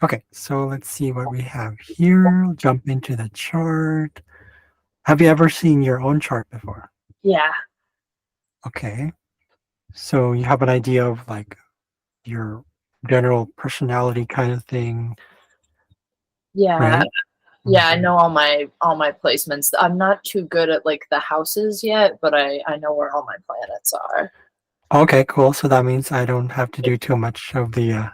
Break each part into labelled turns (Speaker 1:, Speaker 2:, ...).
Speaker 1: Okay, so let's see what we have here. Jump into the chart. Have you ever seen your own chart before?
Speaker 2: Yeah.
Speaker 1: Okay, so you have an idea of like your general personality kind of thing,
Speaker 2: Yeah.
Speaker 1: right?
Speaker 2: Yeah, I
Speaker 1: Mhm.
Speaker 2: know all my placements. I'm not too good at like the houses yet, but I know where all my planets are.
Speaker 1: Okay, cool. So that means I don't have to do too much of the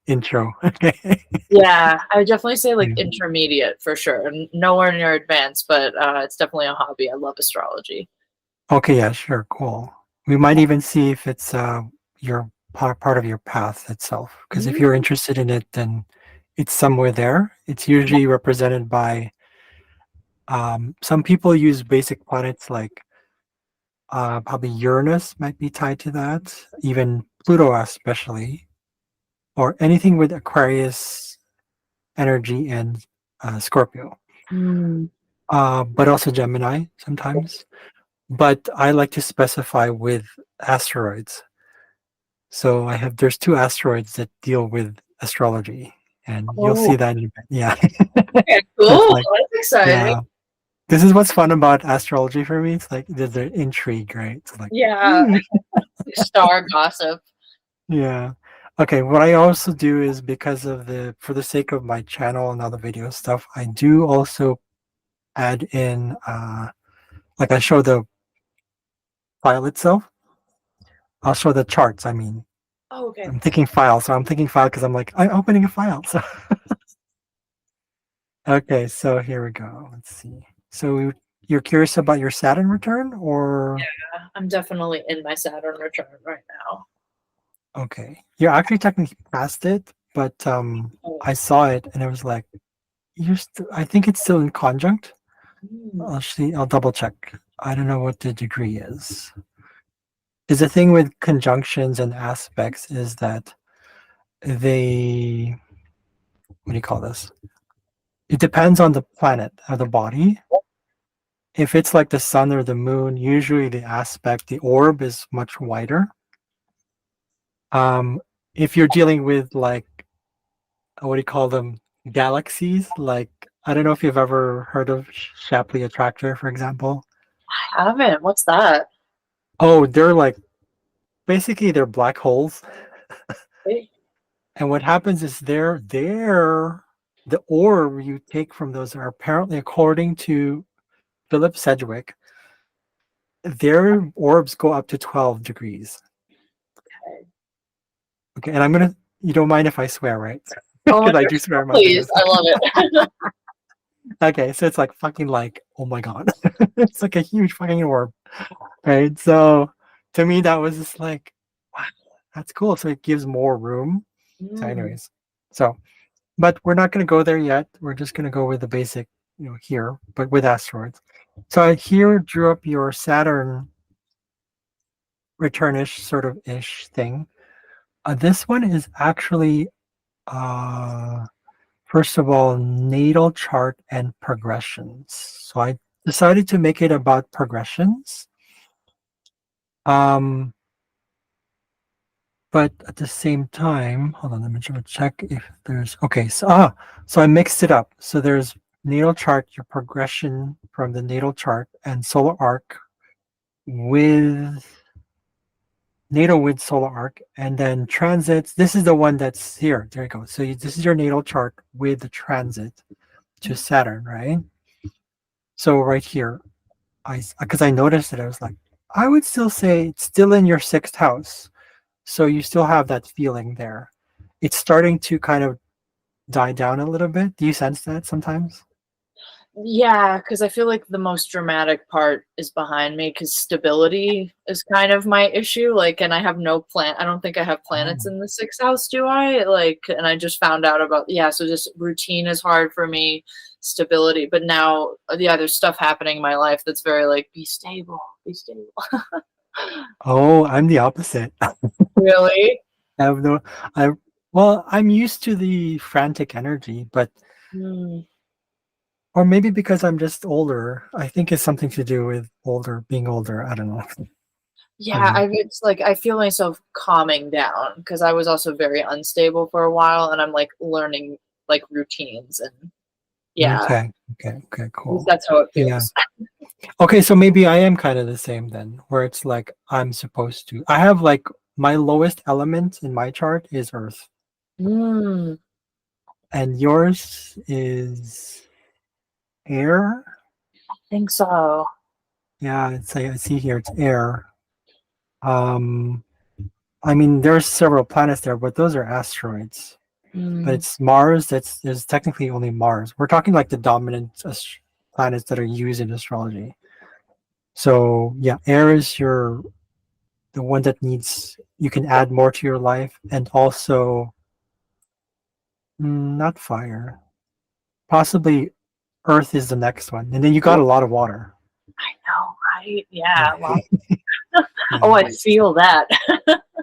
Speaker 1: intro. Okay.
Speaker 2: Yeah, I would definitely say like
Speaker 1: Yeah.
Speaker 2: intermediate for sure. Nowhere near advanced, but it's definitely a hobby. I love astrology.
Speaker 1: Okay, yeah, sure, cool. We might even see if it's your part of your path itself. Because if
Speaker 2: Mm,
Speaker 1: you're interested in it, then it's somewhere there. It's usually represented by some people use basic planets like probably Uranus might be tied to that, even Pluto especially, or anything with Aquarius energy and Scorpio,
Speaker 2: mm.
Speaker 1: but also Gemini sometimes. But I like to specify with asteroids. So there's two asteroids that deal with astrology, and you'll
Speaker 2: Oh,
Speaker 1: see that in a bit. Yeah.
Speaker 2: okay,
Speaker 1: So it's
Speaker 2: cool.
Speaker 1: like,
Speaker 2: That's exciting.
Speaker 1: yeah, this is what's fun about astrology for me. It's like there's an intrigue, right? It's like,
Speaker 2: Yeah,
Speaker 1: hmm.
Speaker 2: star gossip.
Speaker 1: Yeah. Okay, what I also do is because of for the sake of my channel and other video stuff, I do also add in, like I show the file itself. I'll show the charts. I mean,
Speaker 2: Oh, okay.
Speaker 1: I'm thinking file, so I'm thinking file because I'm like, I'm opening a file. So, okay, so here we go. Let's see. So you're curious about your Saturn return or,
Speaker 2: I'm definitely in my Saturn return right now.
Speaker 1: okay, you're actually technically past it, but
Speaker 2: Oh,
Speaker 1: I saw it and it was like, I think it's still in conjunct.
Speaker 2: mm.
Speaker 1: I'll see. I'll double check. I don't know what the degree is. Because the thing with conjunctions and aspects is that they, what do you call this? It depends on the planet or the body. If it's like the sun or the moon, usually the aspect, the orb is much wider. Um, if you're dealing with like, what do you call them? Galaxies, like, I don't know if you've ever heard of Shapley Attractor, for example.
Speaker 2: I haven't. What's that?
Speaker 1: Oh, they're like, basically they're black holes.
Speaker 2: Eh,
Speaker 1: And what happens is the orb you take from those are apparently, according to Philip Sedgwick, their orbs go up to 12 degrees. Okay, and you don't mind if I swear, right?
Speaker 2: Oh,
Speaker 1: Because I do swear in my
Speaker 2: please.
Speaker 1: videos.
Speaker 2: I love it.
Speaker 1: Okay, so it's like fucking like, oh my God. It's like a huge fucking orb, right? So to me, that was just like, wow, that's cool. So it gives more room. So,
Speaker 2: Mm,
Speaker 1: anyways, so but we're not going to go there yet. We're just going to go with the basic, here, but with asteroids. So I here drew up your Saturn returnish sort of ish thing. This one is actually, uh, first of all, natal chart and progressions. So I decided to make it about progressions. Um, but at the same time, hold on, let me check if there's okay. So I mixed it up. So there's natal chart, your progression from the natal chart, and solar arc with natal with solar arc, and then transits. This is the one that's here. There you go. So this is your natal chart with the transit to Saturn, right? So right here, because I noticed it, I was like, I would still say it's still in your sixth house. So you still have that feeling there. It's starting to kind of die down a little bit. Do you sense that sometimes?
Speaker 2: yeah, because I feel like the most dramatic part is behind me because stability is kind of my issue. Like, and I have no plan. I don't think I have planets
Speaker 1: Oh.
Speaker 2: in the sixth house, do I? Like, and I just found out about, yeah, so just routine is hard for me, stability. But now, yeah, there's stuff happening in my life that's very like, be stable, be stable.
Speaker 1: Oh, I'm the opposite.
Speaker 2: Really?
Speaker 1: I have no, I, well, I'm used to the frantic energy, but,
Speaker 2: Mm.
Speaker 1: or maybe because I'm just older. I think it's something to do with being older. I don't know.
Speaker 2: Yeah,
Speaker 1: Um,
Speaker 2: it's like I feel myself calming down because I was also very unstable for a while, and I'm like learning like routines and yeah,
Speaker 1: Okay. Okay. Okay.
Speaker 2: at least
Speaker 1: Cool.
Speaker 2: that's how it
Speaker 1: Yeah.
Speaker 2: feels.
Speaker 1: Okay. So maybe I am kind of the same then, where it's like I'm supposed to. I have like my lowest element in my chart is Earth,
Speaker 2: Mm,
Speaker 1: and yours is air.
Speaker 2: I think so.
Speaker 1: Yeah. I see here it's air. Um, I mean, there's several planets there, but those are asteroids. But
Speaker 2: Mm,
Speaker 1: it's Mars. That's there's technically only Mars. We're talking like the dominant planets that are used in astrology. So yeah, air is the one that needs you can add more to your life, and also not fire. Possibly Earth is the next one, and then you got
Speaker 2: ooh,
Speaker 1: a lot of water.
Speaker 2: I know, right?
Speaker 1: Yeah,
Speaker 2: Yeah. Well, oh,
Speaker 1: yeah,
Speaker 2: I feel that.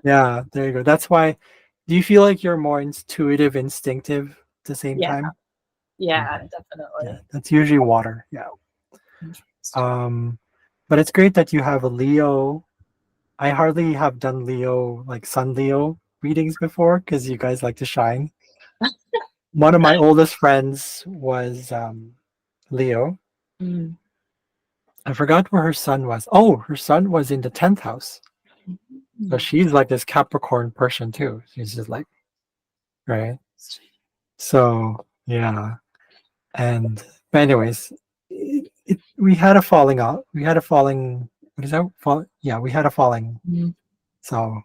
Speaker 1: yeah. There you go. That's why. Do you feel like you're more intuitive, instinctive at the same
Speaker 2: Yeah,
Speaker 1: time?
Speaker 2: yeah,
Speaker 1: Okay. Yeah,
Speaker 2: definitely.
Speaker 1: that's usually water. Yeah.
Speaker 2: Interesting.
Speaker 1: Um, but it's great that you have a Leo. I hardly have done Leo, like Sun Leo readings before because you guys like to shine. One of my oldest friends was Leo.
Speaker 2: Mm.
Speaker 1: I forgot where her son was. Oh, her son was in the 10th house. So
Speaker 2: Mm.
Speaker 1: she's like this Capricorn person too. She's just like, right? So, yeah. And, but anyways, we had a falling out. We had a falling, what is that? Yeah, we had a falling.
Speaker 2: Mm.
Speaker 1: So,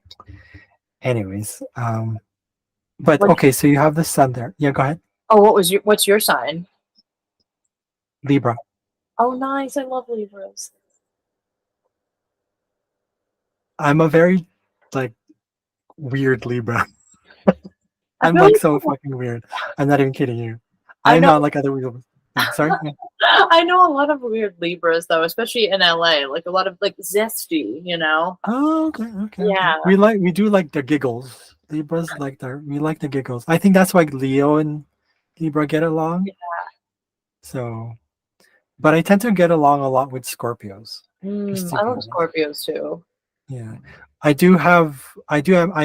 Speaker 1: anyways, but
Speaker 2: What?
Speaker 1: okay, so you have the sun there. Yeah, go ahead.
Speaker 2: Oh, what's your sign?
Speaker 1: Libra.
Speaker 2: Oh, nice. I love Libras.
Speaker 1: I'm a very like weird Libra.
Speaker 2: I
Speaker 1: I'm
Speaker 2: feel
Speaker 1: like so
Speaker 2: like
Speaker 1: fucking weird. I'm not even kidding you.
Speaker 2: I
Speaker 1: I'm
Speaker 2: know
Speaker 1: not like other Libras. Yeah, sorry. Yeah.
Speaker 2: I know a lot of weird Libras though, especially in LA. Like a lot of like zesty, you know?
Speaker 1: Oh, okay, okay, okay.
Speaker 2: Yeah.
Speaker 1: We do like the giggles. Libras like we like the giggles. I think that's why Leo and Libra get along. So, but I tend to get along a lot with Scorpios, just to
Speaker 2: I
Speaker 1: be
Speaker 2: love
Speaker 1: honest.
Speaker 2: Scorpios too.
Speaker 1: Yeah. I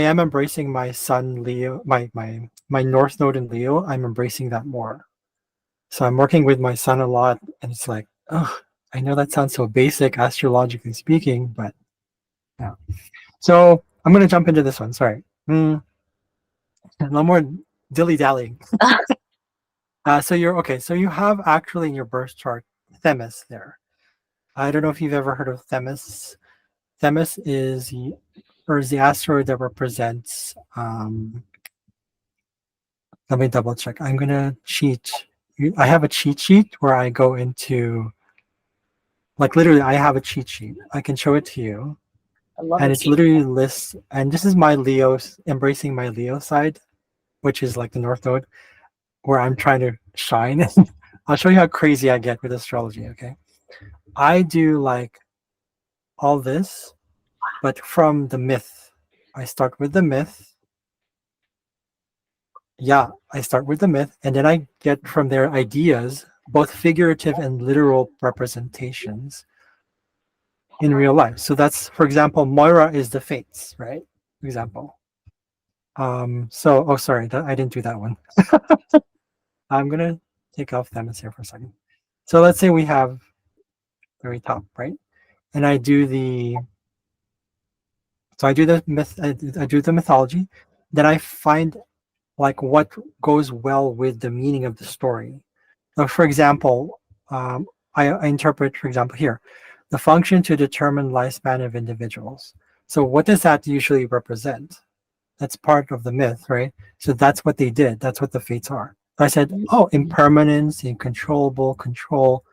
Speaker 1: am embracing my sun Leo, my North Node in Leo. I'm embracing that more. So I'm working with my son a lot, and it's like, oh, I know that sounds so basic astrologically speaking, but yeah. So I'm gonna jump into this one. Sorry. No more dilly dallying. So you're okay. So you have actually in your birth chart Themis there. I don't know if you've ever heard of Themis. Themis is the asteroid that represents. Let me double check. I'm gonna cheat. I have a cheat sheet where I go into like literally. I have a cheat sheet. I can show it to you,
Speaker 2: I love
Speaker 1: and
Speaker 2: a
Speaker 1: it's
Speaker 2: cheat.
Speaker 1: literally lists. And this is my Leo embracing my Leo side, which is like the North Node, where I'm trying to shine. I'll show you how crazy I get with astrology. Okay, I do like all this, but from the myth. I start with the myth. Yeah, I start with the myth, and then I get from there ideas, both figurative and literal representations in real life. So that's, for example, Moira is the Fates, right? Example. Oh, sorry, I didn't do that one. I'm gonna take off Themis here for a second. So let's say we have very top, right? And I do the myth, I do the mythology. Then I find like what goes well with the meaning of the story. So, for example, I interpret, for example, here, the function to determine lifespan of individuals. So, what does that usually represent? That's part of the myth, right? So that's what they did. That's what the fates are. I said, oh, impermanence, incontrollable, control.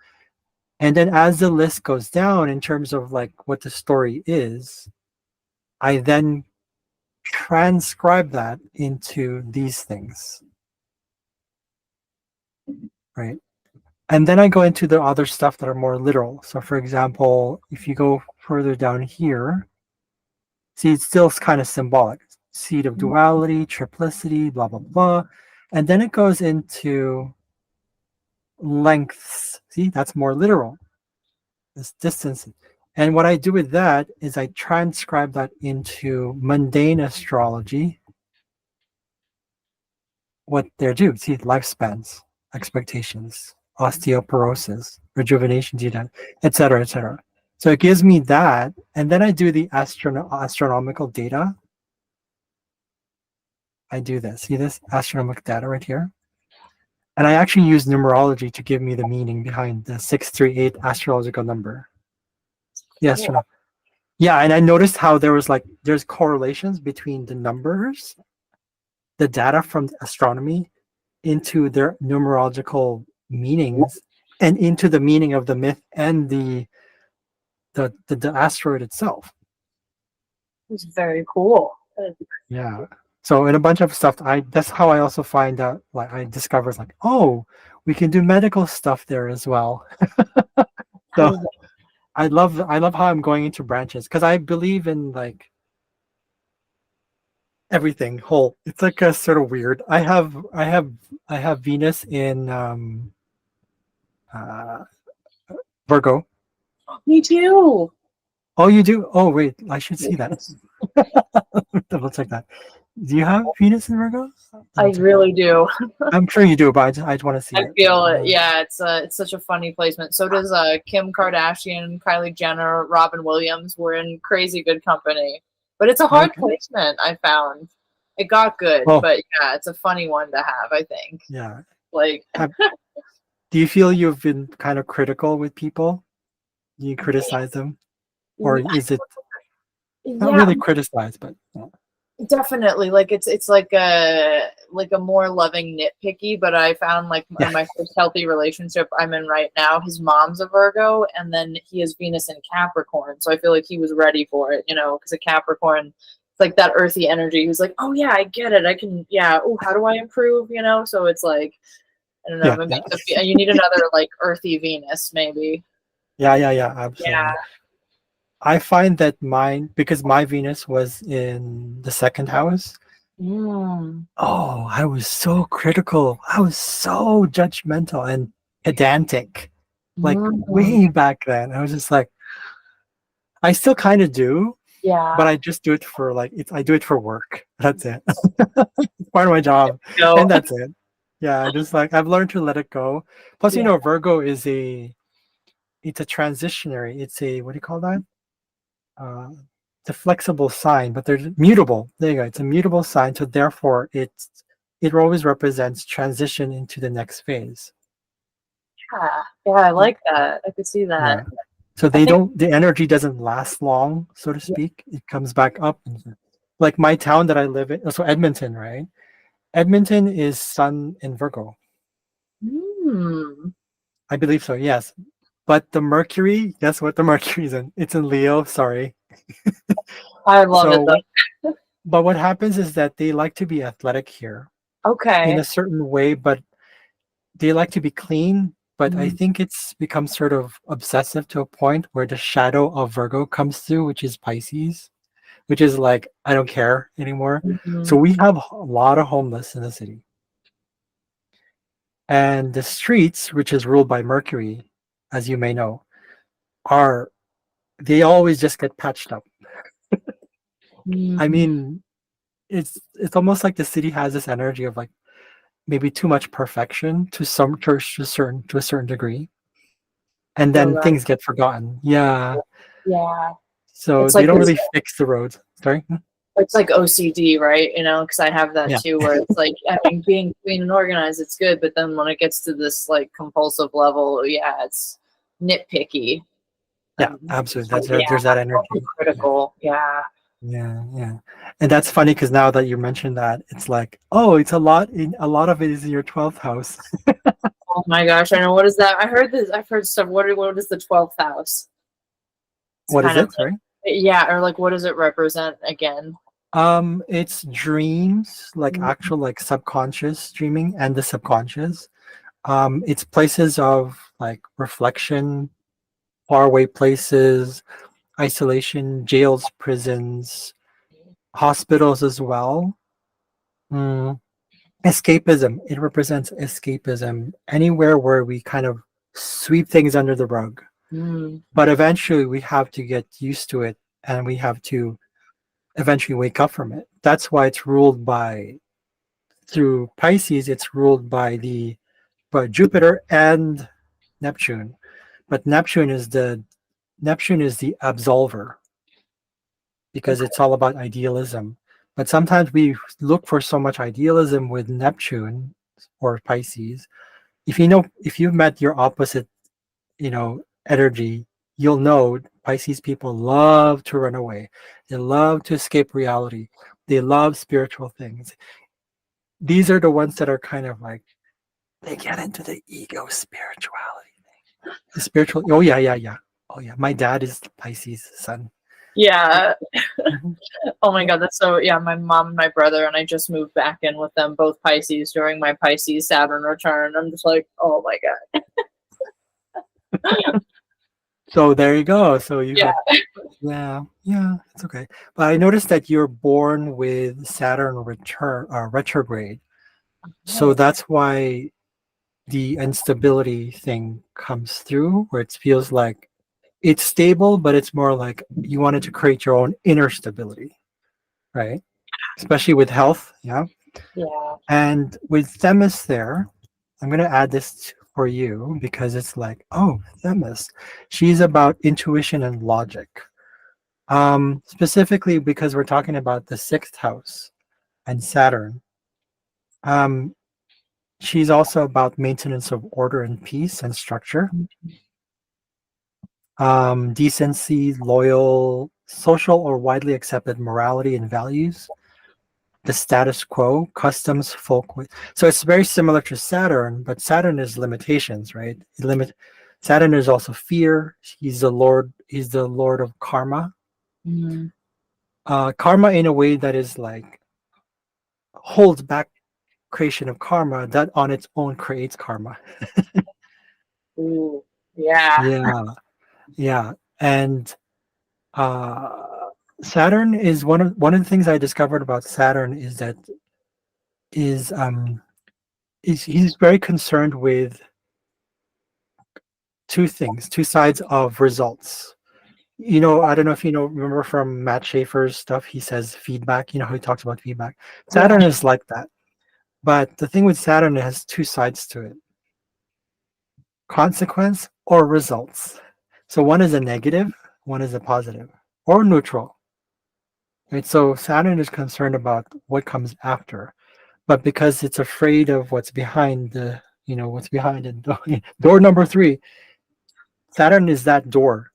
Speaker 1: And then as the list goes down in terms of like what the story is, I then transcribe that into these things, right? And then I go into the other stuff that are more literal. So, for example, if you go further down here, see, it's still kind of symbolic. Seed of duality, triplicity, blah, blah, blah. And then it goes into lengths. See, that's more literal. This distance. And what I do with that is I transcribe that into mundane astrology. what they're due. See, lifespans, expectations, osteoporosis, rejuvenation, etc., etc. So it gives me that, and then I do the astronomical data. I do this. See this astronomical data right here? And I actually use numerology to give me the meaning behind the 638 astrological number. The
Speaker 2: Cool.
Speaker 1: astronaut. Yeah, and I noticed how there's correlations between the numbers, the data from astronomy into their numerological meanings and into the meaning of the myth and the asteroid itself.
Speaker 2: It's very cool.
Speaker 1: Yeah. So in a bunch of stuff, I that's how I also find out. Like I discover like, oh, we can do medical stuff there as well. So I love how I'm going into branches because I believe in like everything whole. It's like a sort of weird. I have Venus in uh, Virgo.
Speaker 2: Me too.
Speaker 1: Oh, you do? Oh, wait, I should see that. Double check that. Do you have Venus in Virgo?
Speaker 2: I
Speaker 1: Double check
Speaker 2: really do.
Speaker 1: that. I'm sure you do, but I just want to see
Speaker 2: I
Speaker 1: it.
Speaker 2: feel it. Yeah, it's such a funny placement. So does Kim Kardashian, Kylie Jenner, Robin Williams. We're in crazy good company. But it's a hard
Speaker 1: Okay.
Speaker 2: placement, I found. It got good,
Speaker 1: Oh,
Speaker 2: but yeah, it's a funny one to have, I think.
Speaker 1: yeah.
Speaker 2: Like
Speaker 1: Do you feel you've been kind of critical with people? Do you criticize them, or is it not
Speaker 2: yeah,
Speaker 1: really criticize, but
Speaker 2: definitely. Like it's like a more loving nitpicky, but I found like
Speaker 1: yeah,
Speaker 2: in my first healthy relationship I'm in right now, his mom's a Virgo and then he has Venus in Capricorn. So I feel like he was ready for it, because a Capricorn, it's like that earthy energy. He was like, "Oh yeah, I get it. I can yeah, oh, how do I improve?" So it's like I don't know,
Speaker 1: yeah,
Speaker 2: maybe
Speaker 1: yeah,
Speaker 2: you need another like earthy Venus, maybe.
Speaker 1: yeah,
Speaker 2: Yeah.
Speaker 1: absolutely. I find that mine, because my Venus was in the second house.
Speaker 2: Mm.
Speaker 1: Oh, I was so critical. I was so judgmental and pedantic, like
Speaker 2: Mm.
Speaker 1: way back then. I was just like, I still kind of do, but
Speaker 2: Yeah.
Speaker 1: I just do it for like I do it for work. That's it. It's part of my job,
Speaker 2: No.
Speaker 1: and that's it. Yeah, I just like I've learned to let it go. Plus,
Speaker 2: Yeah.
Speaker 1: Virgo is it's a transitionary. It's a what do you call that? Uh, it's a flexible sign, but they're mutable. There you go. It's a mutable sign, so therefore it always represents transition into the next phase.
Speaker 2: Yeah. Yeah, I like that. I could see that.
Speaker 1: Yeah. So
Speaker 2: I think
Speaker 1: the energy doesn't last long, so to speak. It comes back up. Like my town that I live in, so Edmonton, right? Edmonton is Sun in Virgo.
Speaker 2: mm,
Speaker 1: I believe so, yes. But the Mercury, guess what the Mercury is in? It's in Leo, sorry.
Speaker 2: I love it
Speaker 1: So
Speaker 2: though.
Speaker 1: but what happens is that they like to be athletic here in
Speaker 2: Okay.
Speaker 1: a certain way, but they like to be clean. But I
Speaker 2: Mm,
Speaker 1: think it's become sort of obsessive to a point where the shadow of Virgo comes through, which is Pisces, which is like, I don't care anymore. So
Speaker 2: mhm,
Speaker 1: we have a lot of homeless in the city. And the streets, which is ruled by Mercury, as you may know, are they always just get patched up. I
Speaker 2: mm,
Speaker 1: mean, it's almost like the city has this energy of like maybe too much perfection to a certain degree, and
Speaker 2: feel
Speaker 1: then
Speaker 2: that.
Speaker 1: things get forgotten. Yeah,
Speaker 2: Yeah.
Speaker 1: so
Speaker 2: It's
Speaker 1: they
Speaker 2: like
Speaker 1: don't really fix the roads. Sorry.
Speaker 2: it's like OCD, right? Because I have that
Speaker 1: Yeah,
Speaker 2: too, where it's like, I mean, being clean and organized, it's good, but then when it gets to this like compulsive level, yeah, it's nitpicky
Speaker 1: yeah,
Speaker 2: and
Speaker 1: absolutely.
Speaker 2: so, yeah,
Speaker 1: There's that energy. Yeah,
Speaker 2: critical. Yeah.
Speaker 1: yeah, and that's funny because now that you mentioned that, it's like, oh, it's a lot. A lot of it is in your 12th house.
Speaker 2: Oh my gosh, I know. What is that? I heard this. I've heard stuff. What is the 12th house? It's
Speaker 1: What is
Speaker 2: kind of
Speaker 1: it? Sorry.
Speaker 2: yeah, or like what does it represent again?
Speaker 1: It's dreams, like
Speaker 2: Mm,
Speaker 1: actual like subconscious dreaming and the subconscious. It's places of like reflection, faraway places, isolation, jails, prisons, hospitals as well. Mm, escapism. It represents escapism. Anywhere where we kind of sweep things under the rug.
Speaker 2: mm,
Speaker 1: But eventually we have to get used to it and we have to eventually wake up from it. That's why it's ruled by through Pisces, it's ruled by Jupiter and Neptune. But Neptune is the absolver because
Speaker 2: Okay.
Speaker 1: it's all about idealism. But sometimes we look for so much idealism with Neptune or Pisces. If you've met your opposite, energy, you'll know Pisces people love to run away. They love to escape reality. They love spiritual things. These are the ones that are kind of like they get into the ego spirituality thing. The spiritual. Oh yeah, yeah, yeah. Oh yeah. My dad is Pisces sun.
Speaker 2: Yeah.
Speaker 1: Mhm.
Speaker 2: Oh my God, that's so, yeah, my mom and my brother, and I just moved back in with them, both Pisces, during my Pisces Saturn return. I'm just like, oh my God.
Speaker 1: So there you go. So you
Speaker 2: Yeah.
Speaker 1: have yeah, yeah, it's okay. But I noticed that you're born with Saturn retrograde. So
Speaker 2: Oh.
Speaker 1: that's why the instability thing comes through, where it feels like it's stable, but it's more like you wanted to create your own inner stability, right? Especially with health, yeah.
Speaker 2: Yeah.
Speaker 1: And with Themis there, I'm going to add this for you because it's like, oh, Themis, she's about intuition and logic. Specifically because we're talking about the sixth house and Saturn. Um, she's also about maintenance of order and peace and structure, decency, loyal, social or widely accepted morality and values, the status quo, customs, folk. So it's very similar to Saturn, but Saturn is limitations, right? Saturn is also fear. He's the lord. He's the lord of karma.
Speaker 2: Mm.
Speaker 1: Karma in a way that is like holds back creation of karma that on its own creates karma.
Speaker 2: Ooh. Yeah.
Speaker 1: Yeah, yeah, and uh, Saturn is one of the things I discovered about Saturn is he's very concerned with two things, two sides of results. I don't know if remember from Matt Schaefer's stuff, he says feedback, how he talks about feedback.
Speaker 2: Yeah.
Speaker 1: Saturn is like that. But the thing with Saturn, it has two sides to it, consequence or results. So one is a negative, one is a positive or neutral. Right? So Saturn is concerned about what comes after, but because it's afraid of what's behind it, door number three, Saturn is that door.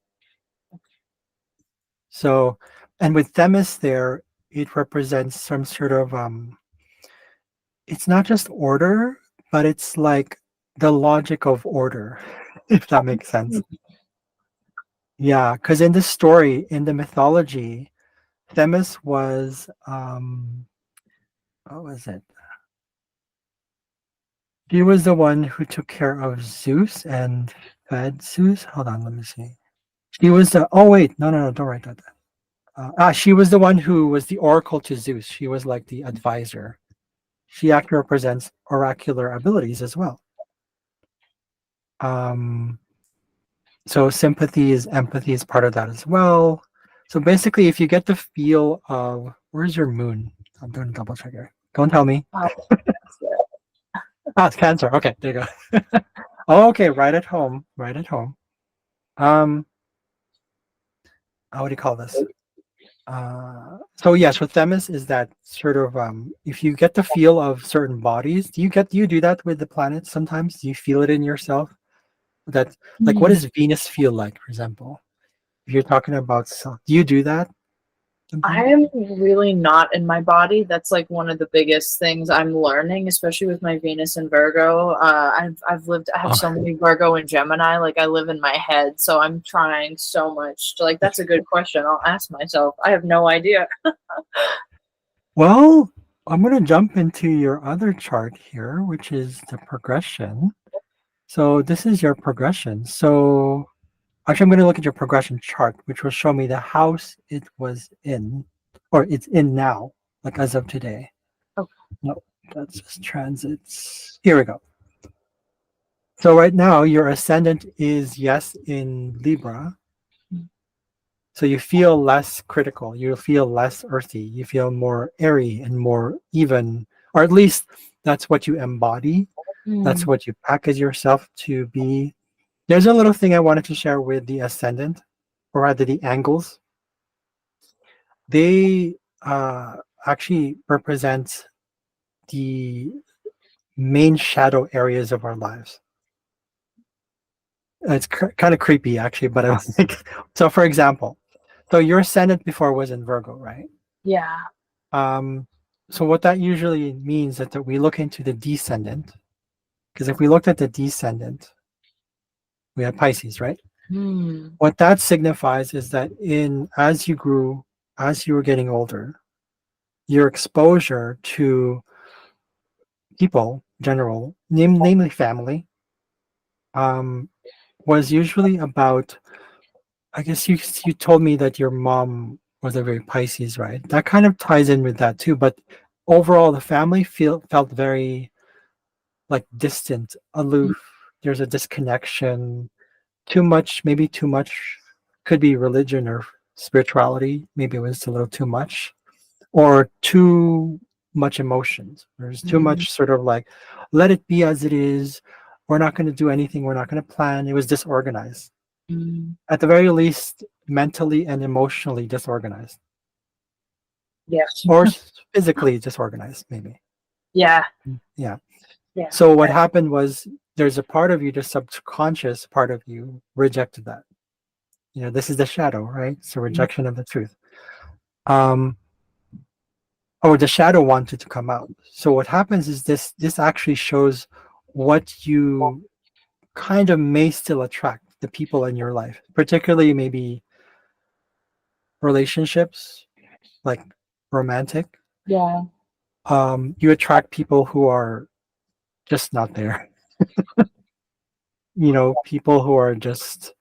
Speaker 1: So, and with Themis there, it represents some sort of it's not just order, but it's like the logic of order, if that makes sense. Yeah, because in the story, in the mythology, Themis was what was it? She was the one who took care of Zeus and fed Zeus. Hold on, let me see. She was the oh wait, no, no, no, don't write that down. She was the one who was the oracle to Zeus. She was like the advisor. She actually represents oracular abilities as well. Um, so empathy is part of that as well. So basically, if you get the feel of where's your moon? I'm doing a double check here. Don't tell me.
Speaker 2: Oh,
Speaker 1: It's Cancer. Okay, there you go. Oh, okay, right at home. Right at home. Um, what do you call this? So yes, with Themis is that sort of if you get the feel of certain bodies, do you do that with the planets sometimes? Do you feel it in yourself? That like what
Speaker 2: yeah.
Speaker 1: does Venus feel like, for example? If you're talking about self, do you do that
Speaker 2: I
Speaker 1: sometimes?
Speaker 2: am really not in my body. That's like one of the biggest things I'm learning, especially with my Venus and Virgo. I have
Speaker 1: Oh,
Speaker 2: so many Virgo and Gemini. Like I live in my head, so I'm trying so much to like. That's a good question. I'll ask myself. I have no idea.
Speaker 1: well, I'm going to jump into your other chart here, which is the progression. So this is your progression. So actually, I'm going to look at your progression chart, which will show me the house it was in, or it's in now, like as of today.
Speaker 2: Okay.
Speaker 1: No, that's just transits. Here we go. So right now, your ascendant is yes in Libra. So you feel less critical. You feel less earthy. You feel more airy and more even, or at least that's what you embody. That's
Speaker 2: Mm.
Speaker 1: what you package yourself to be. There's a little thing I wanted to share with the ascendant, or rather the angles. They actually represent the main shadow areas of our lives. It's kind of creepy, actually, but I was like, so for example, so your ascendant before was in Virgo, right?
Speaker 2: Yeah.
Speaker 1: Um, so what that usually means is that we look into the descendant, because if we looked at the descendant, we have Pisces, right?
Speaker 2: Mm.
Speaker 1: What that signifies is that in as you grew, as you were getting older, your exposure to people, general, namely family, um, was usually about. I guess you told me that your mom was a very Pisces, right? That kind of ties in with that too. But overall, the family felt very like distant, aloof. There's a disconnection. Too much, maybe too much. Could be religion or spirituality. Maybe it was a little too much, or too much emotions. There's too
Speaker 2: Mm.
Speaker 1: much sort of like, let it be as it is. We're not going to do anything. We're not going to plan. It was disorganized.
Speaker 2: Mm.
Speaker 1: At the very least, mentally and emotionally disorganized,
Speaker 2: Yeah.
Speaker 1: or physically disorganized, maybe.
Speaker 2: Yeah.
Speaker 1: Yeah.
Speaker 2: Yeah.
Speaker 1: So what happened was there's a part of you, the subconscious part of you, rejected that. This is the shadow, right? It's a
Speaker 2: Mm.
Speaker 1: rejection of the truth. Um, or the shadow wanted to come out. So what happens is this actually shows what you kind of may still attract the people in your life, particularly maybe relationships, like romantic.
Speaker 2: Yeah.
Speaker 1: You attract people who are just not there. People who are just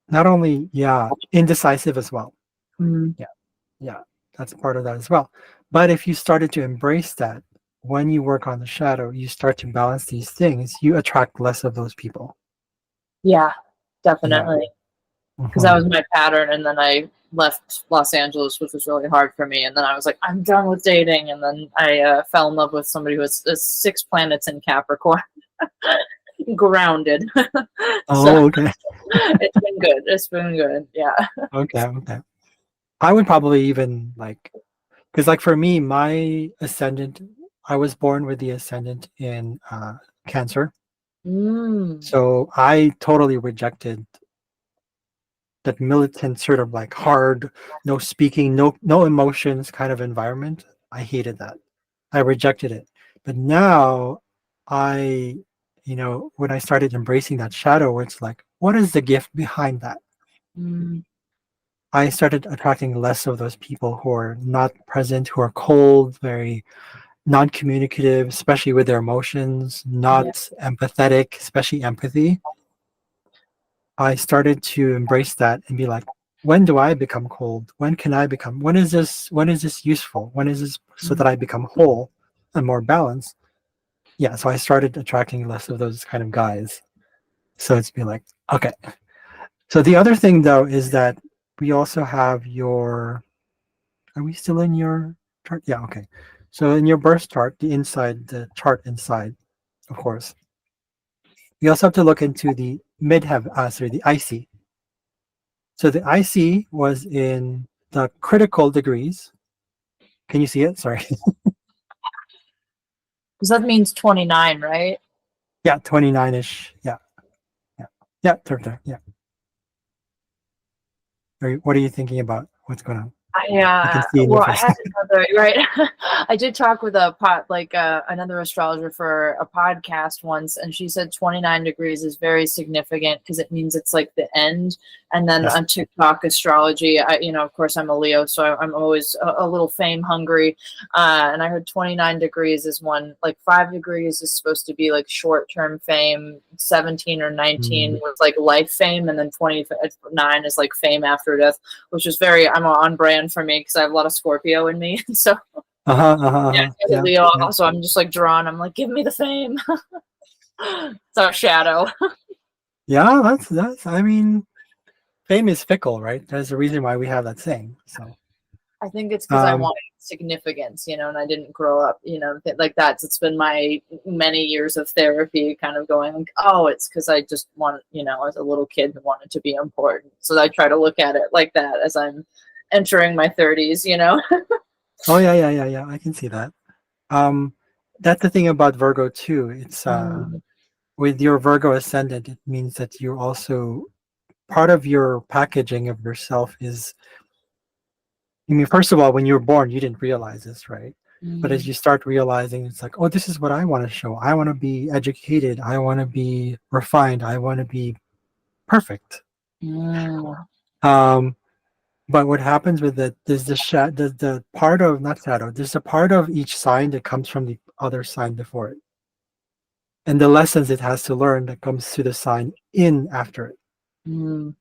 Speaker 1: not only, yeah, indecisive as well.
Speaker 2: Mm.
Speaker 1: Yeah, yeah, that's part of that as well. But if you started to embrace that, when you work on the shadow, you start to balance these things, you attract less of those people.
Speaker 2: Yeah.
Speaker 1: Yeah.
Speaker 2: Definitely. Because that
Speaker 1: Mhm.
Speaker 2: was my pattern, and then I left Los Angeles, which was really hard for me. And then I was like, I'm done with dating. And then I fell in love with somebody who has 6 planets in Capricorn, grounded. So
Speaker 1: Oh, okay.
Speaker 2: it's been good. It's been good. Yeah.
Speaker 1: Okay, okay. I would probably even like, because like for me, my ascendant, I was born with the ascendant in Cancer.
Speaker 2: Mm.
Speaker 1: So I totally rejected that militant sort of like hard, no speaking, no emotions kind of environment. I hated that. I rejected it. But now I, when I started embracing that shadow, it's like, what is the gift behind that?
Speaker 2: Mm.
Speaker 1: I started attracting less of those people who are not present, who are cold, very non-communicative, especially with their emotions,
Speaker 2: Yeah.
Speaker 1: not empathetic, especially empathy. I started to embrace that and be like, when do I become cold? When is this useful? When is this so
Speaker 2: Mm.
Speaker 1: that I become whole and more balanced? Yeah, so I started attracting less of those kind of guys. So it's been like, okay. So the other thing though is that we also have are we still in your chart? Yeah, okay. So in your birth chart, the chart inside, of course, we also have to look into the the IC. So the IC was in the critical degrees. Can you see it? Sorry.
Speaker 2: Because that means 29, right?
Speaker 1: Yeah, 29-ish. Yeah, yeah, yeah, there. Yeah. What are you thinking about? What's going on? I can see in your
Speaker 2: Well, I
Speaker 1: face.
Speaker 2: had another, right. I did talk with another astrologer for a podcast once, and she said 29 degrees is very significant because it means it's like the end. And then
Speaker 1: Yes.
Speaker 2: on TikTok astrology, of course I'm a Leo, so I'm always a little fame hungry. And I heard 29 degrees is one, like 5 degrees is supposed to be like short term fame, 17 or 19
Speaker 1: Mm.
Speaker 2: was like life fame, and then 29 is like fame after death, which is I'm on brand for me because I have a lot of Scorpio in me. So
Speaker 1: Uh-huh, uh-huh,
Speaker 2: yeah,
Speaker 1: uh-huh.
Speaker 2: as a
Speaker 1: Yeah,
Speaker 2: Leo,
Speaker 1: yeah.
Speaker 2: also I'm just like drawn. I'm like, give me the fame. So shadow.
Speaker 1: Yeah, I mean, fame is fickle, right? There's a reason why we have that saying. So,
Speaker 2: I think it's because I
Speaker 1: um,
Speaker 2: want it significance, and I didn't grow up, like that. It's been my many years of therapy kind of going like, oh, it's because I just want, as a little kid wanted to be important. So I try to look at it like that as I'm entering my 30s.
Speaker 1: Oh yeah, yeah, yeah, yeah. I can see that. Um, that's the thing about Virgo too. It's
Speaker 2: Mm,
Speaker 1: with your Virgo ascendant, it means that you also part of your packaging of yourself is. I mean, first of all, when you were born, you didn't realize this, right? But as
Speaker 2: mm,
Speaker 1: you start realizing, it's like, oh, this is what I want to show. I want to be educated. I want to be refined. I want to be perfect.
Speaker 2: mm.
Speaker 1: Um, but what happens with it, there's the part of not shadow. There's a part of each sign that comes from the other sign before it, and the lessons it has to learn that comes to the sign in after it.
Speaker 2: Mm.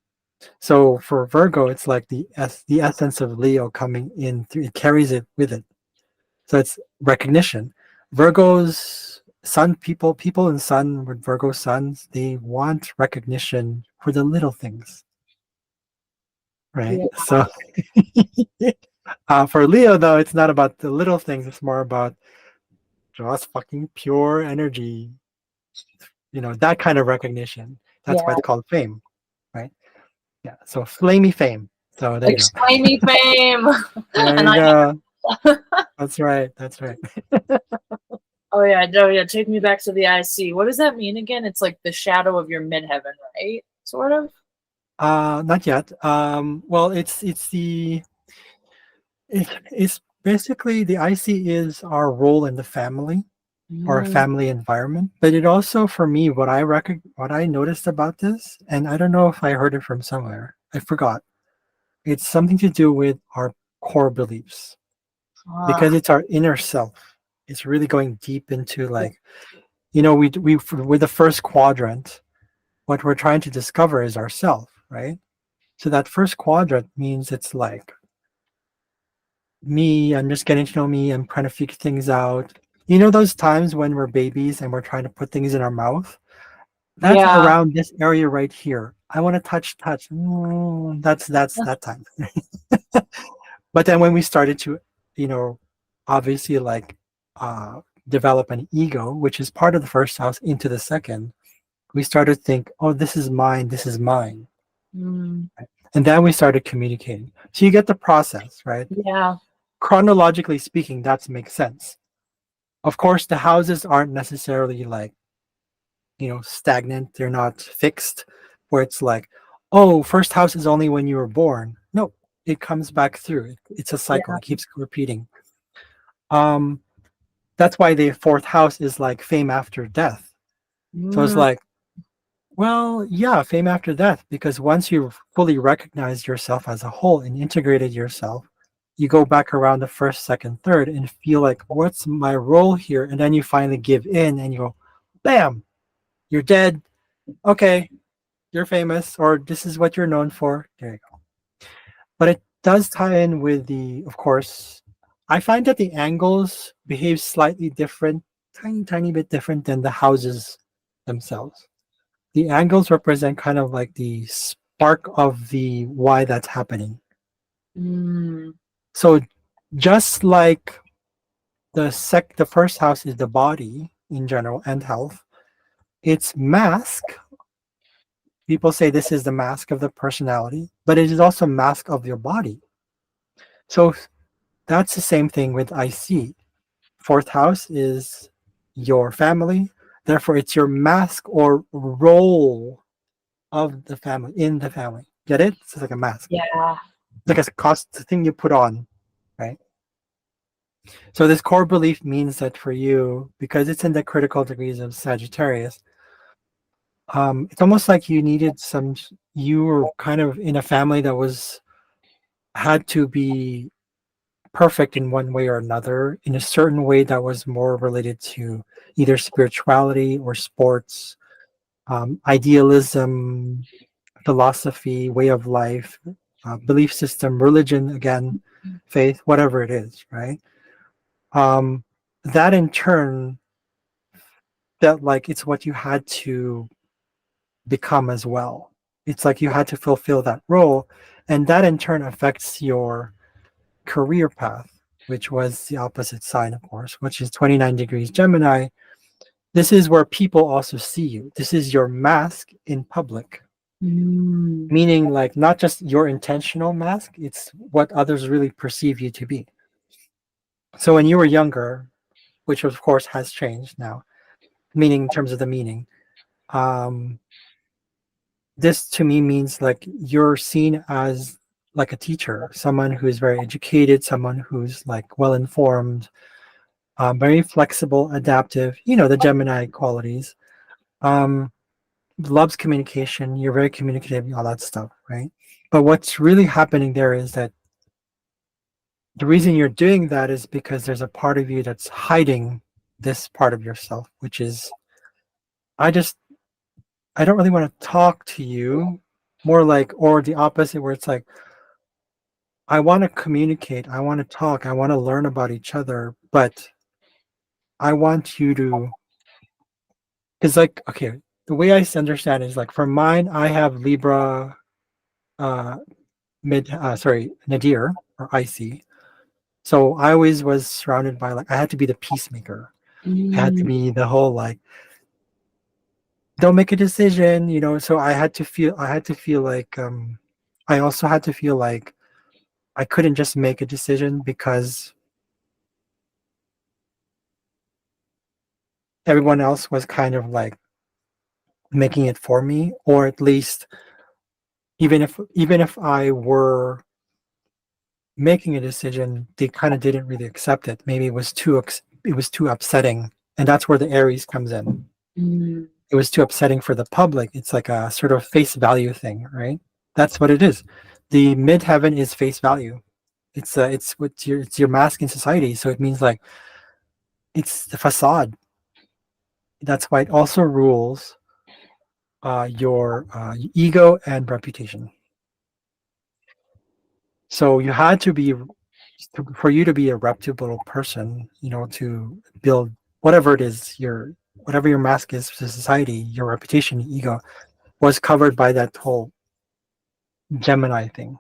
Speaker 1: So for Virgo, it's like the essence of Leo coming in through. It carries it with it. So it's recognition. Virgos, sun people in sun with Virgo suns, they want recognition for the little things, right?
Speaker 2: Yeah.
Speaker 1: So for Leo, though, it's not about the little things. It's more about just fucking pure energy. That kind of recognition. That's why
Speaker 2: Yeah.
Speaker 1: it's called fame, right? Yeah. So flamey fame. So there you go.
Speaker 2: Explain me fame.
Speaker 1: There
Speaker 2: And
Speaker 1: you
Speaker 2: I
Speaker 1: go. That's right. That's right.
Speaker 2: Oh yeah, no, yeah. Take me back to the IC. What does that mean again? It's like the shadow of your midheaven, right? Sort of.
Speaker 1: Not yet. Well, it's basically the IC is our role in the family or a
Speaker 2: Mm,
Speaker 1: family environment. But it also, for me, what I noticed about this, and I don't know if I heard it from somewhere, I forgot. It's something to do with our core beliefs because
Speaker 2: ah,
Speaker 1: it's our inner self. It's really going deep into like, we with the first quadrant, what we're trying to discover is ourself, right? So that first quadrant means it's like me, I'm just getting to know me, I'm trying to figure things out. Those times when we're babies and we're trying to put things in our mouth? That's
Speaker 2: yeah.
Speaker 1: around this area right here. I want to touch. That's that time. But then when we started to, you know, obviously like develop an ego, which is part of the first house into the second, we started to think, oh, this is mine, this is mine.
Speaker 2: Mm,
Speaker 1: And then we started communicating. So you get the process, right?
Speaker 2: yeah.
Speaker 1: Chronologically speaking, that makes sense. Of course, the houses aren't necessarily like, stagnant. They're not fixed where it's like, oh, first house is only when you were born. No, it comes back through. It's a cycle.
Speaker 2: Yeah.
Speaker 1: It keeps repeating. Um, that's why the fourth house is like fame after death. So it's
Speaker 2: Mm,
Speaker 1: like, well, yeah, fame after death, because once you've fully recognized yourself as a whole and integrated yourself, you go back around the first, second, third and feel like, what's my role here? And then you finally give in and you go, bam, you're dead. Okay, you're famous, or this is what you're known for. There you go. But it does tie in with of course, I find that the angles behave slightly different, tiny, tiny bit different than the houses themselves. The angles represent kind of like the spark of the why that's happening.
Speaker 2: mm,
Speaker 1: So just like the first house is the body in general and health, its mask, people say this is the mask of the personality, but it is also mask of your body. So that's the same thing with IC. Fourth house is your family. Therefore, it's your mask or role of the family in the family. Get it? It's like a mask,
Speaker 2: yeah.
Speaker 1: like a cost thing you put on, right? So this core belief means that for you, because it's in the critical degrees of Sagittarius, it's almost like you needed some. You were kind of in a family that had to be perfect in one way or another, in a certain way that was more related to either spirituality or sports, idealism, philosophy, way of life, belief system, religion, again, faith, whatever it is, right? Um, that in turn felt like it's what you had to become as well. It's like you had to fulfill that role, and that in turn affects your career path. which was the opposite sign, of course, which is 29 degrees Gemini. This is where people also see you. This is your mask in public,
Speaker 2: Mm.
Speaker 1: meaning like not just your intentional mask, it's what others really perceive you to be. So when you were younger, which of course has changed now, meaning in terms of the meaning, um, this to me means like you're seen as like a teacher, someone who's very educated, someone who's like well informed, very flexible, adaptive, the Gemini qualities. Um, Loves communication, you're very communicative, all that stuff, right? But what's really happening there is that the reason you're doing that is because there's a part of you that's hiding this part of yourself, which is, I just, I don't really want to talk to you, more like, or the opposite, where it's like, I want to communicate, I want to talk, I want to learn about each other, but I want you to, because like, okay, the way I understand is like for mine, I have Libra, uh, Nadir or IC. So I always was surrounded by like, I had to be the peacemaker. I had to
Speaker 2: Mm.
Speaker 1: be the whole like, don't make a decision, So I had to feel like, I also had to feel like I couldn't just make a decision because everyone else was kind of like making it for me, or at least even if I were making a decision, they kind of didn't really accept it. Maybe it was too upsetting, and that's where the Aries comes in.
Speaker 2: Mm.
Speaker 1: It was too upsetting for the public. It's like a sort of face value thing, right? That's what it is. The midheaven is face value. It's your mask in society. So it means like it's the facade. That's why it also rules your ego and reputation. So you had to be for you to be a reputable person, to build whatever it is whatever your mask is to society, your reputation, ego was covered by that whole Gemini thing.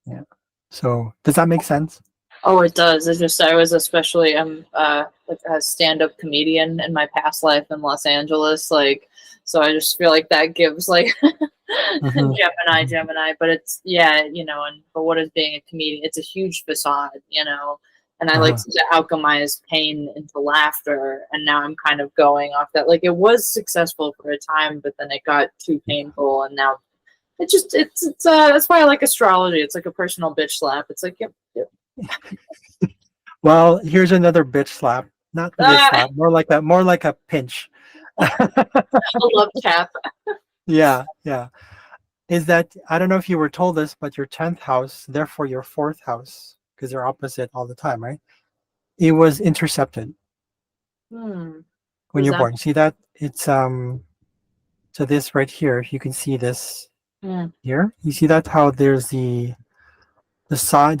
Speaker 1: Yeah. So does that make sense?
Speaker 2: Oh, it does. It's just I was especially like a stand-up comedian in my past life in Los Angeles, like so I just feel like that gives like
Speaker 1: Hmm.
Speaker 2: Gemini, but it's yeah, and for what is being a comedian, it's a huge facade. And I like
Speaker 1: Uh-huh.
Speaker 2: to alchemize pain into laughter, and now I'm kind of going off that. Like it was successful for a time, but then it got too painful, and now it's that's why I like astrology. It's like a personal bitch slap. It's like yep, yep.
Speaker 1: Well, here's another bitch slap. Not really a
Speaker 2: Ah,
Speaker 1: slap, more like a pinch.
Speaker 2: a love tap.
Speaker 1: Yeah, yeah. Is that I don't know if you were told this, but your 10th house, therefore your fourth house, because they're opposite all the time, right? It was intercepted
Speaker 2: Hmm.
Speaker 1: when
Speaker 2: Who's
Speaker 1: you're
Speaker 2: that?
Speaker 1: born. See that? It's so this right here, if you can see this
Speaker 2: Hmm.
Speaker 1: here, you see that how there's the sign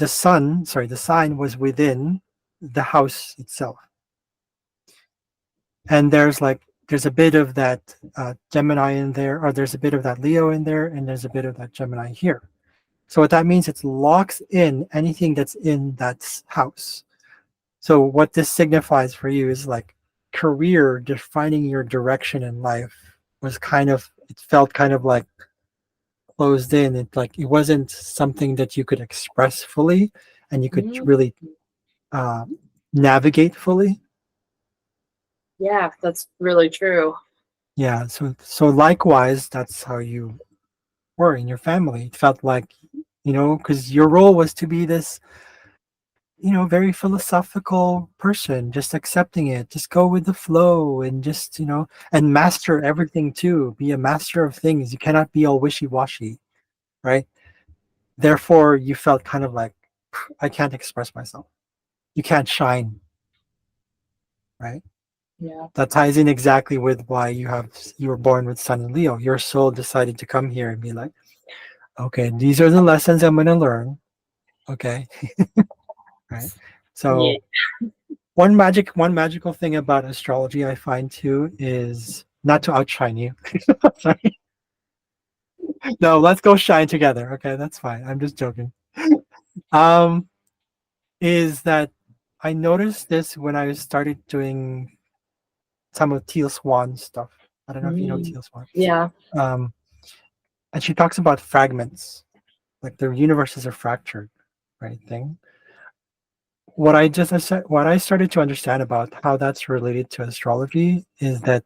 Speaker 1: was within the house itself. And there's a bit of that Gemini in there, or there's a bit of that Leo in there, and there's a bit of that Gemini here. So what that means, it locks in anything that's in that house. So what this signifies for you is like career, defining your direction in life was it felt kind of like closed in. It wasn't something that you could express fully and you could
Speaker 2: Hmm.
Speaker 1: really uh, navigate fully.
Speaker 2: Yeah, that's really true.
Speaker 1: Yeah. So likewise, that's how you were in your family. It felt like, because your role was to be this, very philosophical person, just accepting it, just go with the flow and just, and master everything too. Be a master of things. You cannot be all wishy washy, right? Therefore, you felt kind of like, I can't express myself. You can't shine, right?
Speaker 2: Yeah.
Speaker 1: That ties in exactly with why you were born with Sun and Leo. Your soul decided to come here and be like, okay, these are the lessons I'm going to learn. Okay, right.
Speaker 2: Yeah.
Speaker 1: So one magical thing about astrology I find too is not to outshine you. Sorry. No, let's go shine together. Okay, that's fine. I'm just joking. Um, is that I noticed this when I started doing some of Teal Swan stuff. I don't know if you know
Speaker 2: Mm.
Speaker 1: Teal Swan.
Speaker 2: Yeah.
Speaker 1: Um, and she talks about fragments, like the universes are fractured, right? Thing. What I started to understand about how that's related to astrology is that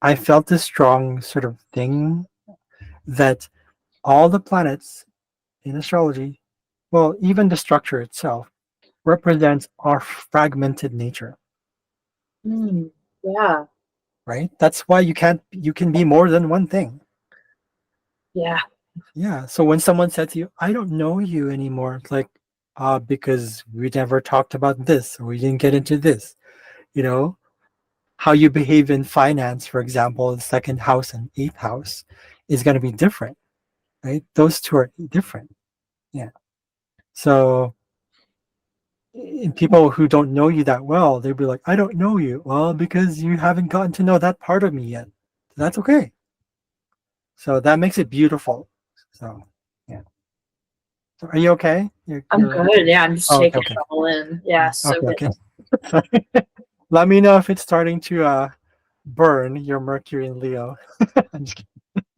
Speaker 1: I felt this strong sort of thing that all the planets in astrology, well, even the structure itself, represents our fragmented nature,
Speaker 2: Mm. Yeah.
Speaker 1: right? That's why you can be more than one thing.
Speaker 2: Yeah.
Speaker 1: Yeah. So when someone said to you, I don't know you anymore, it's like, because we never talked about this, or we didn't get into this, you know, how you behave in finance, for example, the second house and eighth house is going to be different, right? Those two are different. Yeah. So in people who don't know you that well, they'd be like, I don't know you. Well, because you haven't gotten to know that part of me yet. That's okay. So that makes it beautiful. So yeah. So are you okay?
Speaker 2: I'm good. Yeah, I'm just
Speaker 1: oh, okay,
Speaker 2: taking
Speaker 1: okay.
Speaker 2: it all in. Yeah, so
Speaker 1: Okay,
Speaker 2: good.
Speaker 1: okay. Sorry. Let me know if it's starting to burn your Mercury in Leo. I'm just kidding.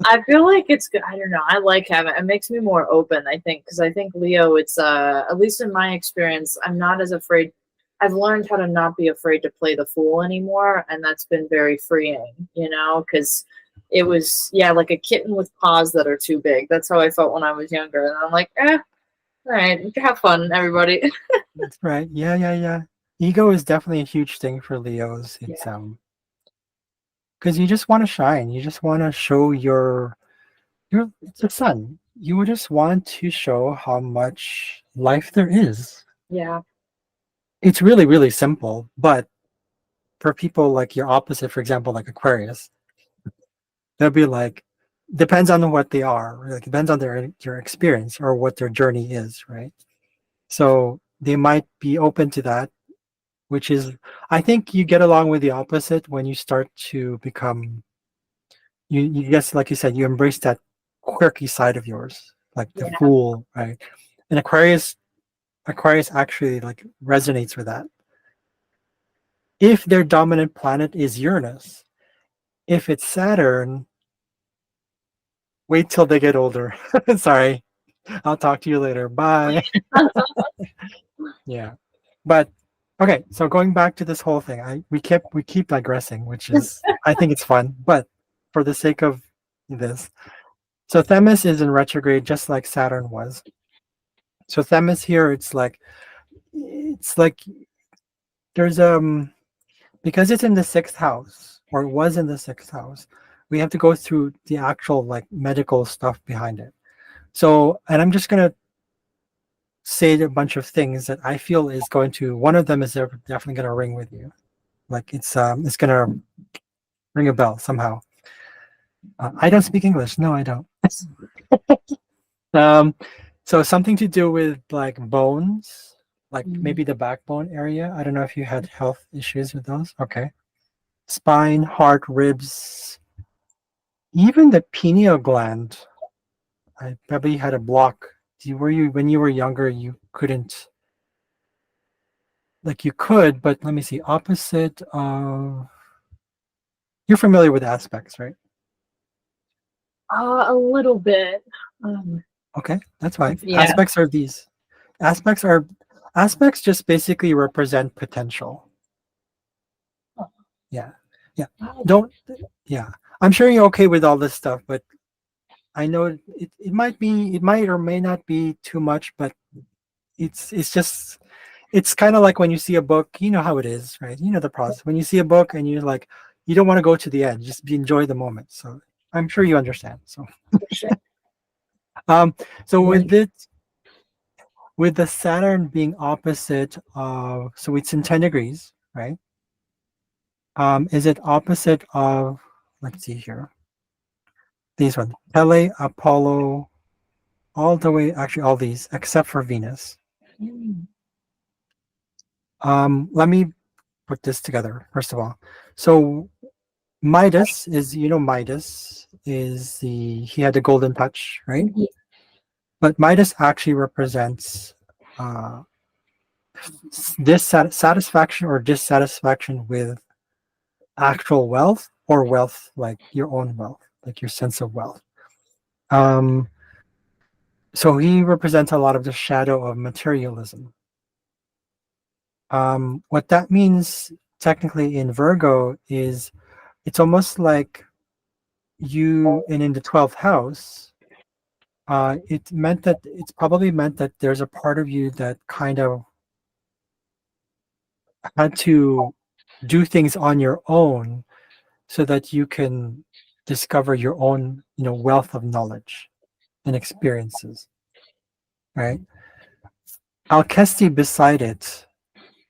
Speaker 2: I feel like it's good. I don't know. I like having it. Makes me more open, I think, because I think Leo, it's at least in my experience, I'm not as afraid. I've learned how to not be afraid to play the fool anymore, and that's been very freeing, because it was, yeah, like a kitten with paws that are too big. That's how I felt when I was younger. And I'm like, all right, have fun, everybody.
Speaker 1: That's right. Yeah, yeah, yeah. Ego is definitely a huge thing for Leos. It's
Speaker 2: Yeah.
Speaker 1: because you just want to shine. You just want to show your it's the sun. You would just want to show how much life there is.
Speaker 2: Yeah.
Speaker 1: It's really, really simple, but for people like your opposite, for example, like Aquarius, they'll be like, depends on what they are, like depends on their experience or what their journey is, right? So they might be open to that, which is, I think you get along with the opposite when you start to become, you guess, like you said, you embrace that quirky side of yours, like the
Speaker 2: Yeah.
Speaker 1: fool, right? And Aquarius actually like resonates with that. If their dominant planet is Uranus, if it's Saturn, wait till they get older. Sorry, I'll talk to you later. Bye. Yeah, but okay. So going back to this whole thing, we keep digressing, which is I think it's fun, but for the sake of this, so Themis is in retrograde, just like Saturn was. So Themis here, it's like there's because it's in the sixth house or it was in the sixth house. We have to go through the actual like medical stuff behind it. So, and I'm just gonna say a bunch of things that I feel is going to. One of them is definitely gonna ring with you. Like it's gonna ring a bell somehow. I don't speak English. No, I don't. Um, so something to do with like bones, like
Speaker 2: Mm.
Speaker 1: maybe the backbone area. I don't know if you had health issues with those. Okay. Spine, heart, ribs, even the pineal gland. I probably had a block. Were you when you were younger? You couldn't like you could, but let me see. Opposite of you're familiar with aspects, right?
Speaker 2: A little bit. Um,
Speaker 1: Okay, that's fine.
Speaker 2: yeah.
Speaker 1: Aspects are aspects just basically represent potential. Yeah. Yeah. Don't yeah. I'm sure you're okay with all this stuff, but I know it might or may not be too much, but it's just it's kind of like when you see a book, you know how it is, right? You know the process. When you see a book and you're like, you don't want to go to the end, just enjoy the moment. So I'm sure you understand. So
Speaker 2: For sure.
Speaker 1: um so
Speaker 2: Yeah.
Speaker 1: with the Saturn being opposite of so it's in 10 degrees, right? Is it opposite of let's see here. These ones. Pele, Apollo, all the way actually all these except for Venus.
Speaker 2: Mm.
Speaker 1: Let me put this together first of all. So Midas is Midas is the he had the golden touch, right?
Speaker 2: Mhm.
Speaker 1: But Midas actually represents uh satisfaction or dissatisfaction with actual wealth or wealth like your own wealth, like your sense of wealth. Um, so he represents a lot of the shadow of materialism. What that means technically in Virgo is it's almost like you, and in the 12th house, it meant that it's probably meant that there's a part of you that kind of had to do things on your own so that you can discover your own, wealth of knowledge and experiences, right? Alcesti beside it,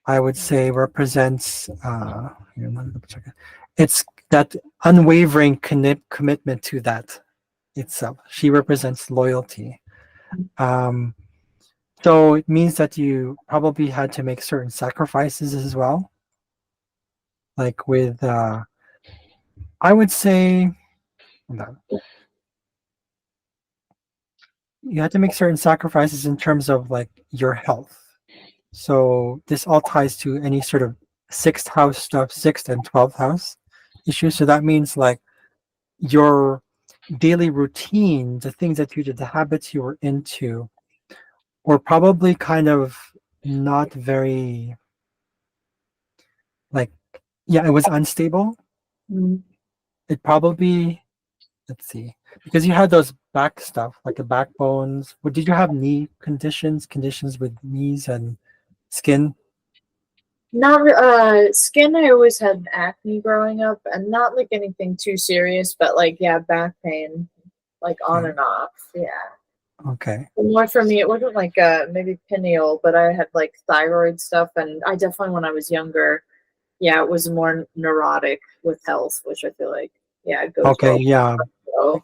Speaker 1: I would say, represents here, let me double check it. It's that unwavering commitment to that itself. She represents loyalty. Um, so it means that you probably had to make certain sacrifices as well. Like with, I would say, hold on. You had to make certain sacrifices in terms of like your health. So this all ties to any sort of sixth house stuff, sixth and 12th house issues. So that means like your daily routine, the things that you did, the habits you were into, were probably kind of not very like, yeah, it was unstable.
Speaker 2: Mm.
Speaker 1: It probably, let's see, because you had those back stuff, like the backbones. What did you have knee conditions with knees and skin?
Speaker 2: Not skin. I always had acne growing up, and not like anything too serious, but like yeah, back pain, like on
Speaker 1: Okay.
Speaker 2: and off. Yeah.
Speaker 1: Okay.
Speaker 2: But more for me, it wasn't like maybe pineal, but I had like thyroid stuff, and I definitely when I was younger, yeah, it was more neurotic with health, which I feel like yeah, it goes
Speaker 1: Okay.
Speaker 2: well.
Speaker 1: Yeah.
Speaker 2: So,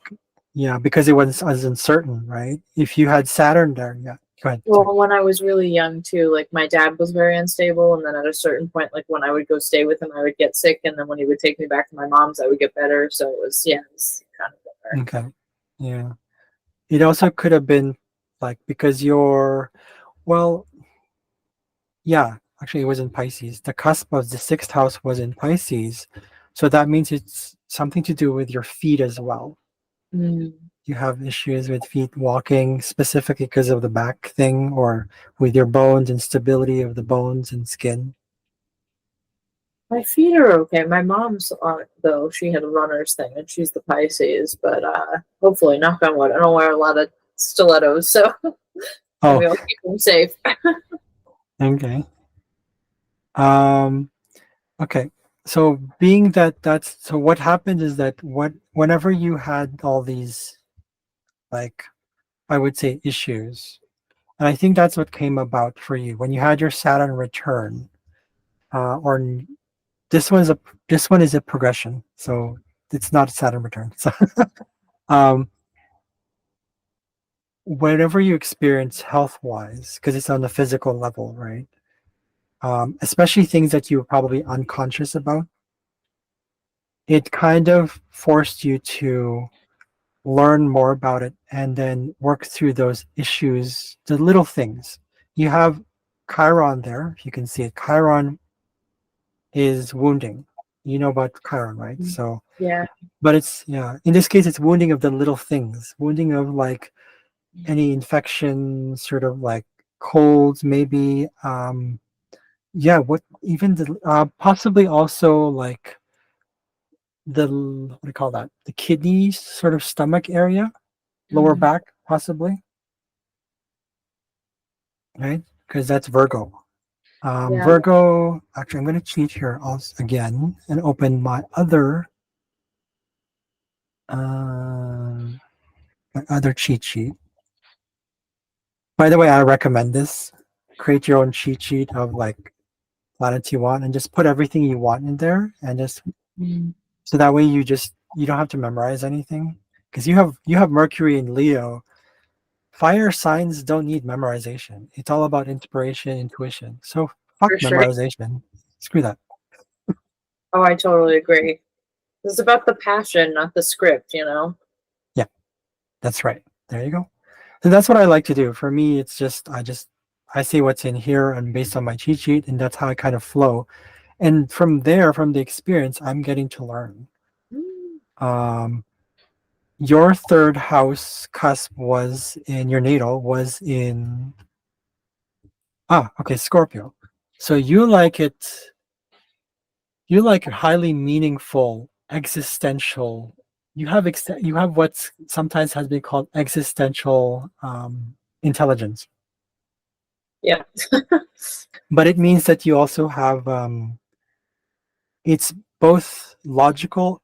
Speaker 1: Yeah. Because it was uncertain, right? If you had Saturn there, yeah. Go ahead. Sorry.
Speaker 2: well, when I was really young too, like my dad was very unstable, and then at a certain point, like when I would go stay with him, I would get sick, and then when he would take me back to my mom's, I would get better. So it was yeah, it was kind of better.
Speaker 1: Okay. Yeah. It also could have been like because you're, well, yeah, actually, it was in Pisces. The cusp of the sixth house was in Pisces. So that means it's something to do with your feet as well.
Speaker 2: Mm.
Speaker 1: You have issues with feet walking specifically because of the back thing or with your bones and stability of the bones and skin.
Speaker 2: My feet are okay. My mom's though she had a runner's thing, and she's the Pisces, but hopefully, knock on wood, I don't wear a lot of stilettos, so
Speaker 1: Oh,
Speaker 2: maybe I'll keep them safe.
Speaker 1: okay. Um, okay. So being that that's so what happened is that whenever you had all these like I would say issues, and I think that's what came about for you when you had your Saturn return, or this one is a this one is a progression, so it's not a Saturn return. So, um, whatever you experience health wise, because it's on the physical level, right? Especially things that you were probably unconscious about, it kind of forced you to learn more about it and then work through those issues, the little things. You have Chiron there, if you can see it. Chiron is wounding. You know about Chiron, right? So,
Speaker 2: Yeah,
Speaker 1: but it's, yeah, in this case, it's wounding of the little things, wounding of like any infection, sort of like colds, maybe. Yeah, what even the possibly also like the what do you call that? The kidneys, sort of stomach area, lower
Speaker 2: mm,
Speaker 1: back, possibly, right? Because that's Virgo.
Speaker 2: yeah,
Speaker 1: Virgo. Actually, I'm going to cheat here also again and open uh, my other cheat sheet. By the way, I recommend this. Create your own cheat sheet of like planets you want and just put everything you want in there and just
Speaker 2: mm,
Speaker 1: so that way you don't have to memorize anything because you have Mercury in Leo. Fire signs don't need memorization. It's all about inspiration, intuition. So fuck
Speaker 2: for sure.
Speaker 1: memorization. Screw that.
Speaker 2: Oh, I totally agree. It's about the passion, not the script, you know?
Speaker 1: Yeah, that's right. There you go. And that's what I like to do. For me, it's just I just I see what's in here and based on my cheat sheet, and that's how I kind of flow. And from there, from the experience, I'm getting to learn.
Speaker 2: Mm.
Speaker 1: Um, your third house cusp was in your natal was in okay, Scorpio. So you like highly meaningful, existential. You have what's sometimes has been called existential intelligence,
Speaker 2: Yeah.
Speaker 1: but it means that you also have it's both logical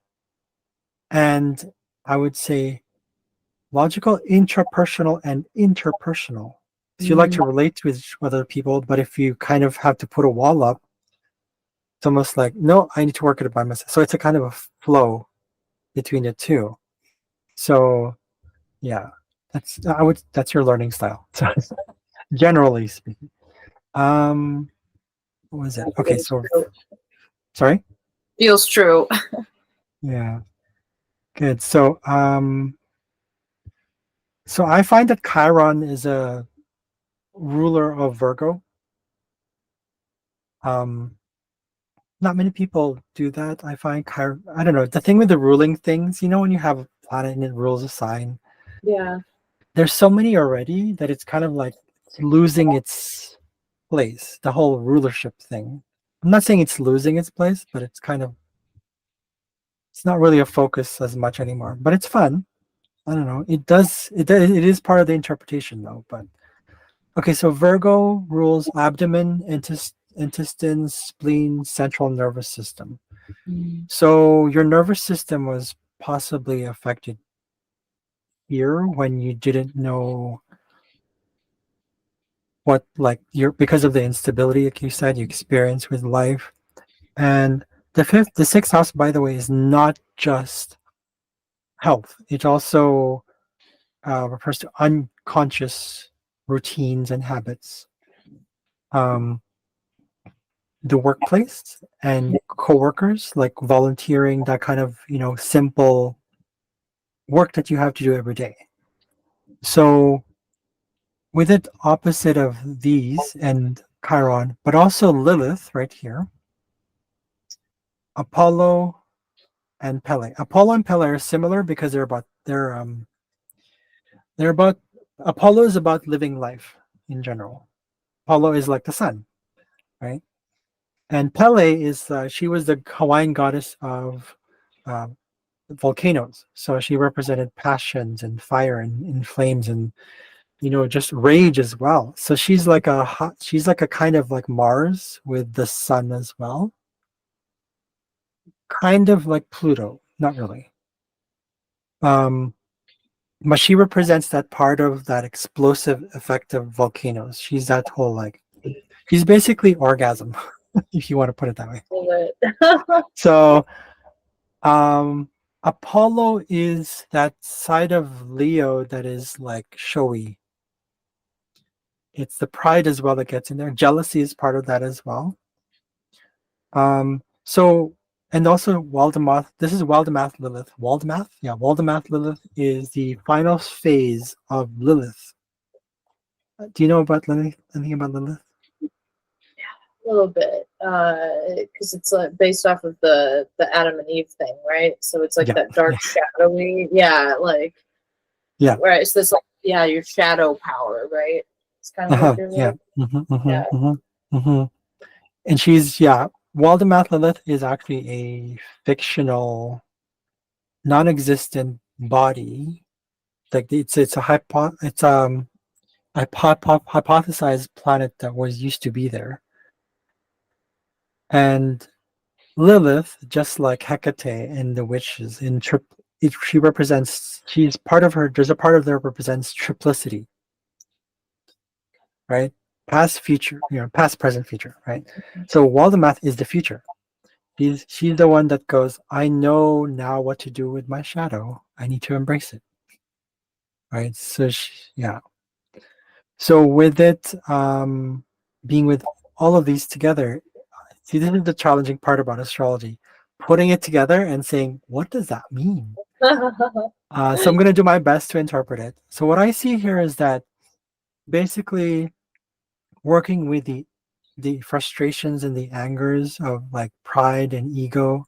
Speaker 1: and I would say logical, intrapersonal, and interpersonal. So you like
Speaker 2: Mm.
Speaker 1: to relate with other people, but if you kind of have to put a wall up, it's almost like, no, I need to work it by myself. So it's a kind of a flow between the two. So yeah, that's your learning style. So generally speaking. Um, what was it? Okay,
Speaker 2: Feels
Speaker 1: so
Speaker 2: true.
Speaker 1: sorry.
Speaker 2: Feels true.
Speaker 1: Yeah, good. So I find that Chiron is a ruler of Virgo. Um, Not many people do that. I find Chiron. I don't know the thing with the ruling things. You know, when you have a planet and it rules a sign,
Speaker 2: Yeah.
Speaker 1: there's so many already that it's kind of like losing its place. The whole rulership thing. I'm not saying it's losing its place, but it's not really a focus as much anymore. But it's fun. I don't know. It is part of the interpretation though. But okay, so Virgo rules abdomen, intestines, spleen, central nervous system.
Speaker 2: Mm.
Speaker 1: So your nervous system was possibly affected here when you didn't know what like your because of the instability, like you said, you experience with life. And the sixth house, by the way, is not just health. It also refers to unconscious routines and habits. Um, the workplace and coworkers, like volunteering, that kind of simple work that you have to do every day. So with it opposite of these and Chiron, but also Lilith right here, Apollo and Pele. Apollo and Pele are similar because they're about Apollo is about living life in general. Apollo is like the sun, right? And Pele is she was the Hawaiian goddess of uh, volcanoes. So she represented passions and fire and flames and just rage as well. So she's like a kind of like Mars with the sun as well. Kind of like Pluto, not really. Um, but she represents that part of that explosive effect of volcanoes. She's that whole like she's basically orgasm, if you want to put it that way.
Speaker 2: Love it.
Speaker 1: So Apollo is that side of Leo that is like showy. It's the pride as well that gets in there. Jealousy is part of that as well. So and also Waldemath. This is Waldemath Lilith. Waldemath, yeah, Waldemath Lilith is the final phase of Lilith. Do you know about Lilith? Anything about Lilith?
Speaker 2: A little bit, because it's based off of the Adam and Eve thing, right? So it's like
Speaker 1: Yeah,
Speaker 2: that dark,
Speaker 1: yeah,
Speaker 2: shadowy, yeah, like
Speaker 1: yeah.
Speaker 2: right. It's this like yeah, your shadow power, right? It's kind of what you're
Speaker 1: Yeah.
Speaker 2: like. Yeah.
Speaker 1: And she's Waldemath Lilith is actually a fictional, non-existent body. Like it's a hypothesized planet that was used to be there. And Lilith, just like Hecate in the witches, she represents. She's part of her. There's a part of there represents triplicity, right? Past, future, past, present, future, right? So Waldemath is the future. She's the one that goes, I know now what to do with my shadow. I need to embrace it, right? So yeah. So with it, being with all of these together, see, this is the challenging part about astrology, putting it together and saying, what does that mean? So I'm going to do my best to interpret it. So what I see here is that basically working with the frustrations and the angers of like pride and ego,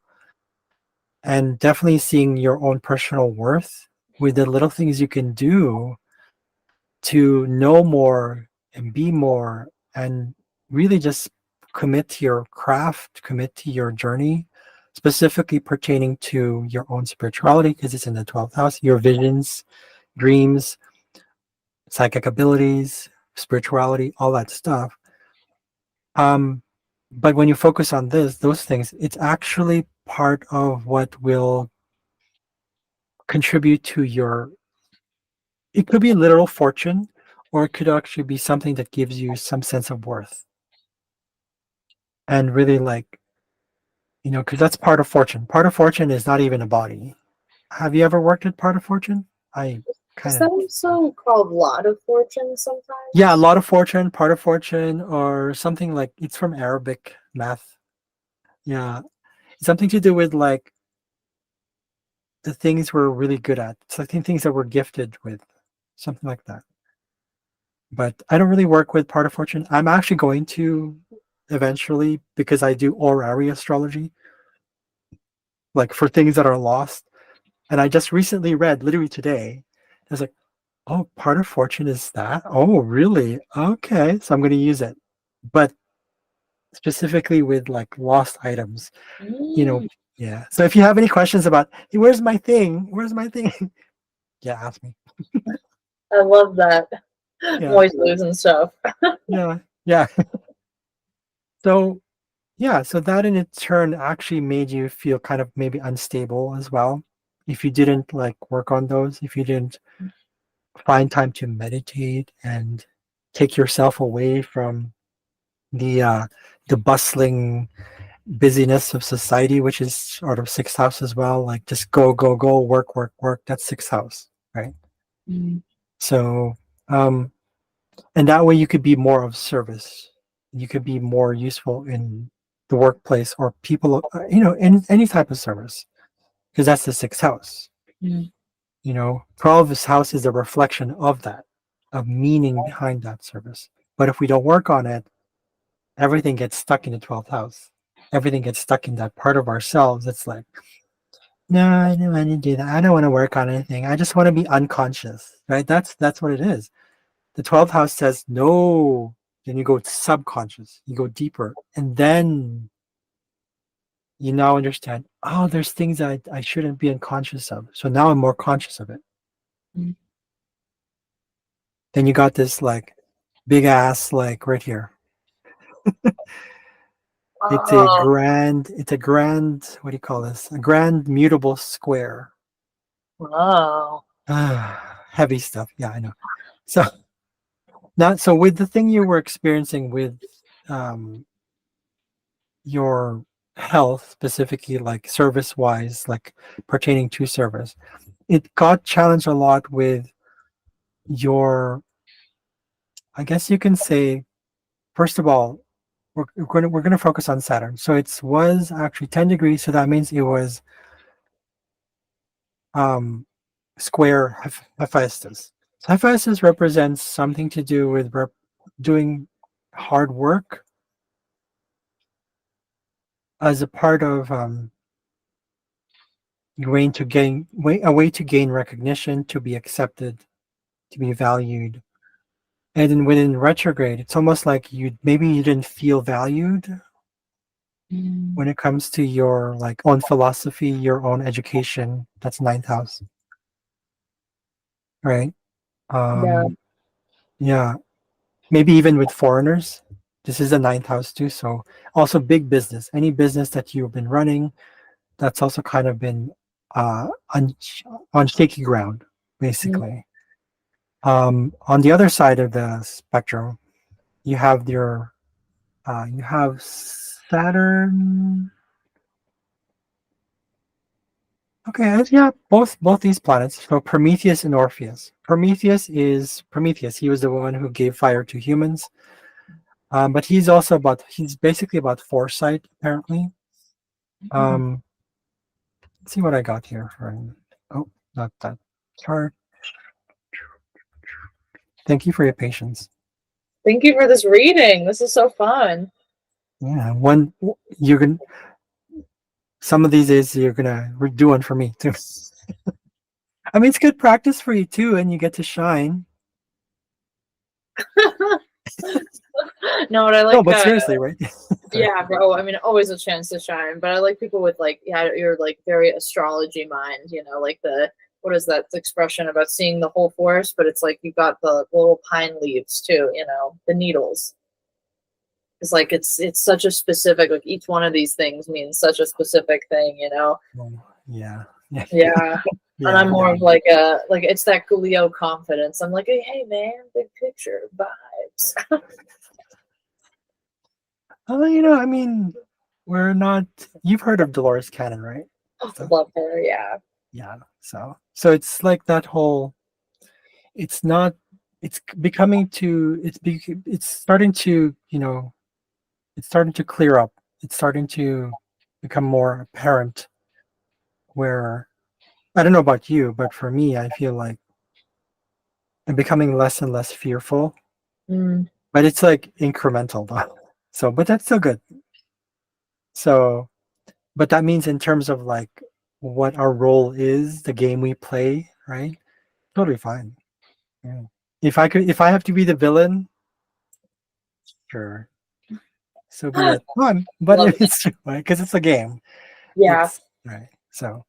Speaker 1: and definitely seeing your own personal worth with the little things you can do to know more and be more, and really just commit to your craft, commit to your journey, specifically pertaining to your own spirituality, because it's in the 12th house, your visions, dreams, psychic abilities, spirituality, all that stuff. Um, but when you focus on those things, it's actually part of what will contribute to your, it could be literal fortune, or it could actually be something that gives you some sense of worth. And really like, because that's part of fortune. Part of fortune is not even a body. Have you ever worked at part of fortune? I kind
Speaker 2: Is
Speaker 1: of,
Speaker 2: that also called Lot of Fortune
Speaker 1: yeah, a
Speaker 2: sometimes?
Speaker 1: lot of fortune, part of fortune, or something like, it's from Arabic math. Yeah. Something to do with like the things we're really good at. It's like things that we're gifted with, something like that. But I don't really work with part of fortune. I'm actually going to eventually, because I do horary astrology, like for things that are lost. And I just recently read, literally today, I was like, oh, part of fortune is that? Oh, really? Okay. So I'm going to use it. But specifically with like lost items, you know,
Speaker 2: Mm,
Speaker 1: yeah. So if you have any questions about, hey, where's my thing? Where's my thing? Yeah, ask me.
Speaker 2: I love that. I'm
Speaker 1: Yeah.
Speaker 2: always losing stuff.
Speaker 1: Yeah. Yeah. So yeah, so that in its turn actually made you feel kind of maybe unstable as well. If you didn't like work on those, if you didn't find time to meditate and take yourself away from the uh the bustling busyness of society, which is sort of sixth house as well, like just go, go, go, work, work, work. That's sixth house, right?
Speaker 2: Mm,
Speaker 1: So um and that way you could be more of service. You could be more useful in the workplace or people, in any type of service, because that's the sixth house.
Speaker 2: mm,
Speaker 1: 12th house is a reflection of that, of meaning behind that service. But if we don't work on it, everything gets stuck in the 12th house. Everything gets stuck in that part of ourselves. It's like, no, I don't want to do that. I don't want to work on anything. I just want to be unconscious, right? That's what it is. The 12th house says no. Then you go subconscious, you go deeper, and then you now understand, oh, there's things that I shouldn't be unconscious of. So now I'm more conscious of it.
Speaker 2: mm.
Speaker 1: Then you got this like big ass, like right here.
Speaker 2: Oh,
Speaker 1: It's a grand, what do you call this? A grand mutable square.
Speaker 2: wow.
Speaker 1: Heavy stuff. Yeah, I know. So now, so with the thing you were experiencing with um, your health, specifically like service wise, like pertaining to service, it got challenged a lot with your, I guess you can say, first of all, we're going to focus on Saturn. So it was actually 10 degrees. So that means it was um, square Hephaestus. So Hephaestus represents something to do with doing hard work as a part of a way to gain recognition, to be accepted, to be valued. And then within retrograde, it's almost like you didn't feel valued
Speaker 2: Mm,
Speaker 1: when it comes to your like own philosophy, your own education. That's ninth house, right?
Speaker 2: yeah.
Speaker 1: Um, yeah, maybe even with foreigners. This is the ninth house too. So also big business, any business that you've been running, that's also kind of been uh, on on shaky ground,
Speaker 2: Mm,
Speaker 1: basically. On the other side of the spectrum, you have you have Saturn. Okay, yeah, both these planets. So Prometheus and Orpheus. Prometheus. He was the one who gave fire to humans. But he's basically about foresight, apparently.
Speaker 2: mm.
Speaker 1: Um, let's see what I got here for oh, not that chart. Thank you for your patience.
Speaker 2: Thank you for this reading. This is so fun.
Speaker 1: Yeah, one you're gonna. Some of these days you're gonna do one for me too. I mean, it's good practice for you too, and you get to shine.
Speaker 2: No, what I
Speaker 1: No,
Speaker 2: like,
Speaker 1: but seriously, right? Sorry.
Speaker 2: yeah, bro. I mean, always a chance to shine. But I like people with like, yeah, your like very astrology mind. You know, like the what is that expression about seeing the whole forest? But it's like you got the little pine leaves too. You know, the needles. It's like it's such a specific. Like each one of these things means such a specific thing. You know.
Speaker 1: Yeah, yeah,
Speaker 2: Yeah. And
Speaker 1: yeah,
Speaker 2: I'm more
Speaker 1: yeah.
Speaker 2: of like a like it's that Coolio confidence. I'm like, hey man, big picture vibes.
Speaker 1: I mean, we're not. You've heard of Dolores Cannon, right?
Speaker 2: Oh,
Speaker 1: So
Speaker 2: love her, yeah.
Speaker 1: yeah, so it's like that whole. It's not. It's becoming to. It's starting to. It's starting to clear up. It's starting to become more apparent. Where I don't know about you, but for me, I feel like I'm becoming less and less fearful.
Speaker 2: Mm,
Speaker 1: But it's like incremental, though. So, but that's still good. So, but that means in terms of like what our role is, the game we play, right? Totally fine. Yeah. If I have to be the villain, sure, so be it. Fun, but
Speaker 2: love that.
Speaker 1: it's true, right? Because it's a game.
Speaker 2: Yeah.
Speaker 1: It's right. So,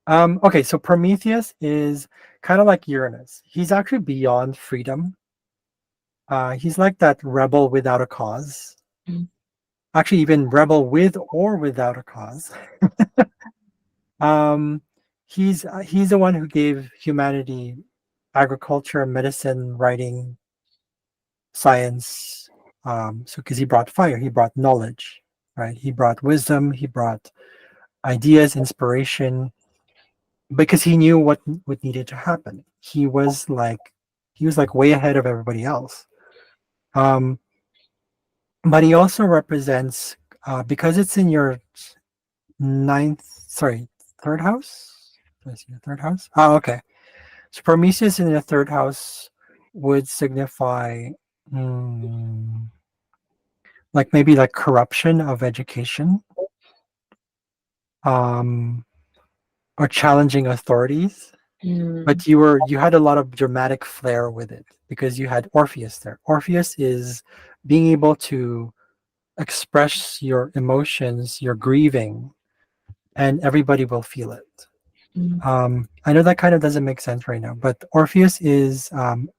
Speaker 1: okay. So Prometheus is kind of like Uranus. He's actually beyond freedom. He's like that rebel without a cause.
Speaker 2: Mm,
Speaker 1: Actually, even rebel with or without a cause. Um, he's the one who gave humanity agriculture, medicine, writing, science. So because he brought fire, he brought knowledge, right? He brought wisdom, he brought ideas, inspiration, because he knew what needed to happen. He was like way ahead of everybody else. Um, but he also represents because it's in your third house. Did I see your third house? Oh, okay. So Prometheus in the third house would signify mm, like maybe like corruption of education, um, or challenging authorities.
Speaker 2: mm,
Speaker 1: But you had a lot of dramatic flair with it because you had Orpheus there. Orpheus is being able to express your emotions, your grieving, and everybody will feel it.
Speaker 2: mm,
Speaker 1: I know that kind of doesn't make sense right now, but Orpheus is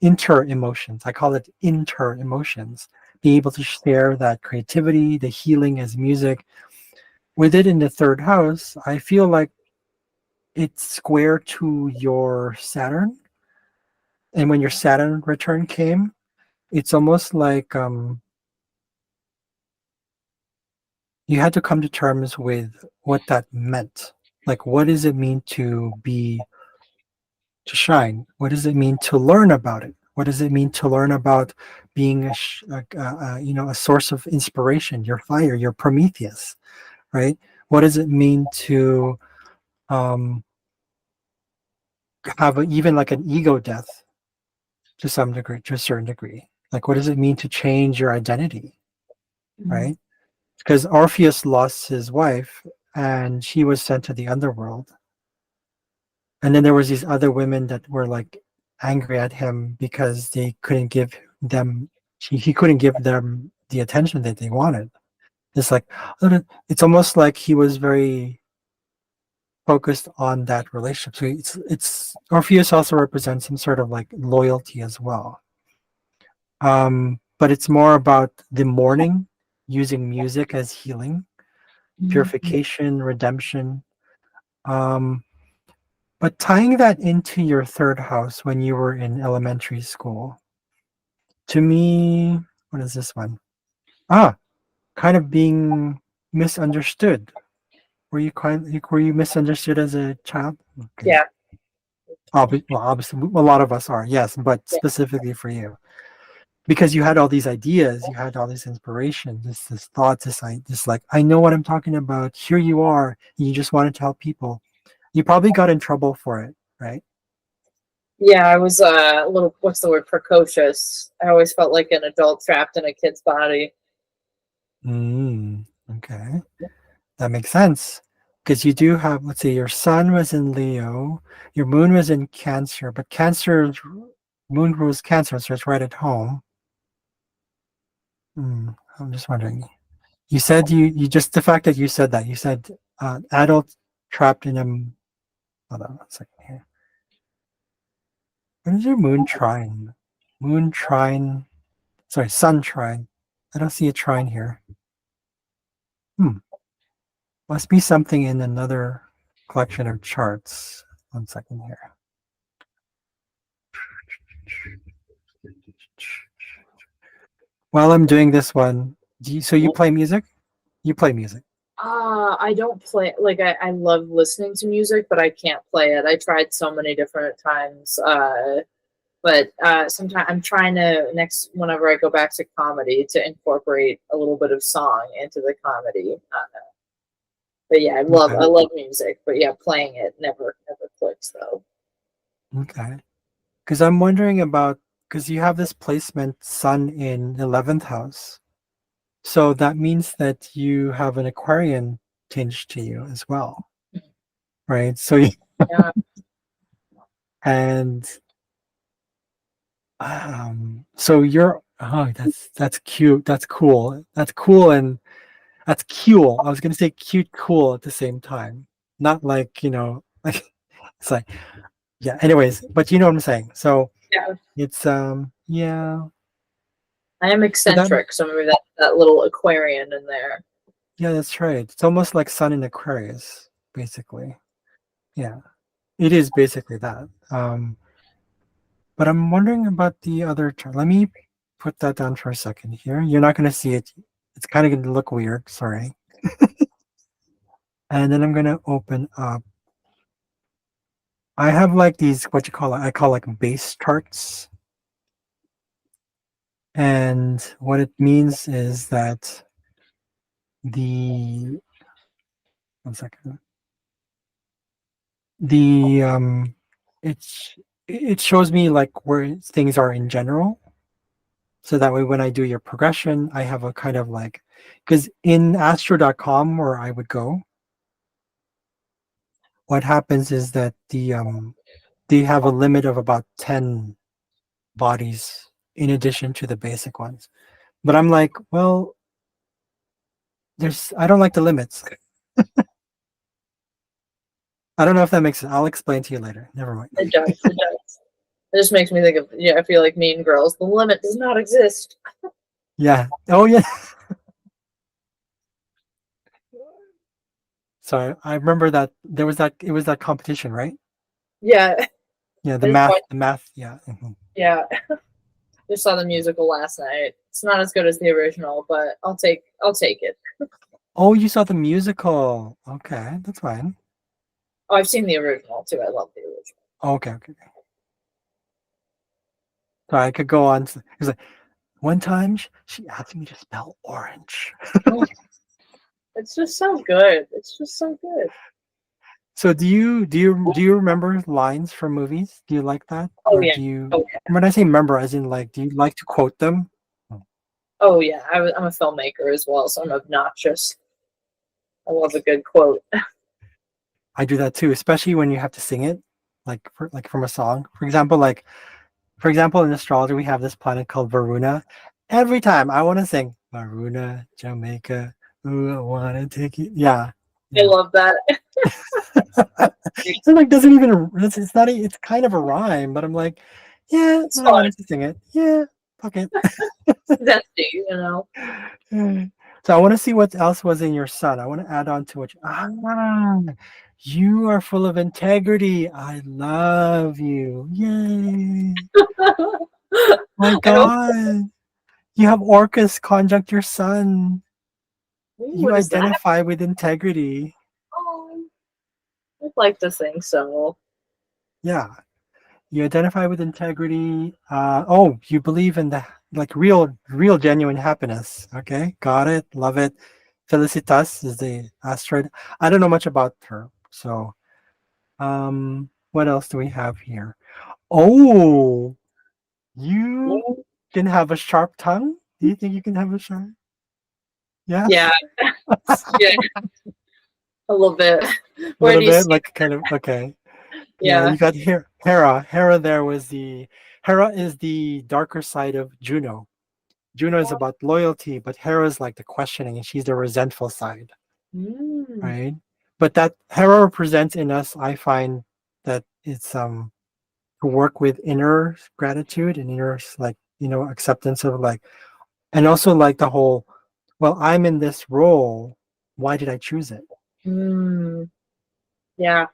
Speaker 1: inter emotions. I call it inter emotions. Being able to share that creativity, the healing as music. With it in the third house, I feel like it's square to your Saturn. And when your Saturn return came, it's almost like you had to come to terms with what that meant. Like, what does it mean to shine? What does it mean to learn about it? What does it mean to learn about being a source of inspiration? Your fire, your Prometheus, right? What does it mean to um, have even like an ego death to some degree, to a certain degree? Like, what does it mean to change your identity,
Speaker 2: mm,
Speaker 1: right? Because Orpheus lost his wife, and she was sent to the underworld, and then there was these other women that were like angry at him because they couldn't give them he couldn't give them the attention that they wanted. It's like it's almost like he was very focused on that relationship. So it's Orpheus also represents some sort of like loyalty as well. But it's more about the mourning, using music as healing,
Speaker 2: mm,
Speaker 1: purification, redemption. um But tying that into your third house when you were in elementary school, to me, what is this one? Ah, kind of being misunderstood. Were you misunderstood as a child? Okay.
Speaker 2: yeah.
Speaker 1: Well, obviously, a lot of us are, yes, but
Speaker 2: Yeah.
Speaker 1: specifically for you, because you had all these ideas, you had all this inspiration, this thoughts, this like I know what I'm talking about. Here you are, and you just wanted to help people. You probably got in trouble for it, right?
Speaker 2: Yeah, I was a little, what's the word, precocious. I always felt like an adult trapped in a kid's body.
Speaker 1: Okay. That makes sense. Because you do have, let's see, your sun was in Leo, your moon was in Cancer, but Cancer's moon rules Cancer, so it's right at home. I'm just wondering. You said you just the fact that you said that you said adult trapped in a. Hold on one second here. What is your moon trine? Moon trine. Sorry, sun trine. I don't see a trine here. Hmm. Must be something in another collection of charts. One second here. While I'm doing this one, so you play music? You play music.
Speaker 2: I don't play, like, I love listening to music, but I can't play it. I tried so many different times. But sometimes I'm trying to, next, whenever I go back to comedy, to incorporate a little bit of song into the comedy. But yeah,
Speaker 1: Okay.
Speaker 2: I love music, but yeah, playing it never clicks though.
Speaker 1: Okay. Because I'm wondering about because you have this placement sun in 11th house. So that means that you have an Aquarian tinge to you as well, right? So you,
Speaker 2: Yeah,
Speaker 1: and so you're that's cute. That's cool. That's cool and that's cool. I was gonna say cute cool at the same time. Not like, like it's like yeah, anyways, but you know what I'm saying. So
Speaker 2: yeah.
Speaker 1: it's yeah.
Speaker 2: I am
Speaker 1: So that
Speaker 2: eccentric, so maybe that little Aquarian in there.
Speaker 1: yeah, that's right. It's almost like Sun in Aquarius, basically. Yeah. It is basically that. But I'm wondering about the other chart. Let me put that down for a second here. You're not going to see it. It's kind of going to look weird. Sorry. And then I'm going to open up. I have like these, what you call it? I call like base charts. And what it means is that the, one second, the, it's, it shows me like where things are in general. So that way, when I do your progression, I have a kind of like, because in astro.com where I would go, what happens is that they have a limit of about 10 bodies in addition to the basic ones. But I'm like, well, I don't like the limits. I don't know if that makes sense. I'll explain to you later. Never mind.
Speaker 2: It does. It does. It just makes me think of, yeah. I feel like Mean Girls. The limit does not exist.
Speaker 1: Yeah. Oh yeah. So I remember that there was that it was that competition, right?
Speaker 2: Yeah.
Speaker 1: Yeah,
Speaker 2: I just watched.
Speaker 1: the math, yeah.
Speaker 2: Yeah. Just saw the musical last night. It's not as good as the original, but I'll take it.
Speaker 1: Oh, you saw the musical. Okay, that's fine.
Speaker 2: Oh, I've seen the original too. I love the original.
Speaker 1: Okay, okay. So I could go on. It's like one time she asked me to spell orange.
Speaker 2: Oh, it's just so good. It's just so good.
Speaker 1: So do you remember lines from movies? Do you like that,
Speaker 2: Oh
Speaker 1: or
Speaker 2: yeah.
Speaker 1: do you?
Speaker 2: Oh yeah.
Speaker 1: When I say remember, as in like, do you like to quote them?
Speaker 2: Oh yeah. I'm a filmmaker as well, so I'm obnoxious. I love a good quote.
Speaker 1: I do that too, especially when you have to sing it, like from a song. For example, in astrology, we have this planet called Varuna. Every time I want to sing Varuna, Jamaica, ooh, I want to take you. Yeah,
Speaker 2: I
Speaker 1: yeah.
Speaker 2: love that.
Speaker 1: It like doesn't even. It's not. It's kind of a rhyme, but I'm like, yeah.
Speaker 2: It's
Speaker 1: No, I
Speaker 2: fun.
Speaker 1: wanted to sing it. Yeah, fuck it.
Speaker 2: Zesty, you know.
Speaker 1: So I want to see what else was in your sun. I want to add on to what you are full of integrity. I love you. Yay. My
Speaker 2: I hope.
Speaker 1: God. You have Orcus conjunct your sun.
Speaker 2: Ooh,
Speaker 1: You
Speaker 2: what is that?
Speaker 1: identify with integrity.
Speaker 2: Oh, I'd like to think so.
Speaker 1: Yeah. You identify with integrity. Oh, you believe in the like real genuine happiness. Okay. Got it. Love it. Felicitas is the asteroid. I don't know much about her. So what else do we have here? Oh, you can have a sharp tongue? Do you think you can have a sharp?
Speaker 2: Yeah,
Speaker 1: Yes.
Speaker 2: yeah, a little bit.
Speaker 1: A
Speaker 2: Where
Speaker 1: little
Speaker 2: do you
Speaker 1: bit,
Speaker 2: see?
Speaker 1: like kind of okay. Yeah,
Speaker 2: Yeah.
Speaker 1: you got Hera. Hera there was the Hera is the darker side of Juno. Juno is about loyalty, but Hera is like the questioning, and she's the resentful side,
Speaker 2: Mm.
Speaker 1: right? But that Hera represents in us, I find that it's to work with inner gratitude and inner like acceptance of like, and also like the whole, well, I'm in this role. Why did I choose it?
Speaker 2: Mm. Yeah.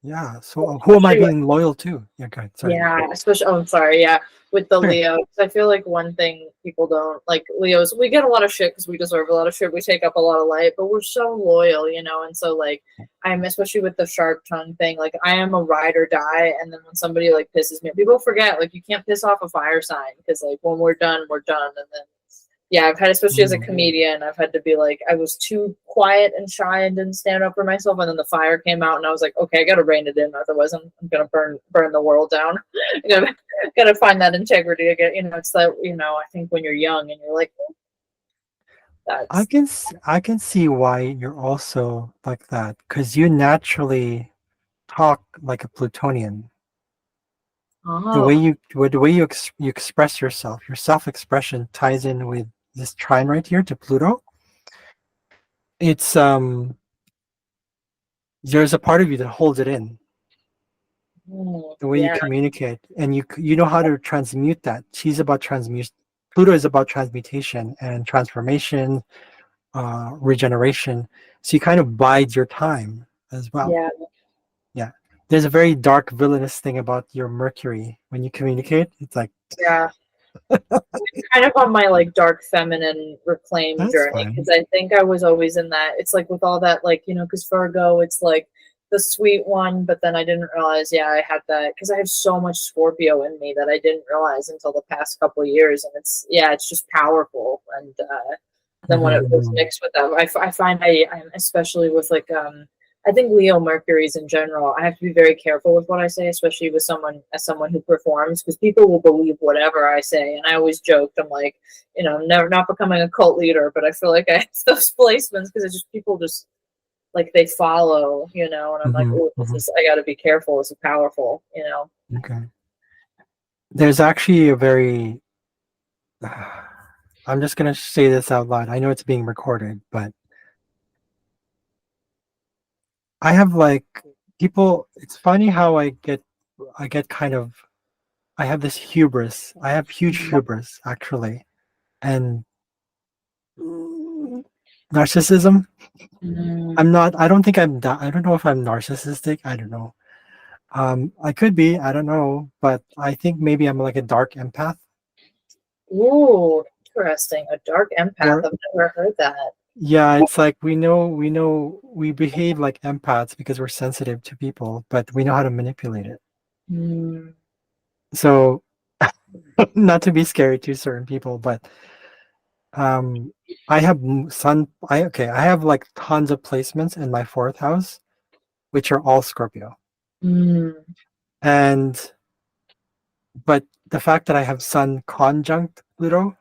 Speaker 1: Yeah. So who am I
Speaker 2: Especially
Speaker 1: being loyal to? Yeah. Good. Sorry.
Speaker 2: Yeah, especially, oh, I'm sorry, yeah, with the
Speaker 1: Okay.
Speaker 2: Leo, 'cause I feel like one thing people don't like Leos, we get a lot of shit because we deserve a lot of shit. We take up a lot of light, but we're so loyal, and so like I'm especially with the sharp tongue thing. Like I am a ride or die, and then when somebody like pisses me, people forget like you can't piss off a fire sign because like when we're done, and then yeah, I've had, especially as a
Speaker 1: Mm.
Speaker 2: comedian, I've had to be like, I was too quiet and shy and didn't stand up for myself, and then the fire came out, and I was like, okay, I gotta rein it in, otherwise I'm gonna burn the world down. I gotta find that integrity again. It's that I think when you're young and you're like, that's
Speaker 1: I can see why you're also like that because you naturally talk like a Plutonian.
Speaker 2: oh,
Speaker 1: The way you express yourself, your self-expression ties in with this trine right here to Pluto. It's there's a part of you that holds it in, the way you
Speaker 2: yeah,
Speaker 1: communicate, and you know how to transmute that. She's about transmute. Pluto is about transmutation and transformation, regeneration. So you kind of bide your time as well.
Speaker 2: yeah,
Speaker 1: Yeah. There's a very dark villainous thing about your Mercury when you communicate. It's like
Speaker 2: yeah. Kind of on my like dark feminine reclaim
Speaker 1: that's
Speaker 2: journey because
Speaker 1: fine.
Speaker 2: I think I was always in that. It's like with all that, like, because Virgo, it's like the sweet one, but then I didn't realize, yeah, I had that because I have so much Scorpio in me that I didn't realize until the past couple of years. And yeah, it's just powerful. And then when it was
Speaker 1: Mhm.
Speaker 2: mixed with that, I find I'm especially with like, I think Leo Mercury's in general. I have to be very careful with what I say, especially with someone who performs, because people will believe whatever I say. And I always joked, I'm like, never not becoming a cult leader, but I feel like I have those placements because it's just people just like they follow, and I'm like,
Speaker 1: Mhm.
Speaker 2: oh,
Speaker 1: Mhm.
Speaker 2: I got to be careful. This is powerful.
Speaker 1: Okay. There's actually a very I'm just gonna say this out loud. I know it's being recorded, but I have like people. It's funny how I get kind of I have this hubris. I have huge hubris actually, and narcissism.
Speaker 2: Mm.
Speaker 1: I'm not. I don't think I'm. I don't know if I'm narcissistic. I don't know. I could be. I don't know, but I think maybe I'm like a dark empath,
Speaker 2: Ooh, interesting. A dark empath.
Speaker 1: or
Speaker 2: I've never heard that.
Speaker 1: yeah, it's like we behave like empaths because we're sensitive to people, but we know how to manipulate it.
Speaker 2: Mm.
Speaker 1: So, not to be scary to certain people, but um, I have sun. I have like tons of placements in my fourth house, which are all Scorpio,
Speaker 2: Mm.
Speaker 1: and but the fact that I have Sun conjunct Pluto,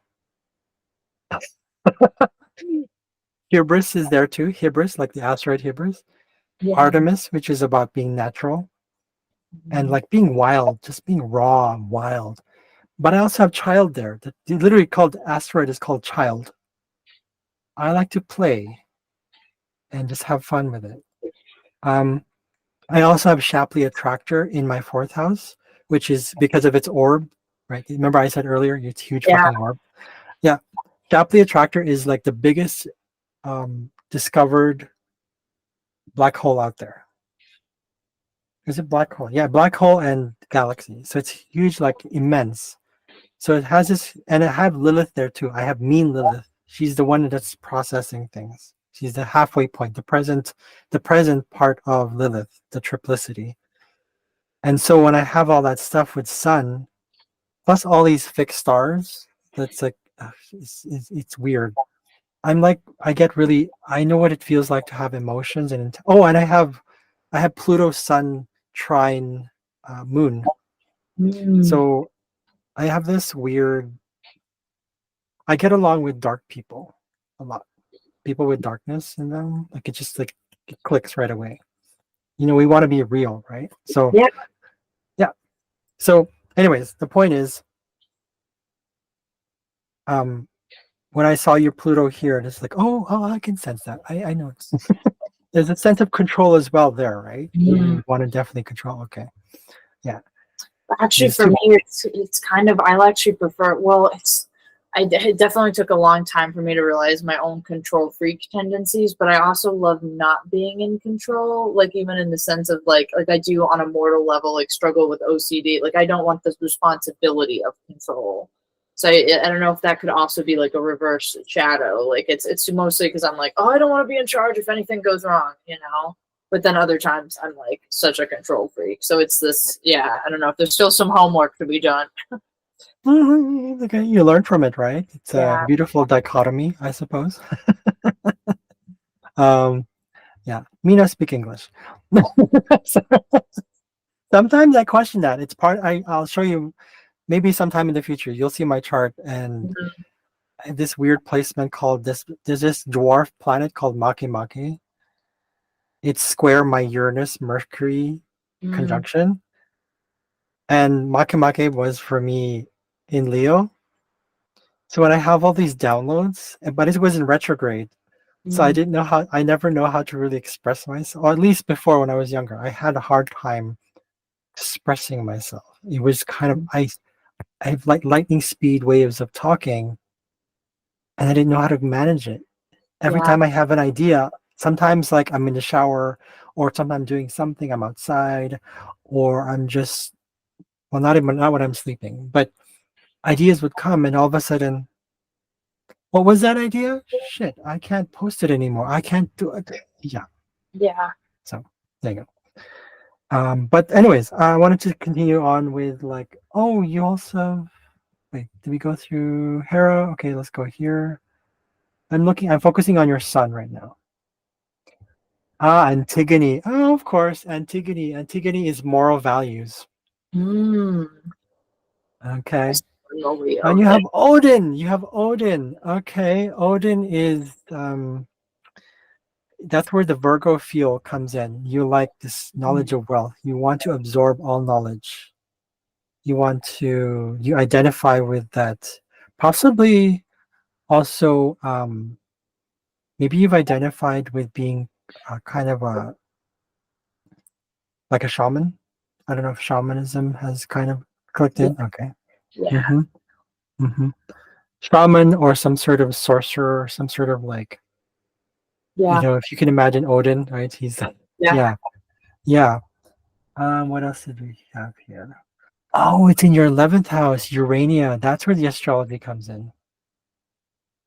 Speaker 1: Hybris is there too. Hybris, like the asteroid Hybris,
Speaker 2: Yeah.
Speaker 1: Artemis, which is about being natural and
Speaker 2: Mm.
Speaker 1: like being wild, just being raw and wild. But I also have child there. That literally called asteroid is called child. I like to play and just have fun with it. Um, I also have Shapley attractor in my fourth house, which is because of its orb, right? Remember I said earlier, it's huge
Speaker 2: Yeah.
Speaker 1: fucking orb. Yeah, Shapley attractor is like the biggest discovered black hole out there. Is it black hole? Yeah, black hole and galaxy. So it's huge, like immense. So it has this, and I have Lilith there too. I have mean Lilith. She's the one that's processing things. She's the halfway point, the present part of Lilith, the triplicity. And so when I have all that stuff with Sun, plus all these fixed stars, that's like it's weird. I'm like I get really I know what it feels like to have emotions and oh, and I have Pluto Sun trine Moon.
Speaker 2: Mm.
Speaker 1: So I have this weird. I get along with dark people a lot. People with darkness in them, like it just like it clicks right away. We want to be real, right? So
Speaker 2: Yeah.
Speaker 1: yeah. So, anyways, the point is, um, when I saw your Pluto here, it's like, oh, I can sense that. I know it's there's a sense of control as well there, right?
Speaker 2: Mm.
Speaker 1: You want to definitely control. Okay, yeah.
Speaker 2: Actually,
Speaker 1: These
Speaker 2: for
Speaker 1: two.
Speaker 2: me, it's kind of I actually prefer. Well, it definitely took a long time for me to realize my own control freak tendencies, but I also love not being in control. Like even in the sense of like I do on a mortal level, like struggle with OCD. Like I don't want this responsibility of control. So I don't know if that could also be like a reverse shadow. Like it's mostly because I'm like, oh, I don't want to be in charge if anything goes wrong, you know. But then other times I'm like such a control freak. So it's this, yeah, I don't know if there's still some homework to be done.
Speaker 1: Okay, you learn from it, right? It's a
Speaker 2: Yeah.
Speaker 1: beautiful dichotomy, I suppose. um, yeah, me not speak English. So, sometimes I question that. It's part. I'll show you maybe sometime in the future. You'll see my chart and
Speaker 2: Mhm.
Speaker 1: this weird placement called this. There's this dwarf planet called Makemake. It's square my Uranus Mercury
Speaker 2: Mm.
Speaker 1: conjunction, and Makemake was for me in Leo. So when I have all these downloads, but it was in retrograde, so I
Speaker 2: Mm.
Speaker 1: didn't know how. I never know how to really express myself, or at least before when I was younger, I had a hard time expressing myself. It was kind of I have like lightning speed waves of talking, and I didn't know how to manage it. Every
Speaker 2: Yeah.
Speaker 1: time I have an idea, sometimes like I'm in the shower, or sometimes I'm doing something, I'm outside, or I'm just not when I'm sleeping, but ideas would come, and all of a sudden, what was that idea? Shit, I can't post it anymore. I can't do it. Yeah,
Speaker 2: Yeah.
Speaker 1: so there you go. But anyways, I wanted to continue on with like, oh, you also wait. Did we go through Hera? Okay, let's go here. I'm focusing on your son right now. Ah, Antigone. Oh, of course, Antigone. Antigone is moral values.
Speaker 2: Mm.
Speaker 1: Okay.
Speaker 2: That's a Leo
Speaker 1: And you
Speaker 2: thing.
Speaker 1: have Odin. You have Odin. Okay. Odin is that's where the Virgo feel comes in. You like this knowledge of wealth. You want to absorb all knowledge. You identify with that. Possibly also maybe you've identified with being kind of a like a shaman. I don't know if shamanism has kind of clicked
Speaker 2: Yeah.
Speaker 1: in. Okay.
Speaker 2: Yeah.
Speaker 1: Mm-hmm. Mm-hmm. Shaman or some sort of sorcerer, some sort of like,
Speaker 2: Yeah.
Speaker 1: if you can imagine Odin, right? He's
Speaker 2: Yeah.
Speaker 1: yeah, yeah. What else did we have here? Oh, it's in your 11th house, Urania. That's where the astrology comes in.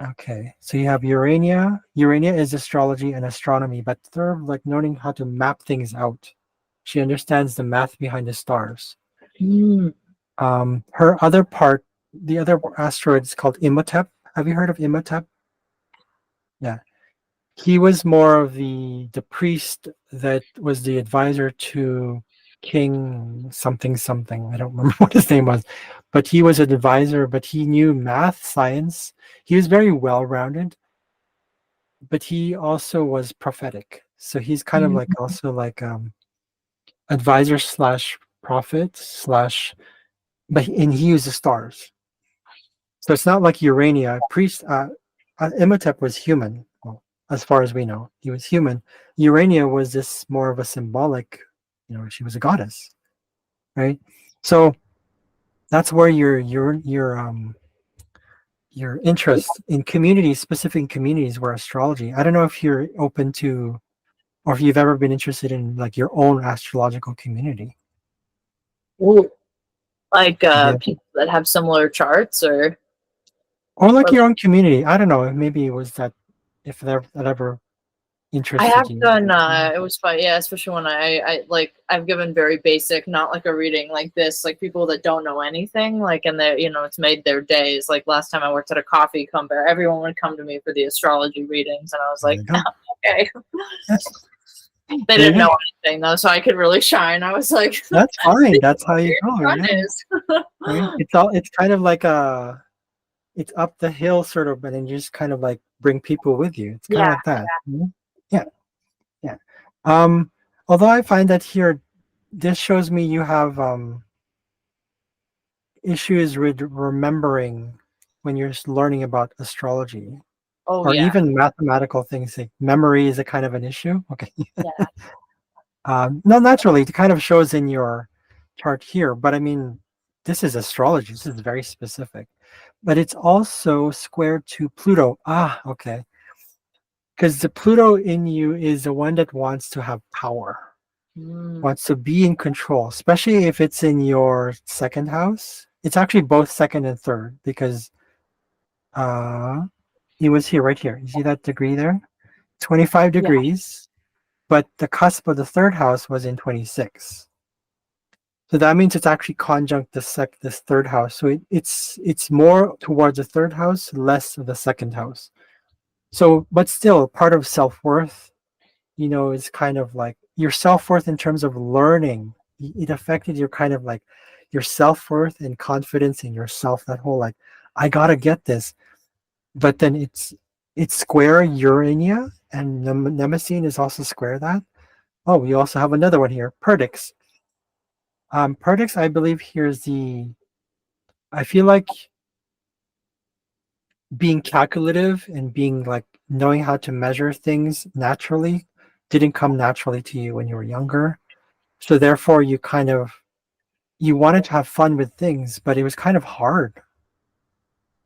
Speaker 1: Okay, so you have Urania. Urania is astrology and astronomy, but they're like learning how to map things out. She understands the math behind the stars.
Speaker 2: Mm.
Speaker 1: Her other part, the other asteroid is called Imhotep. Have you heard of Imhotep? Yeah, he was more of the priest that was the advisor to King something something. I don't remember what his name was, but he was an advisor. But he knew math, science. He was very well rounded, but he also was prophetic. So he's kind of
Speaker 2: Mm.
Speaker 1: like also like advisor slash prophet slash. And he used the stars. So it's not like Urania. Imhotep was human. Well, as far as we know, he was human. Urania was this more of a symbolic, she was a goddess, right? So that's where your interest in communities, specific communities where astrology. I don't know if you're open to, or if you've ever been interested in like your own astrological community.
Speaker 2: Ooh. Like
Speaker 1: Yeah.
Speaker 2: people that have similar charts
Speaker 1: Or like
Speaker 2: or
Speaker 1: your own community. I don't know. Maybe it was that if that ever
Speaker 2: I
Speaker 1: interested
Speaker 2: have
Speaker 1: you.
Speaker 2: done it was fun, yeah, especially when I like I've given very basic, not like a reading like this, like people that don't know anything, like and they it's made their days. Like last time I worked at a coffee company, everyone would come to me for the astrology readings and I was
Speaker 1: There
Speaker 2: like,
Speaker 1: you go.
Speaker 2: okay.
Speaker 1: Yes.
Speaker 2: They
Speaker 1: There
Speaker 2: didn't
Speaker 1: you
Speaker 2: know
Speaker 1: go.
Speaker 2: anything though, so I could really shine. I was like,
Speaker 1: That's fine.
Speaker 2: "This is
Speaker 1: That's how
Speaker 2: where
Speaker 1: you
Speaker 2: your
Speaker 1: go.
Speaker 2: sun
Speaker 1: Yeah.
Speaker 2: is."
Speaker 1: Right. It's kind of like it's up the hill sort of, but then you just kind of like bring people with you. It's kind of
Speaker 2: Yeah.
Speaker 1: like that. Mhm. Yeah. Yeah. Um, Although I find that here, this shows me you have issues with remembering when you're learning about astrology
Speaker 2: Oh
Speaker 1: or
Speaker 2: yeah.
Speaker 1: even mathematical things. Like memory is a kind of an issue. Okay.
Speaker 2: Yeah.
Speaker 1: No, naturally, it kind of shows in your chart here, but I mean, this is astrology. This is very specific. But it's also square to Pluto. Ah, okay. Because the Pluto in you is the one that wants to have power,
Speaker 2: Mm.
Speaker 1: wants to be in control, especially if it's in your second house. It's actually both second and third because uh it was here, right here. You see that degree there? 25
Speaker 2: Yeah.
Speaker 1: degrees, but the cusp of the third house was in 26. So that means it's actually conjunct this third house. So it's more towards the third house, less of the second house. So, but still, part of self worth, is kind of like your self worth in terms of learning. It affected your kind of like your self worth and confidence in yourself. That whole like, I gotta get this. But then it's square Urania, and Nemesine is also square that. Oh, we also have another one here, Perdix. Perdix, I believe here's the. I feel like being calculative and being like knowing how to measure things naturally didn't come naturally to you when you were younger. So therefore you wanted to have fun with things, but it was kind of hard.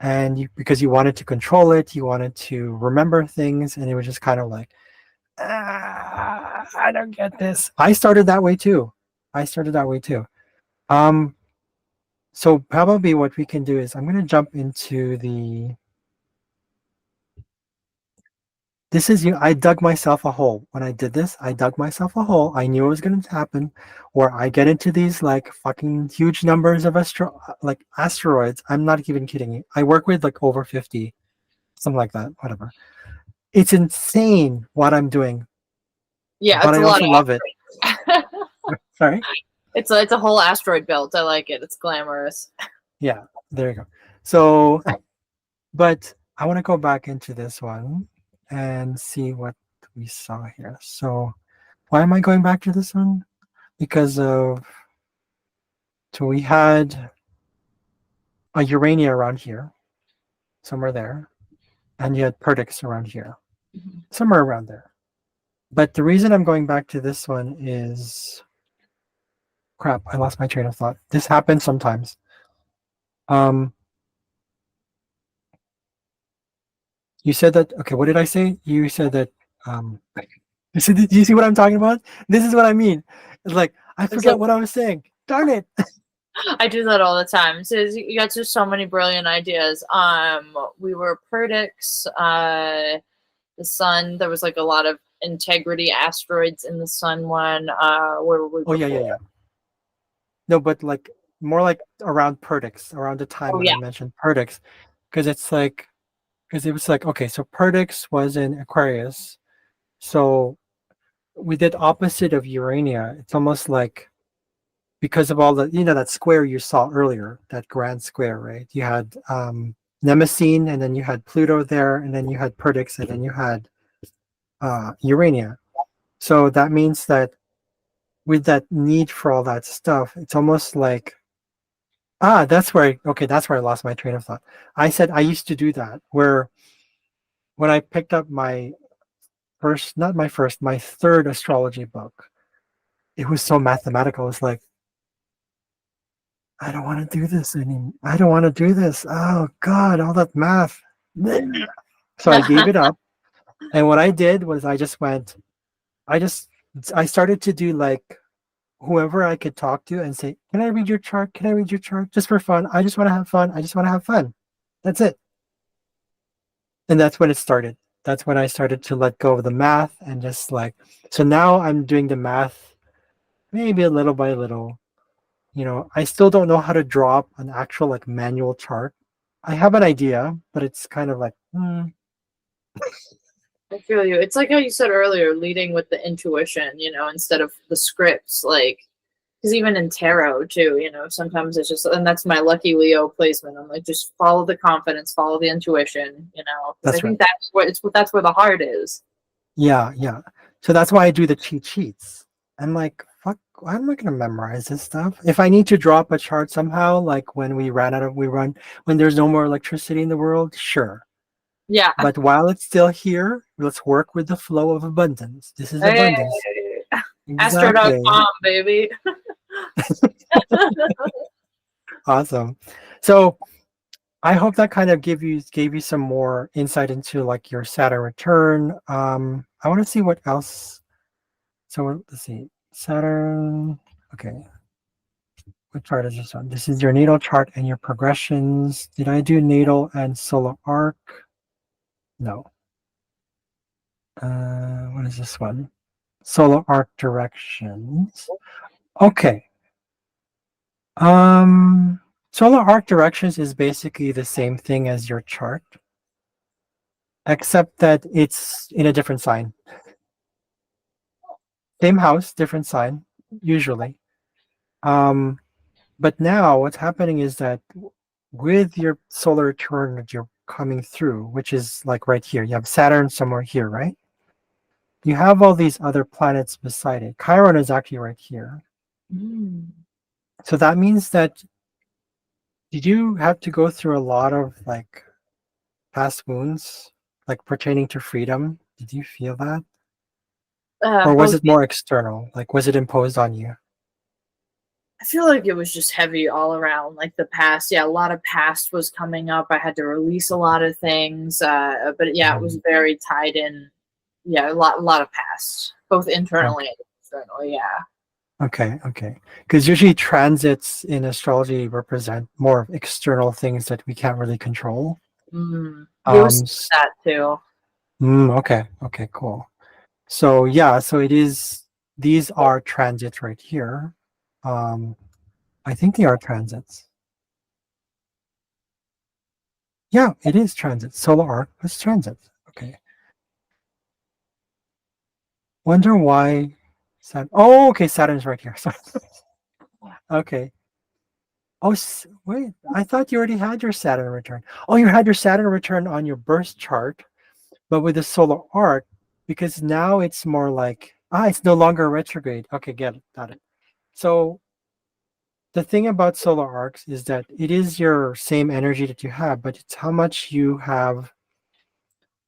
Speaker 1: And because you wanted to control it, you wanted to remember things, and it was just kind of like, I don't get this. I started that way too. I started that way too. Um, so probably what we can do is I'm gonna jump into the this is you. I dug myself a hole. When I did this, I dug myself a hole. I knew it was going to happen, where I get into these like fucking huge numbers of asteroids. I'm not even kidding you. I work with like over 50, something like that. Whatever. It's insane what I'm doing,
Speaker 2: Yeah,
Speaker 1: but
Speaker 2: it's a
Speaker 1: I
Speaker 2: lot
Speaker 1: also love it.
Speaker 2: of
Speaker 1: Sorry.
Speaker 2: it's a whole asteroid belt. I like it. It's glamorous.
Speaker 1: Yeah. There you go. So, but I want to go back into this one and see what we saw here. So, why am I going back to this one? Because of So we had a Urania around here, somewhere there, and you had Perdix around here,
Speaker 2: Mhm.
Speaker 1: somewhere around there. But the reason I'm going back to this one is crap. I lost my train of thought. This happens sometimes. Um, you said that. Okay, what did I say? You said that. Um, do you see what I'm talking about? This is what I mean. It's like I
Speaker 2: It's like
Speaker 1: forget what I was saying. Darn it.
Speaker 2: I do that all the time. So you got just so many brilliant ideas. We were Perdix, the sun. There was like a lot of integrity asteroids in the sun one. Where were we
Speaker 1: Oh yeah, yeah,
Speaker 2: before?
Speaker 1: yeah. No, but like more like around Perdix, around the time
Speaker 2: Oh
Speaker 1: when
Speaker 2: yeah.
Speaker 1: I mentioned Perdix, because it's like because it was like okay, so Perdix was in Aquarius, so we did opposite of Urania. It's almost like because of all the that square you saw earlier, that grand square, right? You had Nemesine, and then you had Pluto there, and then you had Perdix, and then you had Urania. So that means that with that need for all that stuff, it's almost like that's where that's where I lost my train of thought. I said I used to do that where when I picked up my first, not my first, my third astrology book, it was so mathematical. It's like, I don't want to do this anymore. I don't want to do this. Oh God, all that math. So I gave it up. And what I did was I just, I started to do like whoever I could talk to and say, can I read your chart? Can I read your chart? Just for fun. I just want to have fun. I just want to have fun. That's it. And that's when it started. That's when I started to let go of the math and just like, so now I'm doing the math maybe a little by little. I still don't know how to draw up an actual like manual chart. I have an idea, but it's kind of like,
Speaker 2: I feel you. It's like how you said earlier, leading with the intuition, instead of the scripts. Like, because even in tarot too, sometimes it's just, and that's my lucky Leo placement. I'm like, just follow the confidence, follow the intuition, because I
Speaker 1: That's
Speaker 2: think
Speaker 1: right.
Speaker 2: that's where the heart is.
Speaker 1: Yeah, yeah. So that's why I do the cheat sheets. I'm like, fuck, I'm not gonna memorize this stuff. If I need to draw up a chart somehow, like when when there's no more electricity in the world, sure.
Speaker 2: Yeah.
Speaker 1: But while it's still here, let's work with the flow of abundance. This is
Speaker 2: Hey,
Speaker 1: abundance. Exactly.
Speaker 2: Astro.com, baby.
Speaker 1: Awesome. So I hope that kind of gave you some more insight into like your Saturn return. I want to see what else. So let's see. Saturn. Okay. What chart is this on? This is your natal chart and your progressions. Did I do natal and solar arc? No. What is this one? Solar arc directions. Okay. Um, Solar arc directions is basically the same thing as your chart, except that it's in a different sign. Same house, different sign, usually. Um, but now what's happening is that with your solar return that you're coming through, which is like right here, you have Saturn somewhere here, right? You have all these other planets beside it. Chiron is actually right here.
Speaker 2: Mm.
Speaker 1: So that means that did you have to go through a lot of like past wounds, like pertaining to freedom? Did you feel that? Or was
Speaker 2: Both.
Speaker 1: it more external? Like, was it imposed on you?
Speaker 2: I feel like it was just heavy all around, like the past. Yeah, a lot of past was coming up. I had to release a lot of things, but yeah, it was
Speaker 1: Mhm.
Speaker 2: very tied in. Yeah, a lot of past, both internally
Speaker 1: Okay,
Speaker 2: and externally. Yeah.
Speaker 1: okay, okay. Because usually transits in astrology represent more of external things that we can't really control.
Speaker 2: You was
Speaker 1: S-
Speaker 2: that too.
Speaker 1: okay, okay, cool. So yeah, so it is. These are transits right here. Um, I think they are transits. Yeah, it is transit. Solar arc was transit. Okay. Wonder why Saturn. Oh, okay. Saturn's right here. Sorry. Okay. Oh, wait. I thought you already had your Saturn return. Oh, you had your Saturn return on your birth chart, but with the solar arc, because now it's more like it's no longer retrograde. Okay, get it, got it. So the thing about solar arcs is that it is your same energy that you have, but it's how much you have.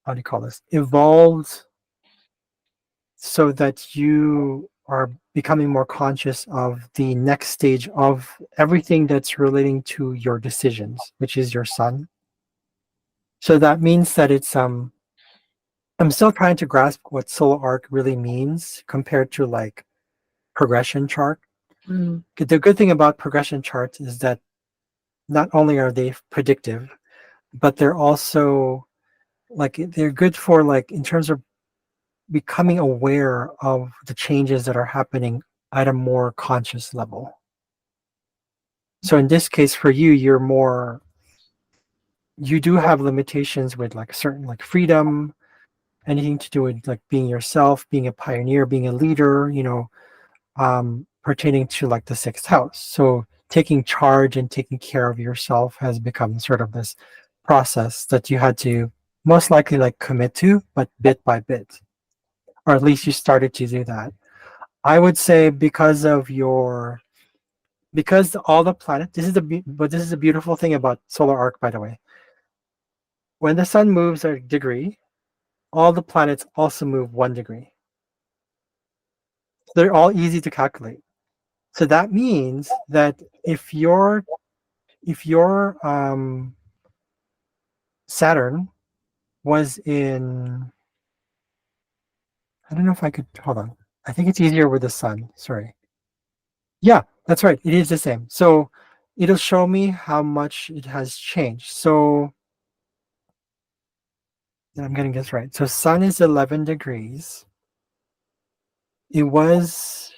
Speaker 1: How do you call this? Evolved so that you are becoming more conscious of the next stage of everything that's relating to your decisions, which is your sun. So that means that I'm still trying to grasp what solar arc really means compared to like progression chart.
Speaker 2: Mm.
Speaker 1: The good thing about progression charts is that not only are they predictive, but they're also like they're good for like in terms of becoming aware of the changes that are happening at a more conscious level. So in this case for you, you do have limitations with like certain like freedom, anything to do with like being yourself, being a pioneer, being a leader, pertaining to like the sixth house. So taking charge and taking care of yourself has become sort of this process that you had to most likely like commit to, but bit by bit, or at least you started to do that. I would say because all the planet but this is a beautiful thing about solar arc, by the way. When the sun moves a degree, all the planets also move 1 degree. They're all easy to calculate. So that means that if your Saturn was in, I don't know if I could hold on. I think it's easier with the sun. Sorry. Yeah, that's right. It is the same. So it'll show me how much it has changed. So I'm getting this right. So sun is 11 degrees. It was,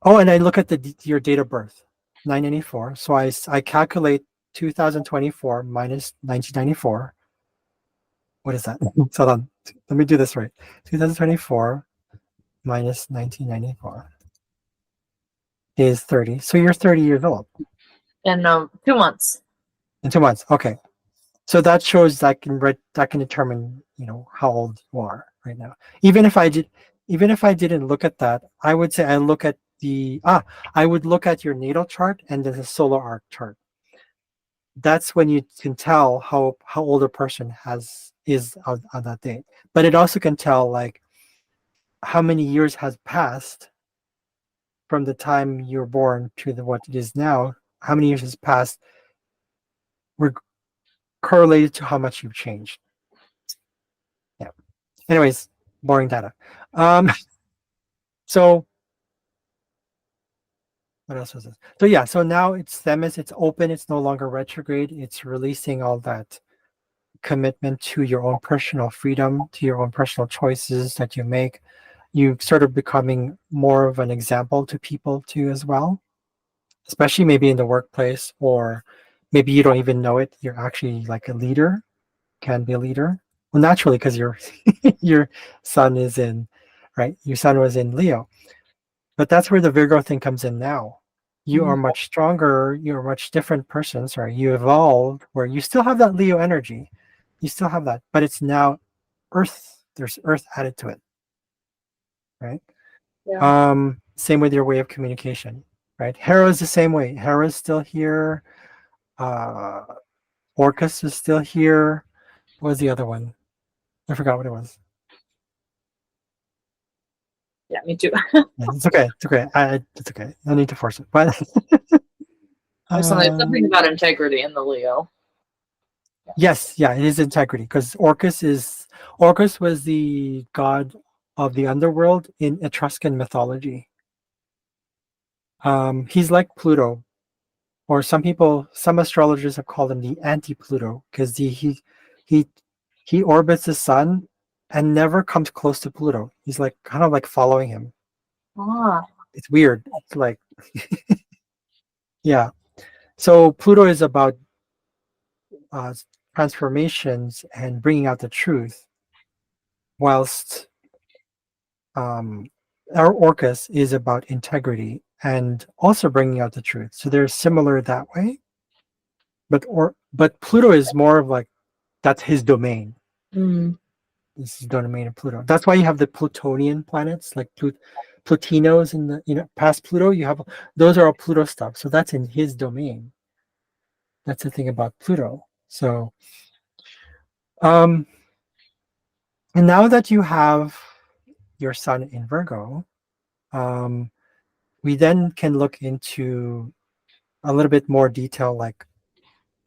Speaker 1: oh, and I look at your date of birth, 994. So I calculate 2024 minus 1994. what is that? So hold on. Let me do this right. 2024 minus 1994 is 30. So you're 30 years old
Speaker 2: In 2 months.
Speaker 1: in 2 months. Okay. So that shows that can determine, how old you are right now. Even if I didn't look at that, I would say I would look at your natal chart and then the solar arc chart. That's when you can tell how old a person is on that date. But it also can tell like how many years has passed from the time you were born to what it is now. How many years has passed re- correlated to how much you've changed. Yeah. Anyways, boring data. Um, so what else was this? So yeah, so now it's Themis, it's open, it's no longer retrograde, it's releasing all that commitment to your own personal freedom, to your own personal choices that you make. You sort of becoming more of an example to people too as well, especially maybe in the workplace, or maybe you don't even know it. You're actually like a leader, can be a leader. Well, naturally, because your your sun is in, right? Your sun was in Leo. But that's where the Virgo thing comes in now. You are
Speaker 2: Mhm.
Speaker 1: much stronger. You're a much different person. Sorry, you evolved where you still have that Leo energy. You still have that, but it's now Earth. There's Earth added to it, right?
Speaker 2: Yeah.
Speaker 1: Same with your way of communication, right? Hera is the same way. Hera is still here. Uh, Orcus is still here. What was the other one? I forgot what it was.
Speaker 2: Yeah, me too.
Speaker 1: Yeah, it's okay. It's okay. It's okay. No need to force it. But
Speaker 2: There's something
Speaker 1: um,
Speaker 2: about integrity in the Leo.
Speaker 1: yes, yeah, it is integrity because Orcus was the god of the underworld in Etruscan mythology. He's like Pluto, or some astrologers have called him the anti-Pluto because he he orbits the sun and never comes close to Pluto. He's like kind of like following him.
Speaker 2: Ah.
Speaker 1: It's weird. It's like yeah. So Pluto is about uh, transformations and bringing out the truth, whilst um, our Orcus is about integrity and also bringing out the truth. So they're similar that way, but Pluto is more of like that's his domain.
Speaker 2: Mm.
Speaker 1: This is the domain of Pluto. That's why you have the Plutonian planets like Plutinos in the past Pluto. You have those are all Pluto stuff. So that's in his domain. That's the thing about Pluto. So um, and now that you have your Sun in Virgo, um, we then can look into a little bit more detail like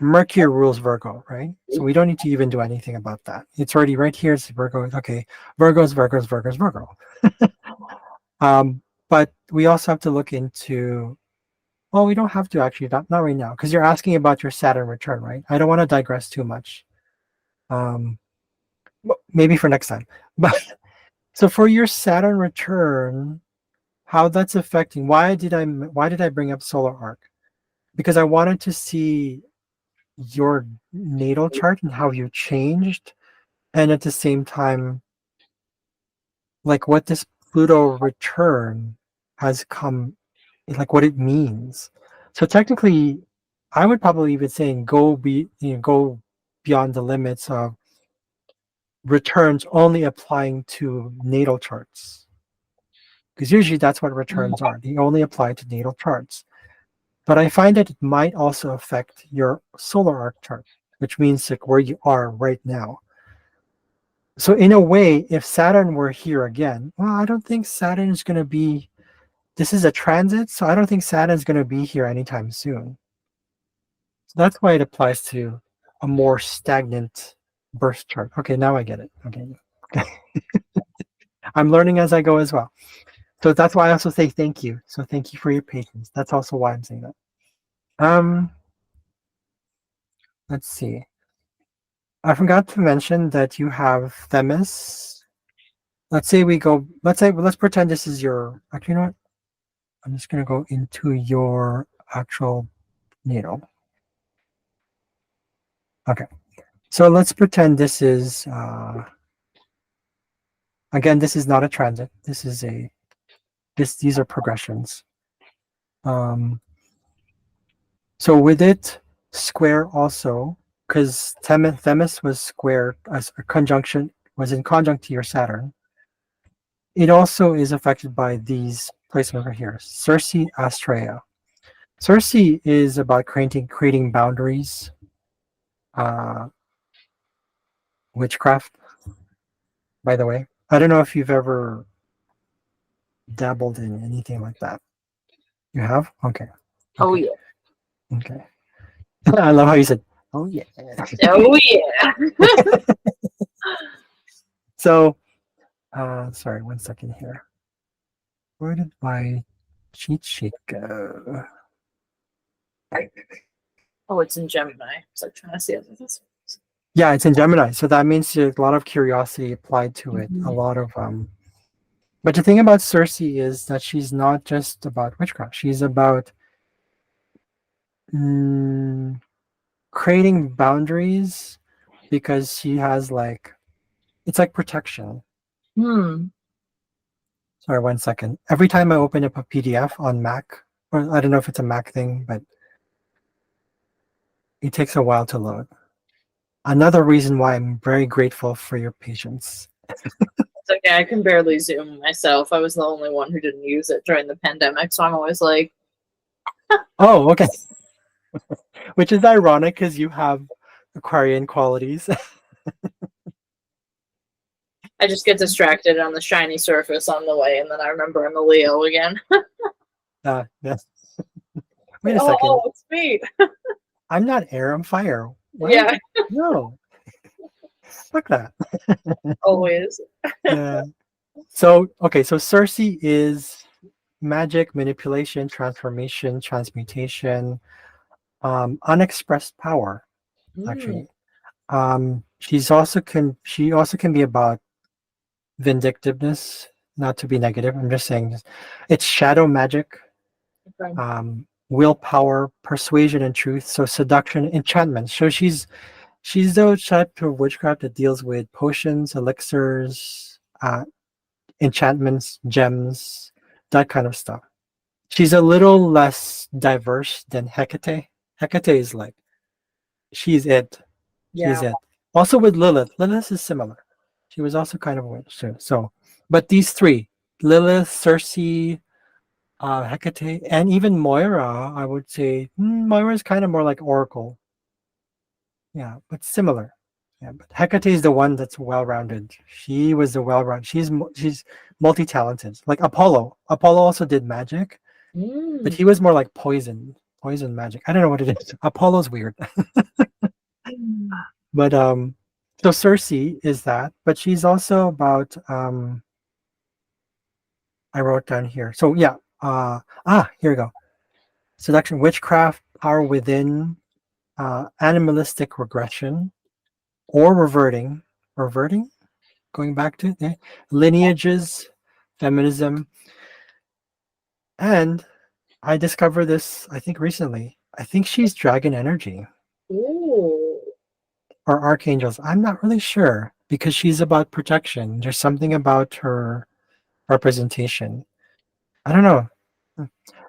Speaker 1: Mercury rules Virgo, right? So we don't need to even do anything about that. It's already right here. It's Virgo. Okay, Virgo. But we also have to look into, well, we don't have to actually, not right now, because you're asking about your Saturn return, right? I don't want to digress too much. Um, maybe for next time. But so for your Saturn return, how that's affecting, why did I bring up solar arc? Because I wanted to see your natal chart and how you changed, and at the same time like what this Pluto return has come, like what it means. So technically I would probably even saying go beyond the limits of returns only applying to natal charts, because usually that's what returns are, they only apply to natal charts. But I find that it might also affect your solar arc chart, which means like where you are right now. So in a way, if Saturn were here again, well, I don't think Saturn is going to be. This is a transit, so I don't think Saturn's going to be here anytime soon. So that's why it applies to a more stagnant birth chart. Okay, now I get it. Okay, I'm learning as I go as well. So that's why I also say thank you. So thank you for your patience. That's also why I'm saying that. Um, let's see. I forgot to mention that you have Themis. Let's say we go. Let's pretend this is your. Actually, you know what? I'm just gonna go into your actual natal. Okay. So let's pretend this is again. This is not a transit. This is a this. These are progressions. Um, so with it square also, because Themis was square as a conjunction was in conjunct to your Saturn. It also is affected by these placements right here. Circe, Astrea. Circe is about creating boundaries, uh, witchcraft. By the way, I don't know if you've ever dabbled in anything like that. You have? Okay.
Speaker 2: Oh
Speaker 1: Okay.
Speaker 2: yeah.
Speaker 1: Okay. I love how you said, "Oh yeah."
Speaker 2: Oh yeah.
Speaker 1: So, sorry, one second here. Where did my cheat sheet go?
Speaker 2: Oh, it's in Gemini. So I'm trying to see other this.
Speaker 1: Yeah, it's in Gemini. So that means there's a lot of curiosity applied to it. A
Speaker 2: Mhm.
Speaker 1: lot of But the thing about Circe is that she's not just about witchcraft. She's about mm, creating boundaries because she has like it's like protection.
Speaker 2: Hmm.
Speaker 1: Sorry, one second. Every time I open up a PDF on Mac, or I don't know if it's a Mac thing, but it takes a while to load. Another reason why I'm very grateful for your patience.
Speaker 2: It's okay. I can barely Zoom myself. I was the only one who didn't use it during the pandemic, so I'm always like,
Speaker 1: Oh, okay. Which is ironic because you have Aquarian qualities.
Speaker 2: I just get distracted on the shiny surface on the way, and then I remember I'm a Leo again.
Speaker 1: Yeah. Wait
Speaker 2: Like,
Speaker 1: a second.
Speaker 2: it's me.
Speaker 1: I'm not air, I'm fire. What?
Speaker 2: Yeah,
Speaker 1: No. Fuck that.
Speaker 2: always.
Speaker 1: Yeah. So, okay, so Circe is magic, manipulation, transformation, transmutation, unexpressed power,
Speaker 2: Mm,
Speaker 1: actually. She also can be about vindictiveness, not to be negative. I'm just saying it's shadow magic,
Speaker 2: okay.
Speaker 1: willpower, persuasion and truth. So seduction, enchantment. So she's the type of witchcraft that deals with potions, elixirs, enchantments, gems, that kind of stuff. She's a little less diverse than Hecate. Hecate is like she's it. She's
Speaker 2: Yeah.
Speaker 1: it. Also with Lilith. Lilith is similar. She was also kind of a witch too. So, but these three, Lilith, Circe, Hecate, and even Moira, I would say Moira is kind of more like Oracle. Yeah, but similar. Yeah, but Hecate is the one that's well-rounded. She was the well-rounded. She's multi-talented. Like Apollo. Apollo also did magic, but
Speaker 2: Mm.
Speaker 1: he was more like poison magic. I don't know what it is. Apollo's weird. But so Circe is that, but she's also about I wrote down here. So yeah, here we go. Seduction, witchcraft, power within, animalistic regression, or reverting, going back to lineages, feminism, and I discovered this I think recently. I think she's dragon energy
Speaker 2: Ooh.
Speaker 1: or archangels. I'm not really sure because she's about protection. There's something about her representation. I don't know.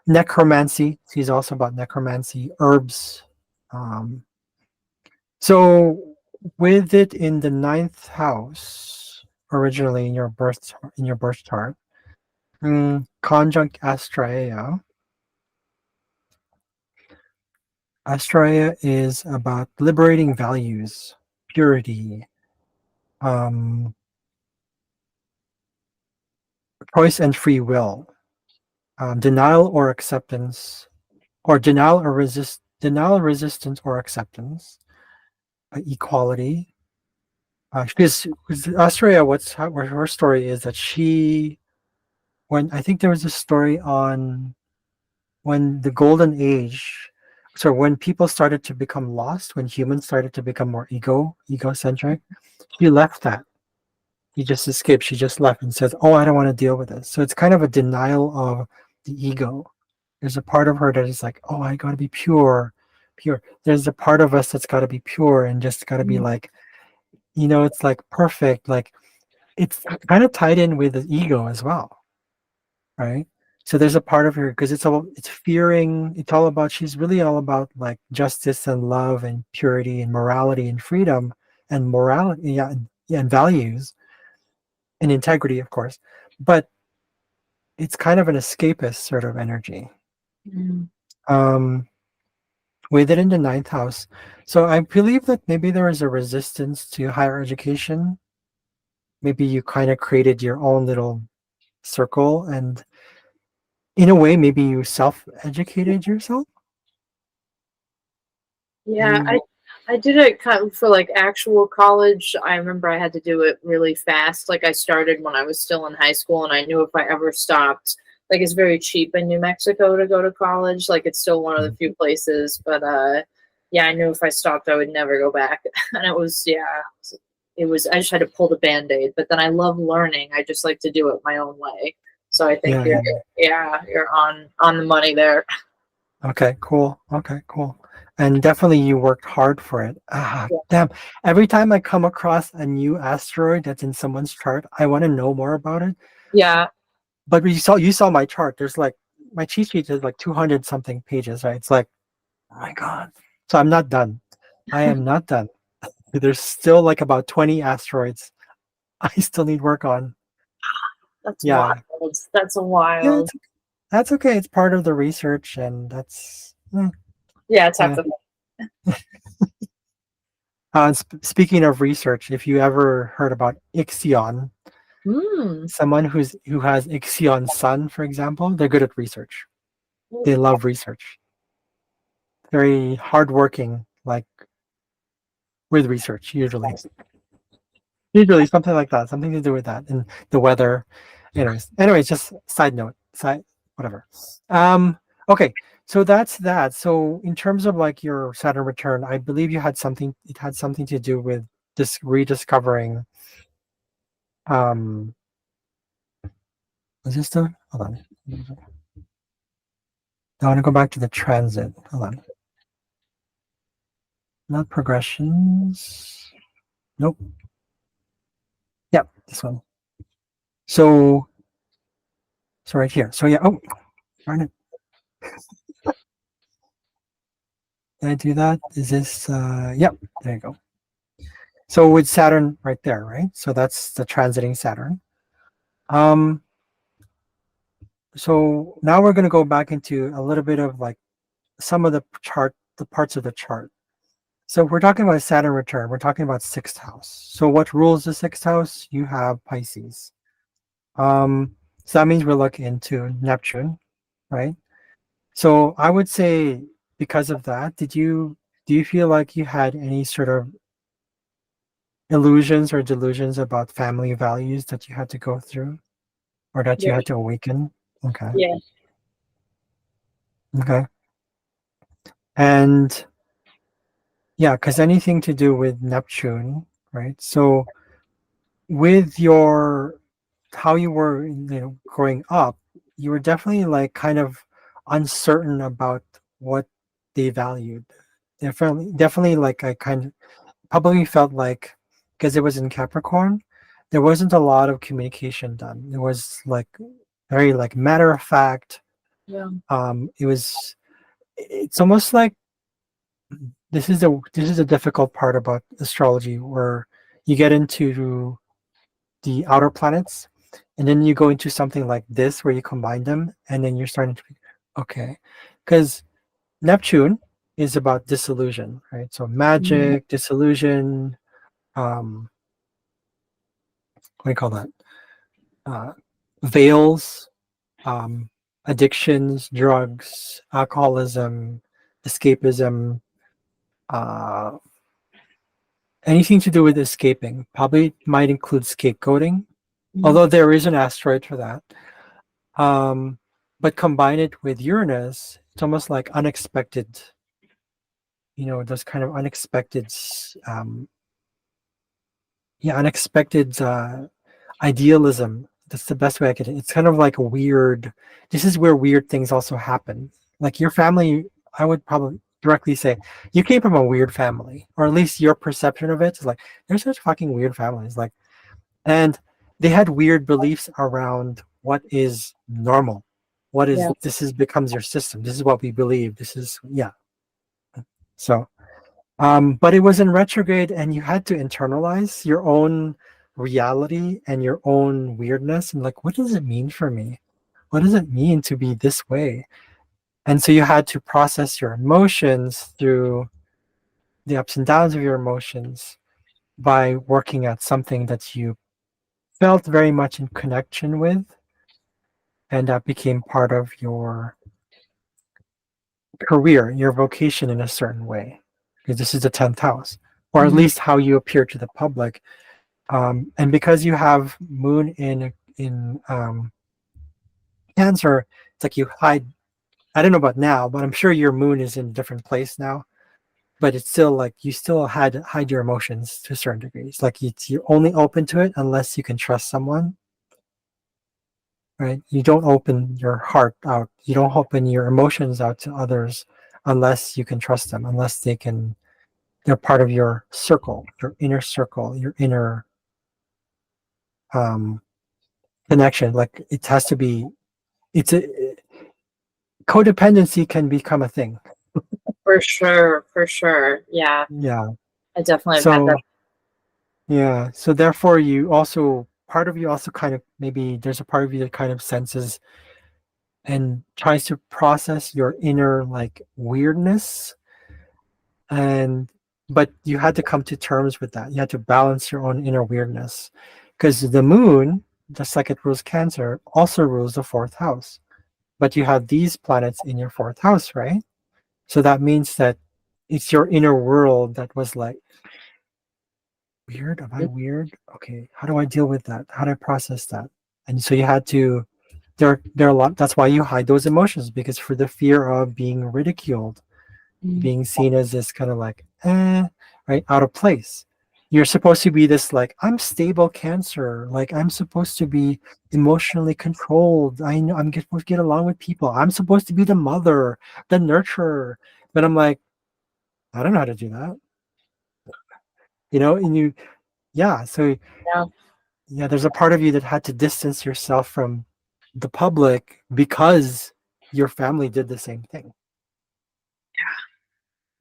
Speaker 1: Necromancy. She's also about necromancy, herbs. Um, so with it in the ninth house, originally in your birth chart, conjunct Astraea. Astraea is about liberating values, purity, um, choice and free will, denial or acceptance, or denial, resistance, or acceptance, equality. Because Astraea, where her story is that when I think there was a story on when the golden age, so when people started to become lost, when humans started to become more egocentric, she left that. He just escaped. She just left and says, "Oh, I don't want to deal with this." So it's kind of a denial of the ego. There's a part of her that is like, "Oh, I got to be pure. pure. There's a part of us that's got to be pure and just got to be
Speaker 2: Mm.
Speaker 1: like, it's like perfect. Like it's kind of tied in with the ego as well, right? So there's a part of her because it's fearing. It's all about. She's really all about like justice and love and purity and morality and freedom and morality, yeah, and values and integrity, of course. But it's kind of an escapist sort of energy.
Speaker 2: Mm.
Speaker 1: Um, with it in the ninth house. So I believe that maybe there is a resistance to higher education. Maybe you kind of created your own little circle, and in a way, maybe you self-educated yourself.
Speaker 2: Yeah,
Speaker 1: You,
Speaker 2: I did it kind of for like actual college. I remember I had to do it really fast. Like I started when I was still in high school, and I knew if I ever stopped, like it's very cheap in New Mexico to go to college. Like it's still one of the few places, but yeah, I knew if I stopped, I would never go back. And it was yeah, it was. I just had to pull the band-aid. But then I love learning. I just like to do it my own way. So I think
Speaker 1: yeah,
Speaker 2: you're
Speaker 1: yeah.
Speaker 2: yeah, you're on the money there.
Speaker 1: Okay, cool. Okay, cool. And definitely you worked hard for it. Ah,
Speaker 2: Yeah.
Speaker 1: damn. Every time I come across a new asteroid that's in someone's chart, I want to know more about it.
Speaker 2: Yeah.
Speaker 1: But you saw my chart. There's like my cheat sheet is like 200 something pages, right? It's like, oh my God. So I'm not done. I am not done. There's still like about 20 asteroids I still need work on.
Speaker 2: That's
Speaker 1: Yeah.
Speaker 2: wild. That's a
Speaker 1: Yeah,
Speaker 2: wild.
Speaker 1: that's okay. It's part of the research and
Speaker 2: Yeah, it's half
Speaker 1: yeah.
Speaker 2: the.
Speaker 1: Speaking of research, if you ever heard about Ixion,
Speaker 2: Mm.
Speaker 1: someone who has Ixion sun, for example, they're good at research. They love research. Very hardworking, like with research usually. Usually something like that, something to do with that, and the weather. Anyways, just side note, side whatever. Um, okay, so that's that. So in terms of like your Saturn return, I believe you had something. It had something to do with this rediscovering. Um, was this the? Hold on. I want to go back to the transit. Hold on. Not progressions. Nope. Yep, this one. So, so right here. So yeah. Oh, darn it. Did I do that? Is this? Yep. There you go. So with Saturn right there, right? So that's the transiting Saturn. Um, so now we're going to go back into a little bit of like some of the parts of the chart. So if we're talking about Saturn return, we're talking about sixth house. So what rules the sixth house? You have Pisces. So that means we're looking into Neptune, right? So I would say because of that, do you feel like you had any sort of illusions or delusions about family values that you had to go through or that you
Speaker 2: Yeah.
Speaker 1: had to awaken? Okay.
Speaker 2: Yeah.
Speaker 1: Okay. And yeah, because anything to do with Neptune, right? So with your how you were, growing up, you were definitely like kind of uncertain about what they valued. Definitely like I kind of probably felt like because it was in Capricorn, there wasn't a lot of communication done. It was like very like matter of fact.
Speaker 2: Yeah.
Speaker 1: It's almost like this is a difficult part about astrology where you get into the outer planets and then you go into something like this where you combine them and then you're starting to okay, because Neptune is about disillusion, right? So
Speaker 2: Mm.
Speaker 1: magic, disillusion, um what do you call that, uh veils, um addictions, drugs, alcoholism, escapism, uh anything to do with escaping. Probably might include scapegoating,
Speaker 2: Mm.
Speaker 1: although there is an asteroid for that. Um, but combine it with Uranus, it's almost like unexpected, those kind of unexpected, um, yeah, unexpected idealism. That's the best way I could. It's kind of like a weird. This is where weird things also happen. Like your family, I would probably directly say you came from a weird family, or at least your perception of it is like they're such fucking weird families. Like, and they had weird beliefs around what is normal, what is
Speaker 2: Yeah.
Speaker 1: this is becomes your system. This is what we believe. This is yeah. So, but it was in retrograde, and you had to internalize your own reality and your own weirdness, and like, what does it mean for me? What does it mean to be this way? And so you had to process your emotions through the ups and downs of your emotions by working at something that you felt very much in connection with, and that became part of your career, your vocation in a certain way, because this is the 10th house, or at
Speaker 2: Mhm.
Speaker 1: least how you appear to the public. And because you have moon in Cancer, it's like you hide. I don't know about now, but I'm sure your moon is in a different place now. But it's still like you still had hide your emotions to a certain degree. It's like you're only open to it unless you can trust someone, right? You don't open your heart out. You don't open your emotions out to others unless you can trust them, unless they're part of your circle, your inner um, connection. Like it has to be. It's a codependency can become a thing.
Speaker 2: For sure, for sure. Yeah,
Speaker 1: Yeah.
Speaker 2: I definitely have had that.
Speaker 1: So yeah. So therefore, you also part of you also kind of maybe there's a part of you that kind of senses and tries to process your inner like weirdness, and but you had to come to terms with that. You had to balance your own inner weirdness, because the moon, just like it rules Cancer, also rules the fourth house. But you have these planets in your fourth house, right? So that means that it's your inner world that was like, weird? Am I weird? Okay, how do I deal with that? How do I process that? And so you had to. There are a lot. That's why you hide those emotions, because for the fear of being ridiculed,
Speaker 2: Mhm.
Speaker 1: being seen as this kind of like, right, out of place. You're supposed to be this like, I'm stable Cancer. Like I'm supposed to be emotionally controlled. I know supposed to get along with people. I'm supposed to be the mother, the nurturer. But I'm like, I don't know how to do that. And yeah. So
Speaker 2: Yeah,
Speaker 1: yeah, there's a part of you that had to distance yourself from the public because your family did the same thing.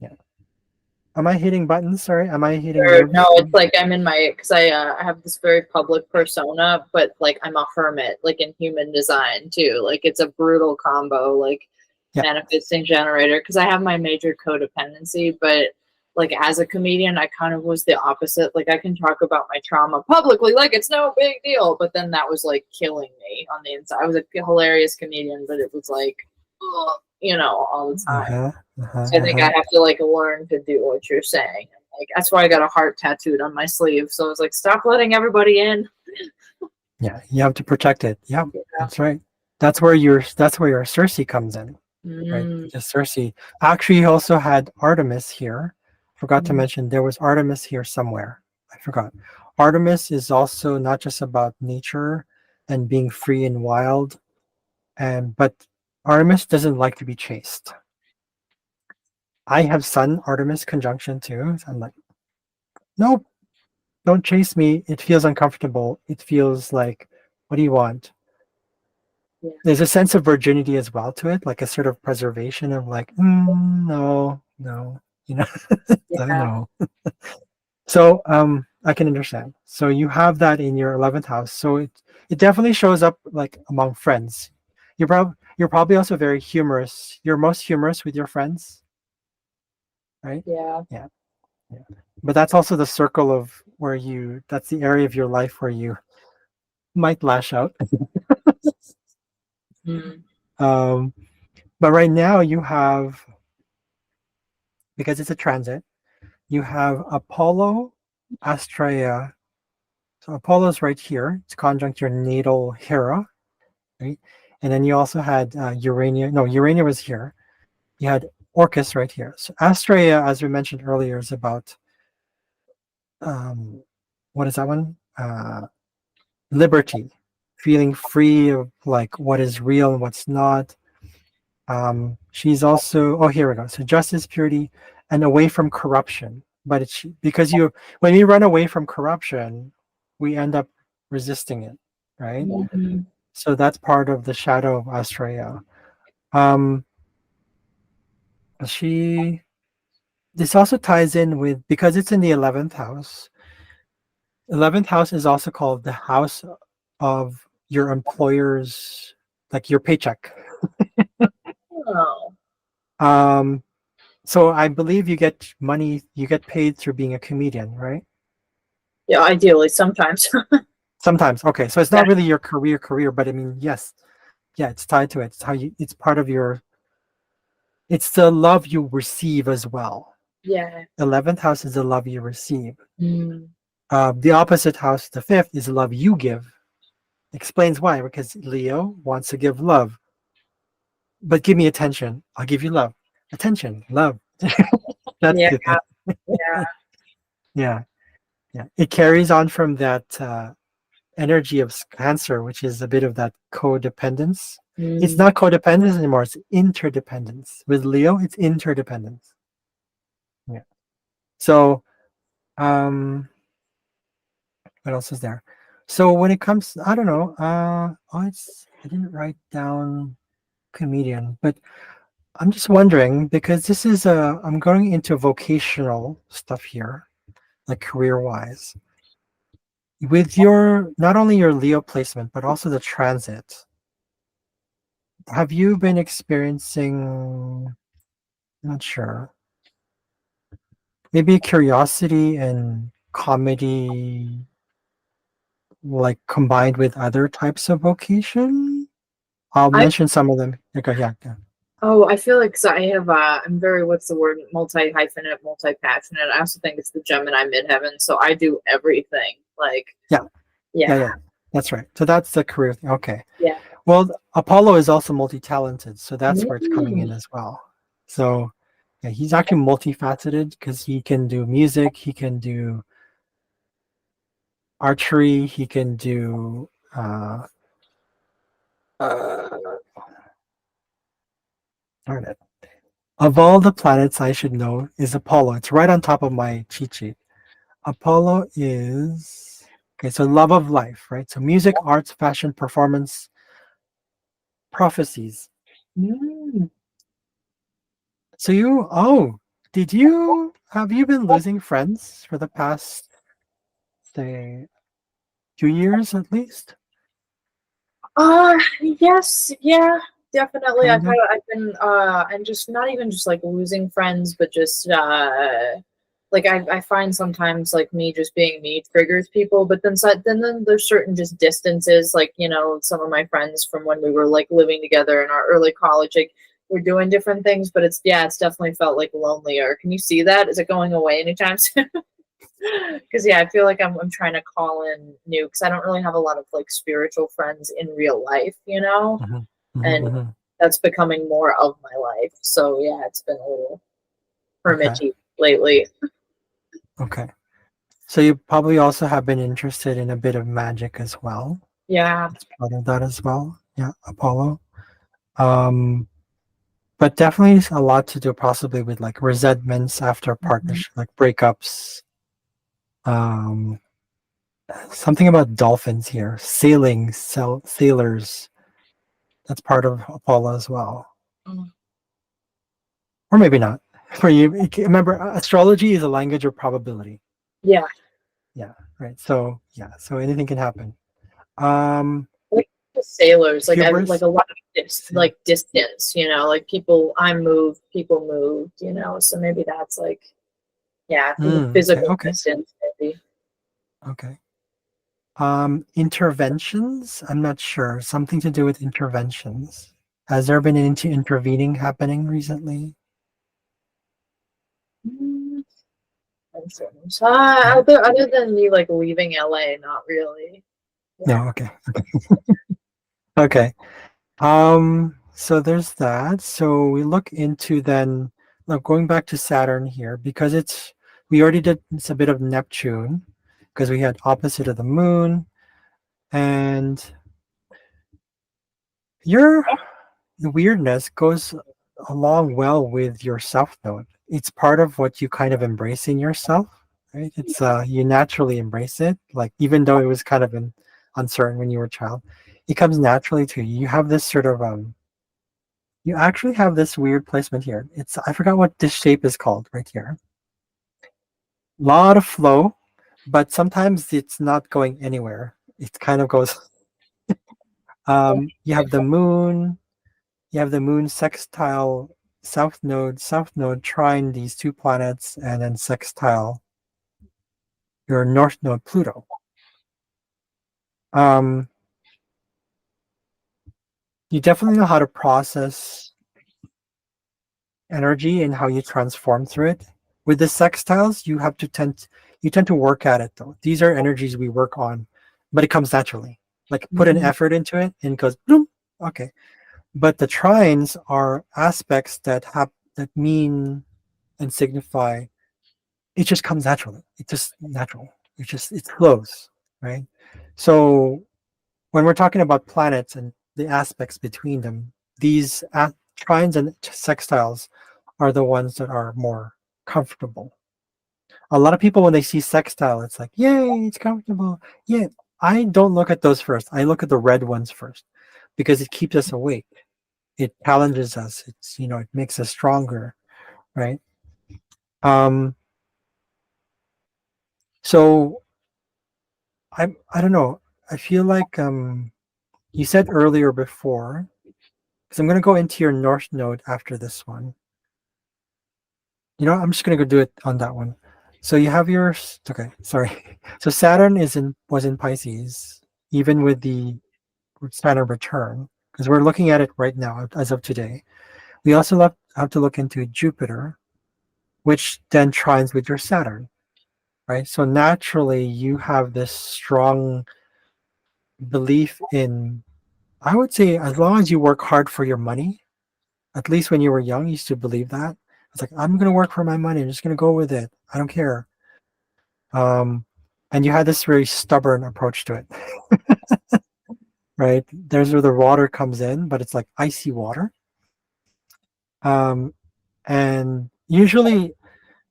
Speaker 1: Yeah. Am I hitting buttons? Sorry. Am I hitting
Speaker 2: sure. No,
Speaker 1: nerves?
Speaker 2: it's like I'm in my because I have this very public persona, but like I'm a hermit, like in human design too. Like it's a brutal combo, like
Speaker 1: Yeah.
Speaker 2: manifesting generator. Because I have my major codependency, but like as a comedian, I kind of was the opposite. Like I can talk about my trauma publicly, like it's no big deal, but then that was like killing me on the inside. I was a hilarious comedian, but it was like, ugh, all the time.
Speaker 1: Uh-huh. Uh-huh.
Speaker 2: So I think I
Speaker 1: Uh-huh.
Speaker 2: have to like learn to do what you're saying. Like that's why I got a heart tattooed on my sleeve. So I was like, stop letting everybody in.
Speaker 1: Yeah. You have to protect it. Yeah.
Speaker 2: Yeah.
Speaker 1: That's right. That's where your Circe comes in. Right.
Speaker 2: Mm,
Speaker 1: Because Circe actually you also had Artemis here. Forgot to
Speaker 2: mm,
Speaker 1: mention there was Artemis here somewhere. I forgot. Artemis is also not just about nature and being free and wild, but Artemis doesn't like to be chased. I have Sun Artemis conjunction too. So I'm like, nope, don't chase me. It feels uncomfortable. It feels like, what do you want?
Speaker 2: yeah.
Speaker 1: There's a sense of virginity as well to it, like a sort of preservation of like, no, no, you know, I
Speaker 2: Yeah.
Speaker 1: know. So I can understand. So you have that in your 11th house. So it definitely shows up like among friends. You're probably also very humorous. You're most humorous with your friends, right?
Speaker 2: Yeah.
Speaker 1: Yeah. Yeah. But that's also the circle of that's the area of your life where you might lash out.
Speaker 2: Mm,
Speaker 1: um, but right now you have, because it's a transit, you have Apollo, Astraea. So Apollo's right here. It's conjunct your natal Hera, right? And then you also had Urania. No, Urania was here. You had Orcus right here. So Astraea, as we mentioned earlier, is about what is that one? Liberty, feeling free of like what is real and what's not. She's also, oh, here we go. So justice, purity, and away from corruption. But it's because when we run away from corruption, we end up resisting it, right?
Speaker 2: Mhm.
Speaker 1: So that's part of the shadow of Australia. Um, she, this also ties in with, because it's in the 11th house. 11th house is also called the house of your employer's, like your paycheck.
Speaker 2: Oh.
Speaker 1: Um, so I believe you get money, you get paid through being a comedian, right?
Speaker 2: Yeah, ideally sometimes.
Speaker 1: Sometimes. Okay. So it's
Speaker 2: Yeah.
Speaker 1: not really your career, but I mean, yes. Yeah, it's tied to it. It's how you, it's part of your, it's the love you receive as well.
Speaker 2: Yeah.
Speaker 1: 11th house is the love you receive.
Speaker 2: Mm.
Speaker 1: The opposite house, the fifth, is the love you give. Explains why, because Leo wants to give love, but give me attention. I'll give you love. Attention, love. That's
Speaker 2: Yeah.
Speaker 1: the thing.
Speaker 2: Yeah.
Speaker 1: Yeah, yeah. It carries on from that energy of Cancer, which is a bit of that codependence. It's
Speaker 2: Mm.
Speaker 1: not codependence anymore, it's interdependence. With Leo, it's interdependence. Yeah. So, um, what else is there? So when it comes, I don't know. Oh, it's I didn't write down comedian, but I'm just wondering because this is I'm going into vocational stuff here, like career wise. With your not only your Leo placement, but also the transit. Have you been experiencing, not sure, maybe curiosity and comedy, like combined with other types of vocation? I'll
Speaker 2: I
Speaker 1: mention some of them. Okay, yeah, yeah,
Speaker 2: Oh, I feel like 'cause I have I'm very what's the word multi hyphenate, multi passionate. I also think it's the Gemini midheaven, so I do everything. Like
Speaker 1: yeah, yeah,
Speaker 2: yeah,
Speaker 1: yeah. That's right. So that's the career thing. Okay.
Speaker 2: yeah.
Speaker 1: Well, Apollo is also multi-talented, so that's where it's coming
Speaker 2: Mm.
Speaker 1: in as well. So yeah, he's actually multifaceted because he can do music, he can do archery, he can do uh darn it. Of all the planets I should know is Apollo. It's right on top of my cheat sheet. Apollo is okay, so love of life, right? So music, arts, fashion, performance, prophecies.
Speaker 2: Mm.
Speaker 1: So you, oh, did you have you been losing friends for the past, say, 2 years at least?
Speaker 2: Yes, yeah, definitely.
Speaker 1: Kind of.
Speaker 2: I've been and just not even just like losing friends, but just like I find sometimes like me just being me triggers people, but then there's certain just distances, like some of my friends from when we were like living together in our early college, like we're doing different things, but it's definitely felt like lonelier. Can you see that? Is it going away anytime soon? Because yeah, I feel like I'm trying to call in new because I don't really have a lot of like spiritual friends in real life,
Speaker 1: Hmm. Hmm.
Speaker 2: and
Speaker 1: Hmm.
Speaker 2: that's becoming more of my life. So yeah, it's been a little
Speaker 1: Okay.
Speaker 2: hermity lately.
Speaker 1: Okay. So you probably also have been interested in a bit of magic as well.
Speaker 2: Yeah.
Speaker 1: That's part of that as well. Yeah, Apollo. Um, but definitely a lot to do possibly with like resentments after
Speaker 2: Mhm.
Speaker 1: partnership, like breakups. Um, something about dolphins here, sailing, sailors. That's part of Apollo as well,
Speaker 2: Mm.
Speaker 1: or maybe not. For you, remember, astrology is a language of probability.
Speaker 2: Yeah.
Speaker 1: Yeah, right. So yeah, so anything can happen. Um,
Speaker 2: Like the sailors, like I like
Speaker 1: hubris.
Speaker 2: a lot of
Speaker 1: Yeah.
Speaker 2: like distance, like people I moved, people moved, so maybe that's like yeah, the
Speaker 1: Okay.
Speaker 2: physical
Speaker 1: Okay.
Speaker 2: distance maybe.
Speaker 1: Okay. Interventions. I'm not sure. Something to do with interventions. Has there been any intervening happening recently?
Speaker 2: Mm, mentions.
Speaker 1: No.
Speaker 2: Other than me like leaving LA, not really. Yeah.
Speaker 1: No. Okay. Okay. So there's that. So we look into then, now going back to Saturn here, because we already did, it's a bit of Neptune, because we had opposite of the moon, and you're the weirdness goes along well with your south node. It's part of what you kind of embrace in yourself, right? It's you naturally embrace it, like even though it was kind of uncertain when you were a child, it comes naturally to you. You have this sort of you actually have this weird placement here. It's I forgot what this shape is called right here. Lot of flow, but sometimes it's not going anywhere. It kind of goes. You have the moon. You have the moon sextile south node trine these two planets, and then sextile your north node Pluto. Um, you definitely know how to process energy and how you transform through it. With the sextiles, you tend to work at it though. These are energies we work on, but it comes naturally. Like put an
Speaker 2: Mhm.
Speaker 1: effort into it and it goes boom. Okay. But the trines are aspects that mean and signify it just comes naturally. It's just natural. It flows, right? So when we're talking about planets and the aspects between them, these trines and sextiles are the ones that are more comfortable. A lot of people, when they see sextile, it's like, yay, it's comfortable. Yeah, I don't look at those first. I look at the red ones first because it keeps us awake. It challenges us. It makes us stronger, right? Um, so I don't know. I feel like you said earlier before, because I'm gonna go into your north node after this one. I'm just gonna go do it on that one. So you have your okay, sorry. So Saturn was in Pisces, even with the Saturn return, because we're looking at it right now as of today. We also have to look into Jupiter, which then trines with your Saturn, right? So naturally you have this strong belief in, I would say, as long as you work hard for your money, at least when you were young, you used to believe that. It's like, I'm going to work for my money. I'm just going to go with it. I don't care. Um, and you had this very stubborn approach to it, right? There's where the water comes in, but it's like icy water. Um, and usually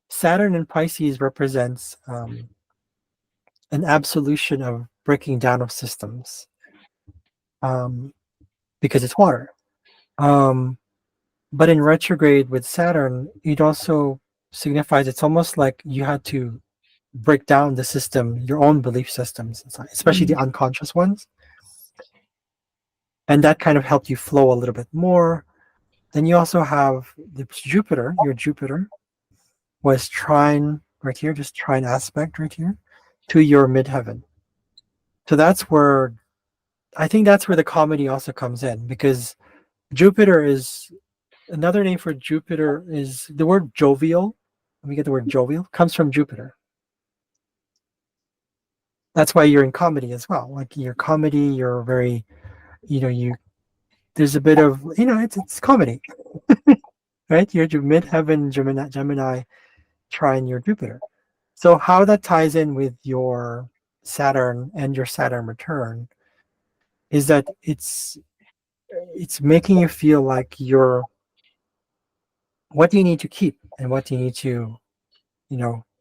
Speaker 1: Saturn in Pisces represents an absolution of breaking down of systems um, because it's water. Um, but in retrograde with Saturn, it also signifies it's almost like you had to break down the system, your own belief systems, especially the
Speaker 2: Mhm.
Speaker 1: unconscious ones. And that kind of helped you flow a little bit more. Then you also have Jupiter, your Jupiter was trine right here, just trine aspect right here to your midheaven. So I think that's where the comedy also comes in because Jupiter is another name for Jupiter is the word jovial. Let me get the word jovial, comes from Jupiter. That's why you're in comedy as well. Like your comedy, you're very, you there's a bit of, it's comedy, right? You're midheaven Gemini trine your Jupiter. So how that ties in with your Saturn and your Saturn return is that it's making you feel like you're what do you need to keep and what do you need to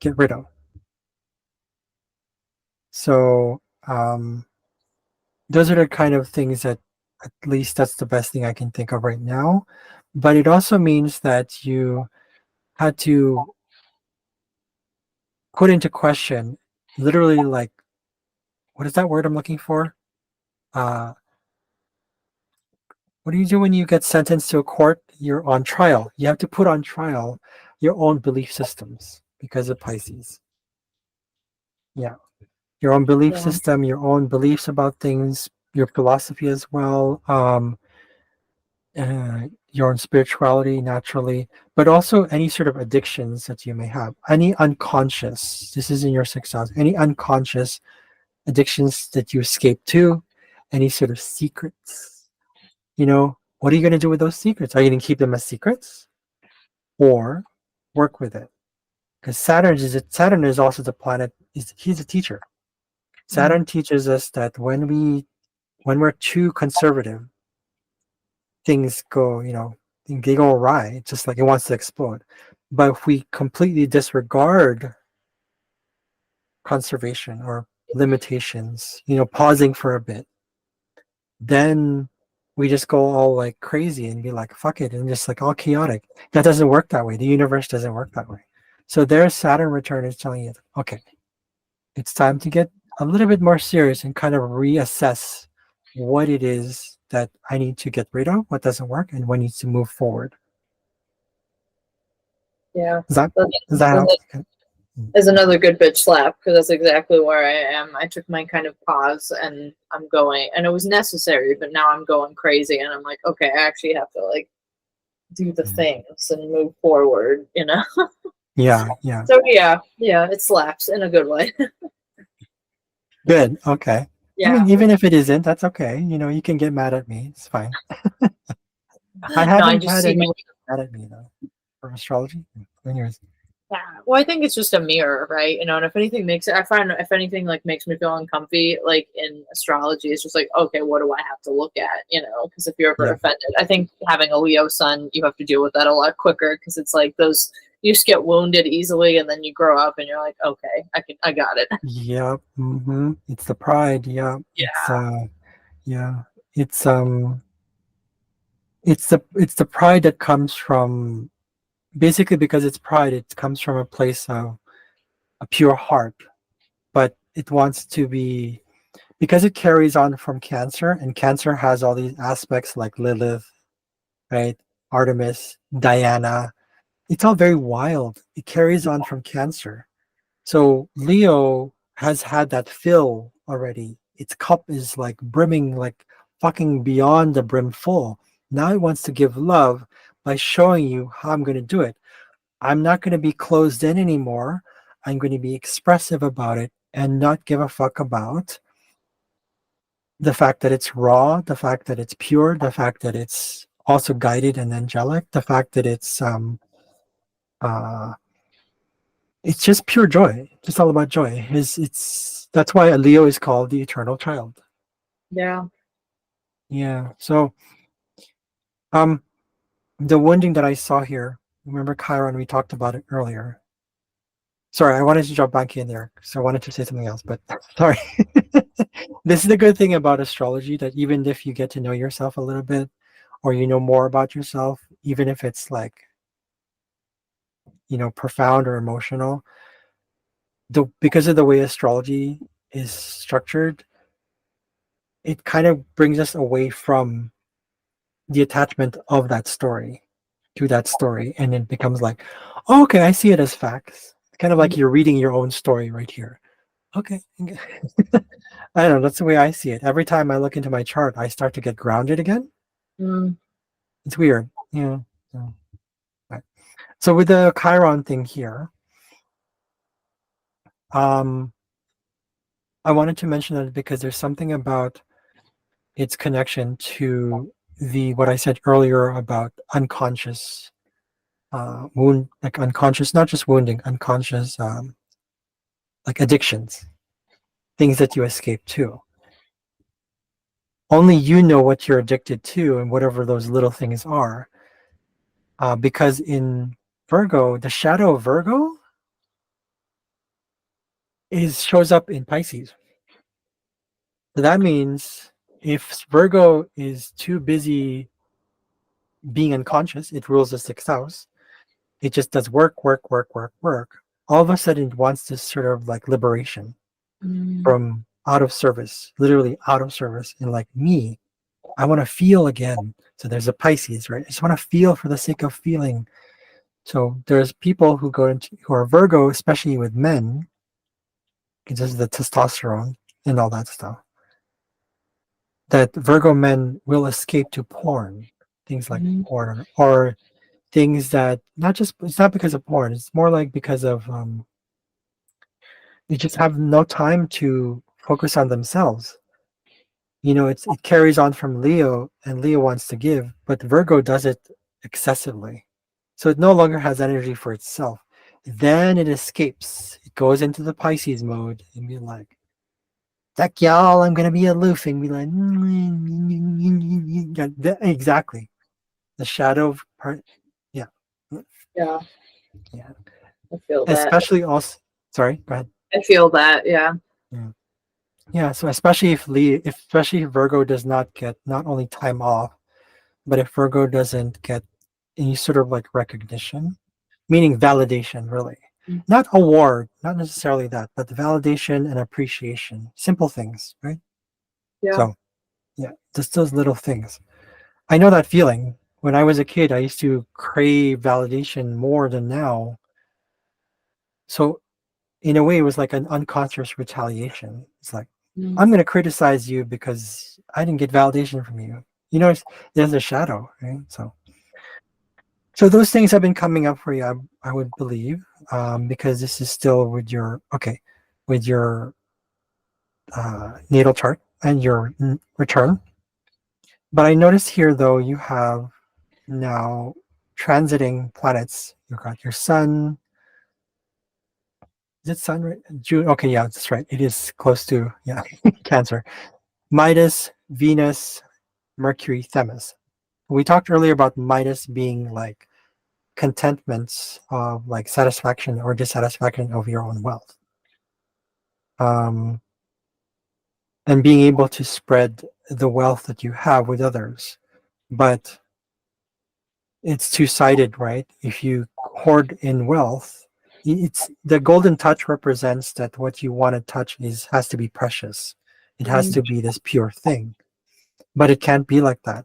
Speaker 1: get rid of. So those are the kind of things that at least that's the best thing I can think of right now. But it also means that you had to put into question literally like what is that word I'm looking for? Uh what do you do when you get sentenced to a court? You're on trial. You have to put on trial your own belief systems because of Pisces. Yeah. Your own belief
Speaker 2: Yeah.
Speaker 1: system, your own beliefs about things, your philosophy as well, your own spirituality naturally, but also any sort of addictions that you may have, any unconscious, this is in your sixth house, any unconscious addictions that you escape to, any sort of secrets, what are you going to do with those secrets? Are you going to keep them as secrets or work with it? Because Saturn is also the planet, he's a teacher.
Speaker 2: Mm.
Speaker 1: Saturn teaches us that when we're too conservative, things go, they go awry. It's just like it wants to explode. But if we completely disregard conservation or limitations, pausing for a bit, then we just go all like crazy and be like, fuck it, and just like all chaotic. That doesn't work that way. The universe doesn't work that way. So their Saturn return is telling you, okay, it's time to get a little bit more serious and kind of reassess what it is that I need to get rid of, what doesn't work, and what needs to move forward.
Speaker 2: Yeah.
Speaker 1: Does that,
Speaker 2: That
Speaker 1: does that help? Okay.
Speaker 2: is another good bitch slap because that's exactly where I am. I took my kind of pause and I'm going, and it was necessary, but now I'm going crazy, and I'm like, okay, I actually have to like do the things and move forward,
Speaker 1: Yeah, yeah.
Speaker 2: So yeah, it slaps in a good way.
Speaker 1: Good. Okay. I
Speaker 2: Yeah.
Speaker 1: mean, even if it isn't, that's okay. You can get mad at me. It's fine. I
Speaker 2: No, I
Speaker 1: haven't
Speaker 2: just
Speaker 1: had
Speaker 2: see my.
Speaker 1: anyone get mad at me though for astrology. Anyways.
Speaker 2: Yeah. Well, I think it's just a mirror, right? And if anything makes it, I find if anything like makes me feel uncomfy, like in astrology, it's just like, okay, what do I have to look at? Because if you're ever
Speaker 1: Yeah.
Speaker 2: offended, I think having a Leo sun, you have to deal with that a lot quicker because it's like those you just get wounded easily, and then you grow up and you're like, okay, I got it.
Speaker 1: Yeah. It's the pride. Yeah.
Speaker 2: Yeah.
Speaker 1: Yeah. It's it's the pride that comes from, basically, because it's pride, it comes from a place of a pure heart, but it wants to be, because it carries on from Cancer, and Cancer has all these aspects like Lilith, right? Artemis, Diana. It's all very wild. It carries on from Cancer. So Leo has had that fill already. Its cup is like brimming, like fucking beyond the brim full. Now it wants to give love by showing you how I'm going to do it. I'm not going to be closed in anymore. I'm going to be expressive about it and not give a fuck about the fact that it's raw, the fact that it's pure, the fact that it's also guided and angelic, the fact that uh it's just pure joy, just all about joy. It's That's why a Leo is called the eternal child.
Speaker 2: Yeah.
Speaker 1: Yeah. So um the wounding that I saw here, remember Chiron, we talked about it earlier. Sorry, I wanted to jump back in there, so I wanted to say something else, but sorry. This is the good thing about astrology, that even if you get to know yourself a little bit, or you know more about yourself, even if it's like, profound or emotional, because of the way astrology is structured, it kind of brings us away from the attachment of that story to that story, and it becomes like, oh, okay, I see it as facts. It's kind of like you're reading your own story right here. Okay. I don't know, that's the way I see it. Every time I look into my chart, I start to get grounded again.
Speaker 2: Mm.
Speaker 1: It's weird. Yeah. So, right. So with the Chiron thing here, um I wanted to mention that because there's something about its connection to the what I said earlier about unconscious wound, like unconscious, not just wounding, unconscious, like addictions, things that you escape to. Only you know what you're addicted to and whatever those little things are. Because in Virgo, the shadow of Virgo shows up in Pisces. So that means if Virgo is too busy being unconscious, it rules the sixth house. It just does work, work, work, work, work. All of a sudden, it wants this sort of like liberation from out of service, literally out of service. And like me, I want to feel again. So there's a Pisces, right? I just want to feel for the sake of feeling. So there's people who are Virgo, especially with men, because this is the testosterone and all that stuff. That Virgo men will escape to porn, things like porn, or things that it's not because of porn. It's more like because of they just have no time to focus on themselves. It carries on from Leo, and Leo wants to give, but Virgo does it excessively. So it no longer has energy for itself. Then it escapes. It goes into the Pisces mode and be like, "Heck y'all, I'm gonna be aloof," and be like, exactly. the shadow part. Yeah,
Speaker 2: Yeah,
Speaker 1: yeah.
Speaker 2: I feel that.
Speaker 1: Especially also. Sorry, go ahead.
Speaker 2: I feel that. Yeah.
Speaker 1: Yeah. Yeah, so especially if Virgo does not get not only time off, but if Virgo doesn't get any sort of like recognition, meaning validation, really,
Speaker 2: Mm.
Speaker 1: not award, not necessarily that, but the validation and appreciation, simple things, right?
Speaker 2: Yeah.
Speaker 1: So yeah, just those little things. I know that feeling. When I was a kid, I used to crave validation more than now. So in a way, it was like an unconscious retaliation. It's like,
Speaker 2: Mm.
Speaker 1: I'm going to criticize you because I didn't get validation from you. You know, there's a shadow, right? So those things have been coming up for you, I would believe, because this is still with your okay, with your natal chart and your return. But I noticed here, though, you have now transiting planets. You've got your sun. Is it sun right? June? Okay, yeah, that's right. It is close to yeah, Cancer. Midas, Venus, Mercury, Themis. We talked earlier about Midas being like contentments of like satisfaction or dissatisfaction of your own wealth. Um, and being able to spread the wealth that you have with others. But it's two-sided, right? If you hoard in wealth, it's the golden touch represents that what you want to touch is has to be precious. It has
Speaker 2: Mm.
Speaker 1: to be this pure thing. But it can't be like that.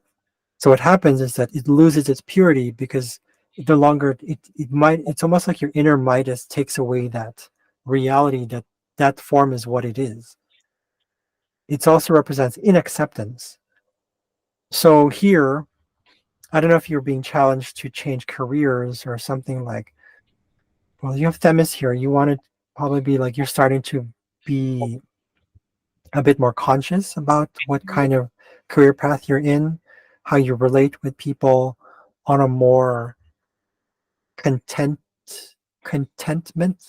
Speaker 1: So what happens is that it loses its purity because it no longer it might it's almost like your inner Midas takes away that reality that that form is what it is. It also represents inacceptance. So here, I don't know if you're being challenged to change careers or something like, well, you have Themis here. You want to probably be like you're starting to be a bit more conscious about what kind of career path you're in, how you relate with people on a more content contentment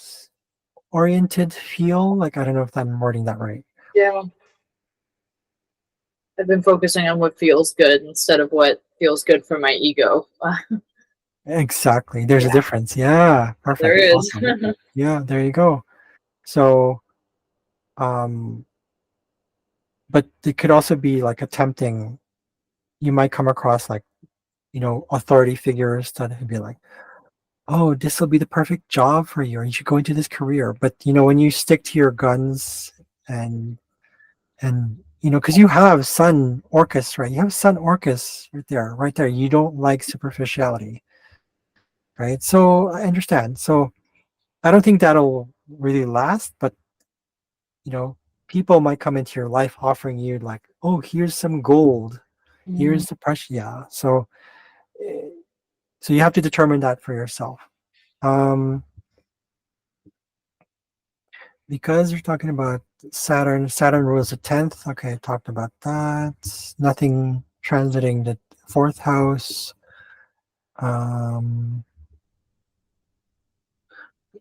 Speaker 1: oriented feel. Like I don't know if I'm wording that right.
Speaker 2: Yeah. I've been focusing on what feels good instead of what feels good for my ego.
Speaker 1: Exactly. There's a
Speaker 2: Yeah,
Speaker 1: difference. Yeah.
Speaker 2: there
Speaker 1: Perfect.
Speaker 2: is.
Speaker 1: Awesome. Yeah, there you go. So um but it could also be like attempting you might come across like, authority figures that would be like, oh, this will be the perfect job for you, or you should go into this career. But when you stick to your guns and because you have Sun Orcus, right? You have Sun Orcus right there, right there. You don't like superficiality, right? So I understand. So I don't think that'll really last, but you know, people might come into your life offering you like, oh, here's some gold,
Speaker 2: Mm.
Speaker 1: here's the pressure. Yeah. Eh, so you have to determine that for yourself. Um, because you're talking about Saturn rules the 10th. Okay, I talked about that. Nothing transiting the fourth house. Um,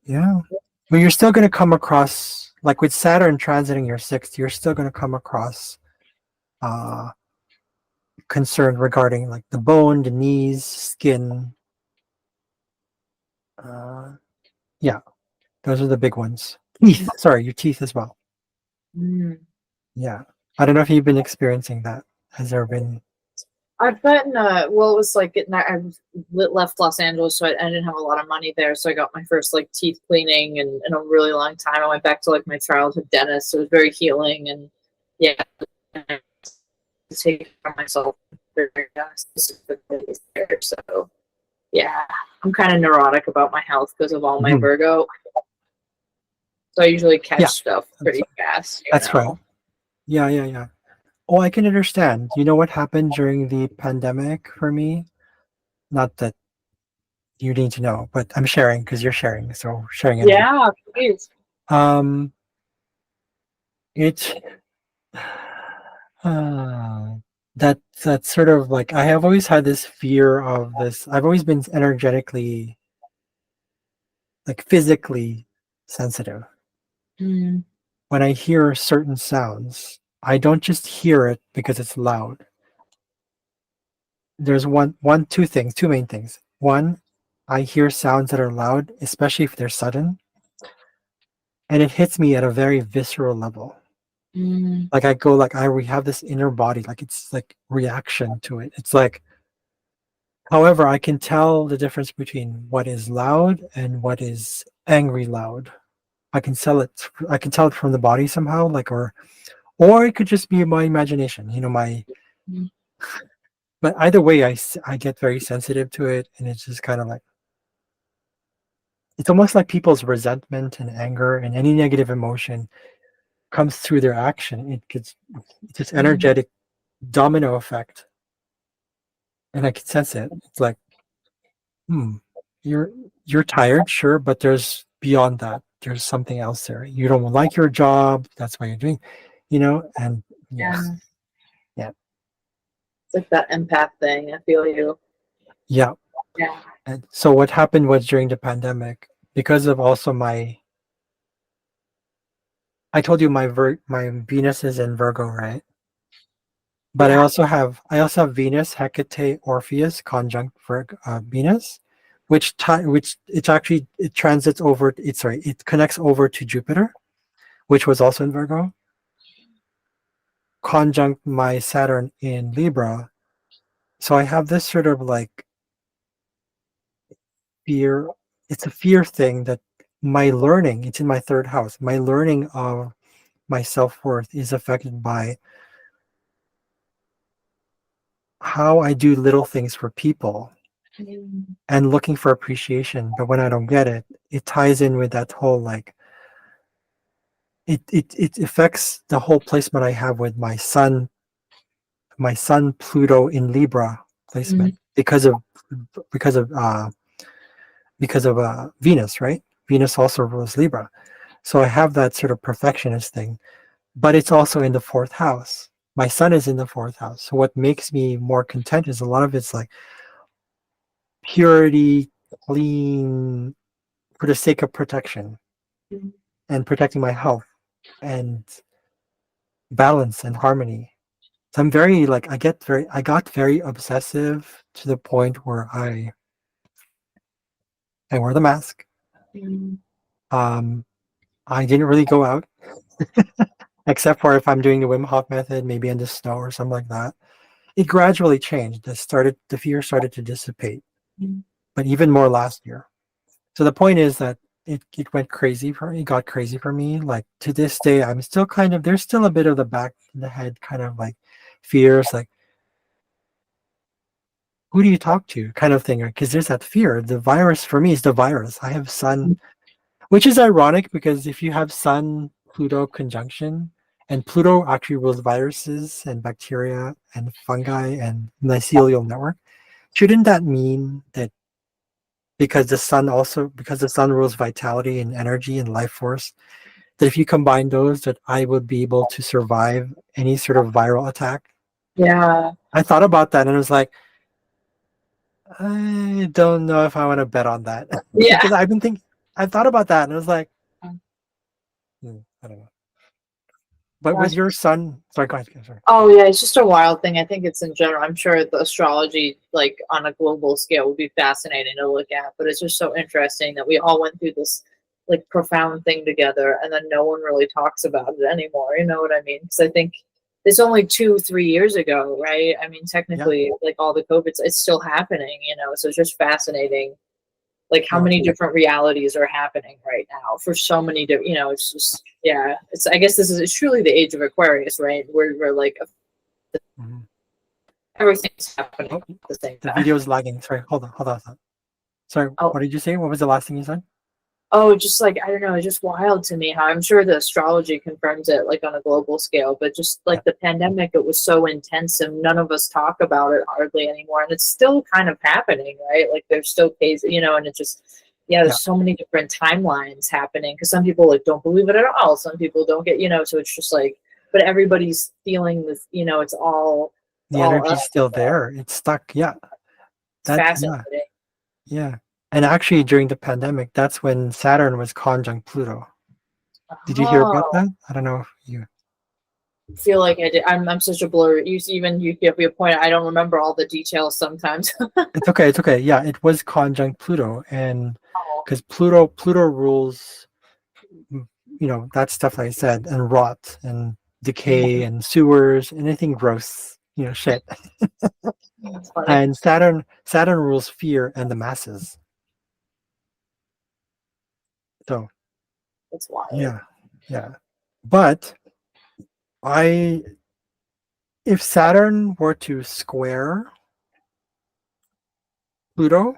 Speaker 1: yeah. But you're still going to come across, like with Saturn transiting your sixth, you're still going to come across uh, concern regarding like the bone, the knees, skin. Uh, yeah, those are the big ones. Teeth. Sorry, your teeth as well.
Speaker 2: Mm.
Speaker 1: Yeah. I don't know if you've been experiencing that. Has there been?
Speaker 2: I've gotten well, it was like left Los Angeles, so I didn't have a lot of money there. So I got my first like teeth cleaning in a really long time. I went back to like my childhood dentist. So it was very healing, and yeah, I take care of myself very specifically there. So yeah, I'm kind of neurotic about my health because of all my
Speaker 1: Mhm.
Speaker 2: Virgo. So I usually catch
Speaker 1: Yeah,
Speaker 2: stuff
Speaker 1: that's,
Speaker 2: pretty fast, you
Speaker 1: that's right.
Speaker 2: know.
Speaker 1: Yeah, yeah, yeah. Oh, I can understand. You know what happened during the pandemic for me? Not that you need to know, but I'm sharing because you're sharing, so sharing energy.
Speaker 2: Yeah, please.
Speaker 1: Um, it uh, that sort of like I have always had this fear of this. I've always been energetically, like physically sensitive.
Speaker 2: Mm.
Speaker 1: When I hear certain sounds, I don't just hear it because it's loud. there's two main things. One, I hear sounds that are loud, especially if they're sudden, and it hits me at a very visceral level.
Speaker 2: Mm,
Speaker 1: Like I go like I we have this inner body, like it's like reaction to it. It's like, however, I can tell the difference between what is loud and what is angry loud. I can tell it from the body somehow, like or it could just be my imagination, my
Speaker 2: mm,
Speaker 1: but either way I get very sensitive to it, and it's just kind of like it's almost like people's resentment and anger and any negative emotion comes through their action. It gets it's this
Speaker 2: mm.
Speaker 1: energetic domino effect, and I can sense it. It's like, hmm, you're you're tired, sure, but there's beyond that. There's something else there. You don't like your job. That's why you're doing, and yeah,
Speaker 2: Yeah,
Speaker 1: yeah,
Speaker 2: it's like that empath thing. I feel you.
Speaker 1: yeah.
Speaker 2: Yeah.
Speaker 1: And so what happened was during the pandemic, because of also I told you my Venus is in Virgo, right? But
Speaker 2: Yeah.
Speaker 1: I also have Venus, Hecate, Orpheus conjunct Venus, which it transits over. It connects over to Jupiter, which was also in Virgo, conjunct my Saturn in Libra. So I have this sort of like fear. It's a fear thing that my learning. It's in my third house. My learning of my self worth is affected by how I do little things for people
Speaker 2: Mm,
Speaker 1: and looking for appreciation. But when I don't get it, it ties in with that whole like it affects the whole placement I have with my sun Pluto in Libra
Speaker 2: mm,
Speaker 1: placement because of uh Venus, right? Venus also rules Libra. So I have that sort of perfectionist thing, but it's also in the fourth house. My sun is in the fourth house. So what makes me more content is a lot of it's like purity, clean, for the sake of protection
Speaker 2: mm,
Speaker 1: and protecting my health and balance and harmony. So I'm very like I got very obsessive to the point where I wear the mask.
Speaker 2: mm.
Speaker 1: Um, I didn't really go out except for if I'm doing the Wim Hof method, maybe in the snow or something like that. It gradually changed. The fear started to dissipate,
Speaker 2: Mm.
Speaker 1: but even more last year. So the point is that it went crazy for me, got crazy for me. Like to this day, I'm still kind of there's still a bit of the back in the head kind of like fears, like who do you talk to kind of thing, because there's that fear. The virus for me is the virus. I have sun, which is ironic because if you have sun Pluto conjunction, and Pluto actually rules viruses and bacteria and fungi and mycelial network, shouldn't that mean that because the sun rules vitality and energy and life force, that if you combine those, that I would be able to survive any sort of viral attack?
Speaker 2: Yeah.
Speaker 1: I thought about that and I was like, I don't know if I want to bet on that
Speaker 2: Yeah.
Speaker 1: because I thought about that and I was like, I don't know. But with
Speaker 2: Gosh.
Speaker 1: your son, sorry, go ahead. Sorry.
Speaker 2: Oh yeah, it's just a wild thing. I think it's in general. I'm sure the astrology, like on a global scale, would be fascinating to look at. But it's just so interesting that we all went through this like profound thing together, and then no one really talks about it anymore. You know what I mean? Because I think it's only 2, 3 years ago, right? I mean,
Speaker 1: Yeah,
Speaker 2: technically, like all the COVID, it's still happening. So it's just fascinating like how
Speaker 1: yeah.
Speaker 2: many different realities are happening right now for so many different, it's just, yeah, it's, I guess this is it's truly the age of Aquarius, right? Where we're like
Speaker 1: Mhm.
Speaker 2: everything's happening
Speaker 1: Oh,
Speaker 2: at the same
Speaker 1: the
Speaker 2: time.
Speaker 1: video is lagging. Sorry, hold on. Sorry,
Speaker 2: Oh,
Speaker 1: what did you say? What was the last thing you said?
Speaker 2: oh, just like, I don't know, it's just wild to me how I'm sure the astrology confirms it like on a global scale, but just
Speaker 1: Yeah,
Speaker 2: like the pandemic, it was so intense and none of us talk about it hardly anymore. And it's still kind of happening, right? Like there's still cases, and it just, yeah,
Speaker 1: yeah,
Speaker 2: there's so many different timelines happening because some people like don't believe it at all. Some people don't get, so it's just like, but everybody's feeling this, it's
Speaker 1: the
Speaker 2: all
Speaker 1: energy's
Speaker 2: up.
Speaker 1: still there. It's stuck. Yeah,
Speaker 2: It's fascinating.
Speaker 1: yeah. And actually, during the pandemic, that's when Saturn was conjunct Pluto. Did you hear about
Speaker 2: Oh,
Speaker 1: that? I don't know if you.
Speaker 2: feel like I did. I'm such a blur. You give me a point. I don't remember all the details sometimes.
Speaker 1: It's okay. It's okay. Yeah, it was conjunct Pluto, and
Speaker 2: Oh.
Speaker 1: because Pluto rules, that stuff that I said, and rot and decay and sewers, anything gross, shit.
Speaker 2: That's funny.
Speaker 1: And Saturn rules fear and the masses. So
Speaker 2: It's wild.
Speaker 1: yeah, yeah. But I, if Saturn were to square Pluto,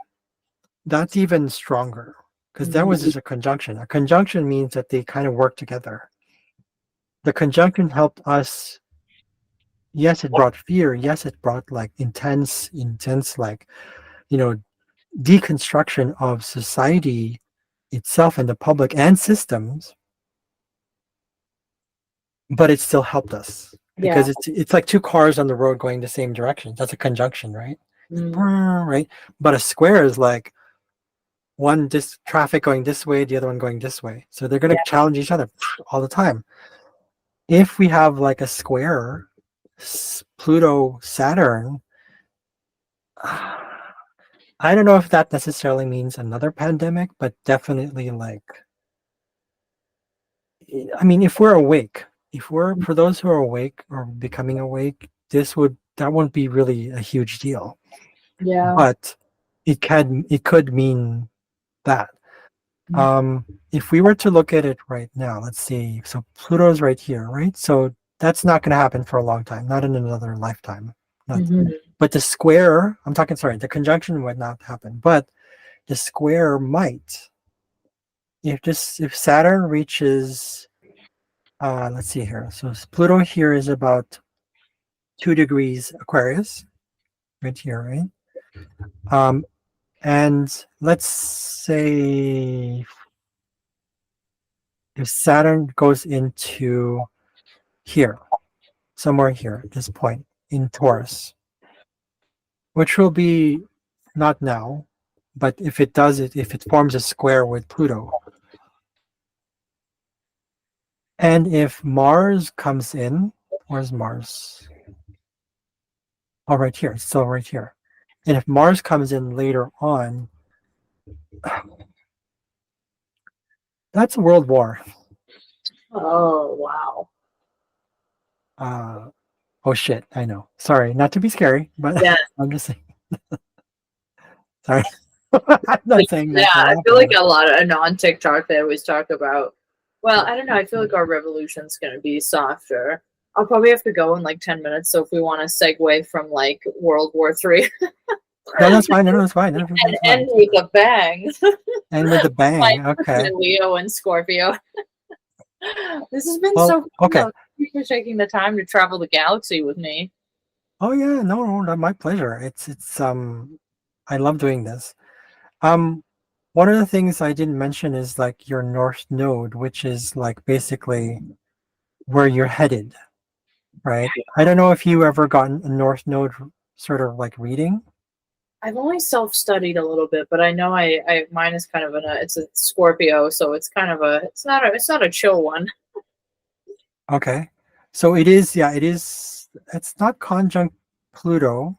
Speaker 1: that's even stronger because that was just a conjunction. A conjunction means that they kind of work together. The conjunction helped us. Yes, it brought fear. Yes, it brought like intense, like, you know, deconstruction of society itself and the public and systems, but it still helped us
Speaker 2: Yeah.
Speaker 1: because it's like two cars on the road going the same direction. That's a conjunction, right?
Speaker 2: Mm.
Speaker 1: Right. But a square is like one this traffic going this way, the other one going this way. So they're going to
Speaker 2: Yeah.
Speaker 1: challenge each other all the time. If we have like a square, Pluto Saturn, I don't know if that necessarily means another pandemic, but definitely like, I mean, if we're awake, if we're for those who are awake or becoming awake, that wouldn't be really a huge deal.
Speaker 2: Yeah.
Speaker 1: But it could mean that.
Speaker 2: Mm.
Speaker 1: If we were to look at it right now, let's see. So Pluto's right here, right? So that's not going to happen for a long time, not in another lifetime. Not,
Speaker 2: Mhm.
Speaker 1: but the square, I'm talking, sorry, the conjunction would not happen, but the square might. If Saturn reaches, let's see here. So Pluto here is about 2 degrees Aquarius, right here, right? Um, and let's say if Saturn goes into here, somewhere here, this point in Taurus, which will be not now, but if it forms a square with Pluto, and if Mars comes in, where's Mars? Oh, right here, it's still right here. And if Mars comes in later on, that's a world war.
Speaker 2: Oh wow.
Speaker 1: Uh, oh shit, I know. Sorry, not to be scary, but
Speaker 2: Yeah.
Speaker 1: I'm just saying. Sorry, I'm not saying
Speaker 2: Yeah.
Speaker 1: that to
Speaker 2: I
Speaker 1: laugh
Speaker 2: feel like
Speaker 1: about.
Speaker 2: a lot of non TikTok they always talk about. Well, I don't know. I feel like our revolution's gonna be softer. I'll probably have to go in like 10 minutes. So if we want to segue from like World War III
Speaker 1: No, that's fine. No, that's fine. No,
Speaker 2: and
Speaker 1: that's
Speaker 2: end
Speaker 1: fine.
Speaker 2: with a bang,
Speaker 1: And with the
Speaker 2: my
Speaker 1: bang, okay.
Speaker 2: Leo and Scorpio. This has been
Speaker 1: Well,
Speaker 2: so fun
Speaker 1: okay.
Speaker 2: though. Thank you for taking the time to travel the galaxy with me.
Speaker 1: Oh yeah, no, my pleasure. It's I love doing this. Um, one of the things I didn't mention is like your North Node, which is like basically where you're headed, right? I don't know if you ever gotten a North Node sort of like reading.
Speaker 2: I've only self-studied a little bit, but I know I mine is kind of it's a Scorpio, so it's kind of it's not a chill one.
Speaker 1: Okay. So it is, yeah, it's not conjunct Pluto.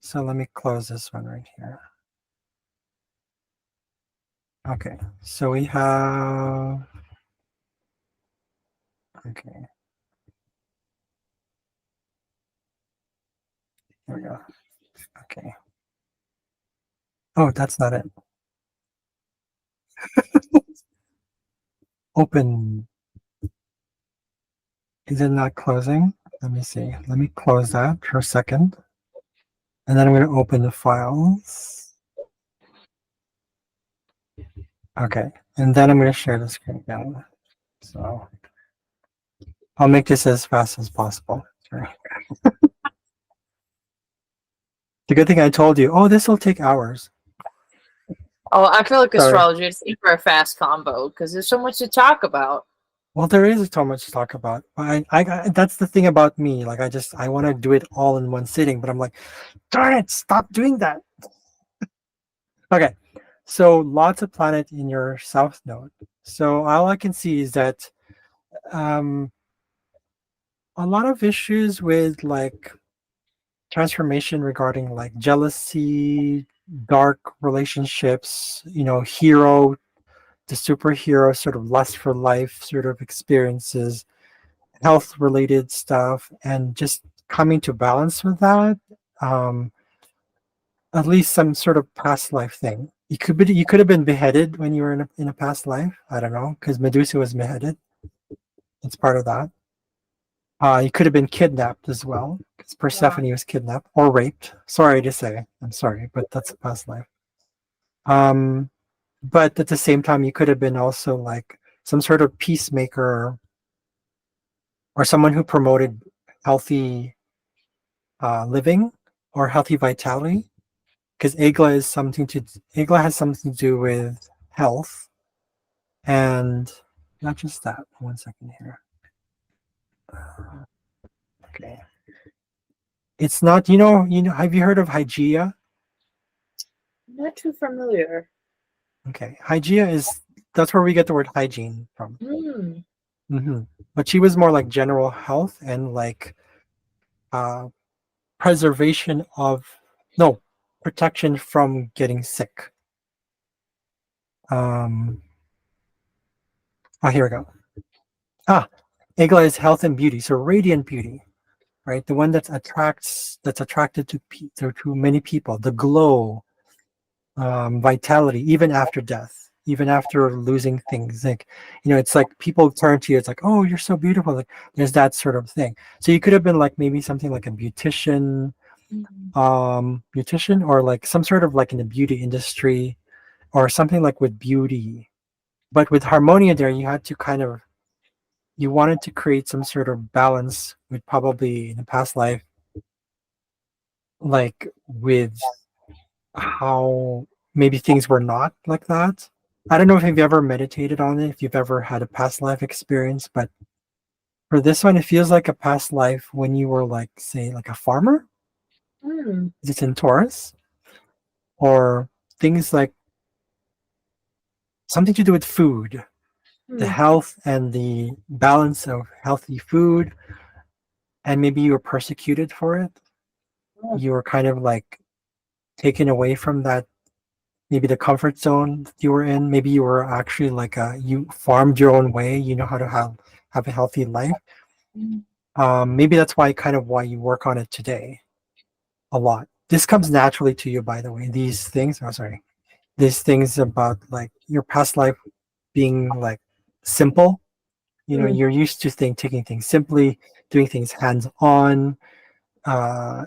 Speaker 1: So let me close this one right here. Okay. So we have, okay, here we go. Okay. Oh, that's not it. Open. Is it not closing? Let me see. Let me close that for a second. And then I'm going to open the files. Okay. And then I'm going to share the screen again. So I'll make this as fast as possible. Sorry. The good thing I told you, oh, this will take hours.
Speaker 2: Oh, I feel like
Speaker 1: Sorry.
Speaker 2: astrology is for a fast combo because there's so much to talk about.
Speaker 1: Well, there is so much to talk about. That's the thing about me. Like, I want to do it all in one sitting, but I'm like, darn it, stop doing that. Okay. So lots of planet in your south node. So all I can see is that um, a lot of issues with like transformation regarding like jealousy, dark relationships, hero the superhero sort of lust for life sort of experiences, health related stuff, and just coming to balance with that. Um, at least some sort of past life thing. You could have been beheaded when you were in a past life. I don't know because Medusa was beheaded. It's part of that. You could have been kidnapped as well because
Speaker 2: Wow.
Speaker 1: Persephone was kidnapped or raped. Sorry to say, I'm sorry, but that's a past life. Um, but at the same time, you could have been also like some sort of peacemaker or someone who promoted healthy living or healthy vitality because Agla has something to do with health and not just that. One second here. Okay, it's not. Have you heard of Hygeia?
Speaker 2: Not too familiar.
Speaker 1: Okay, Hygeia is that's where we get the word hygiene from.
Speaker 2: Mm.
Speaker 1: hmm But she was more like general health and like uh, preservation of no protection from getting sick. Um, here we go. Ah, Agla is health and beauty, so radiant beauty, right? The one that's attracted to many people. The glow, vitality, even after death, even after losing things. Like, it's like people turn to you. It's like, oh, you're so beautiful. Like, there's that sort of thing. So you could have been like maybe something like a
Speaker 2: Mm.
Speaker 1: beautician, or like some sort of like in the beauty industry, or something like with beauty. But with Harmonia, there you had to kind of you wanted to create some sort of balance with probably in a past life, like with how maybe things were not like that. I don't know if you've ever meditated on it, if you've ever had a past life experience, but for this one, it feels like a past life when you were like, say, like a farmer.
Speaker 2: Mm.
Speaker 1: It's in Taurus, or things like something to do with food, the
Speaker 2: Mm.
Speaker 1: health and the balance of healthy food, and maybe you were persecuted for it.
Speaker 2: Oh.
Speaker 1: You were kind of like taken away from that, maybe the comfort zone that you were in. Maybe you were actually like you farmed your own way. You know how to have a healthy life.
Speaker 2: Mm.
Speaker 1: Maybe that's why you work on it today a lot. This comes naturally to you, by the way. These things. Oh, sorry. These things about like your past life being like simple.
Speaker 2: Mm.
Speaker 1: You're used to taking things simply, doing things hands on. Uh,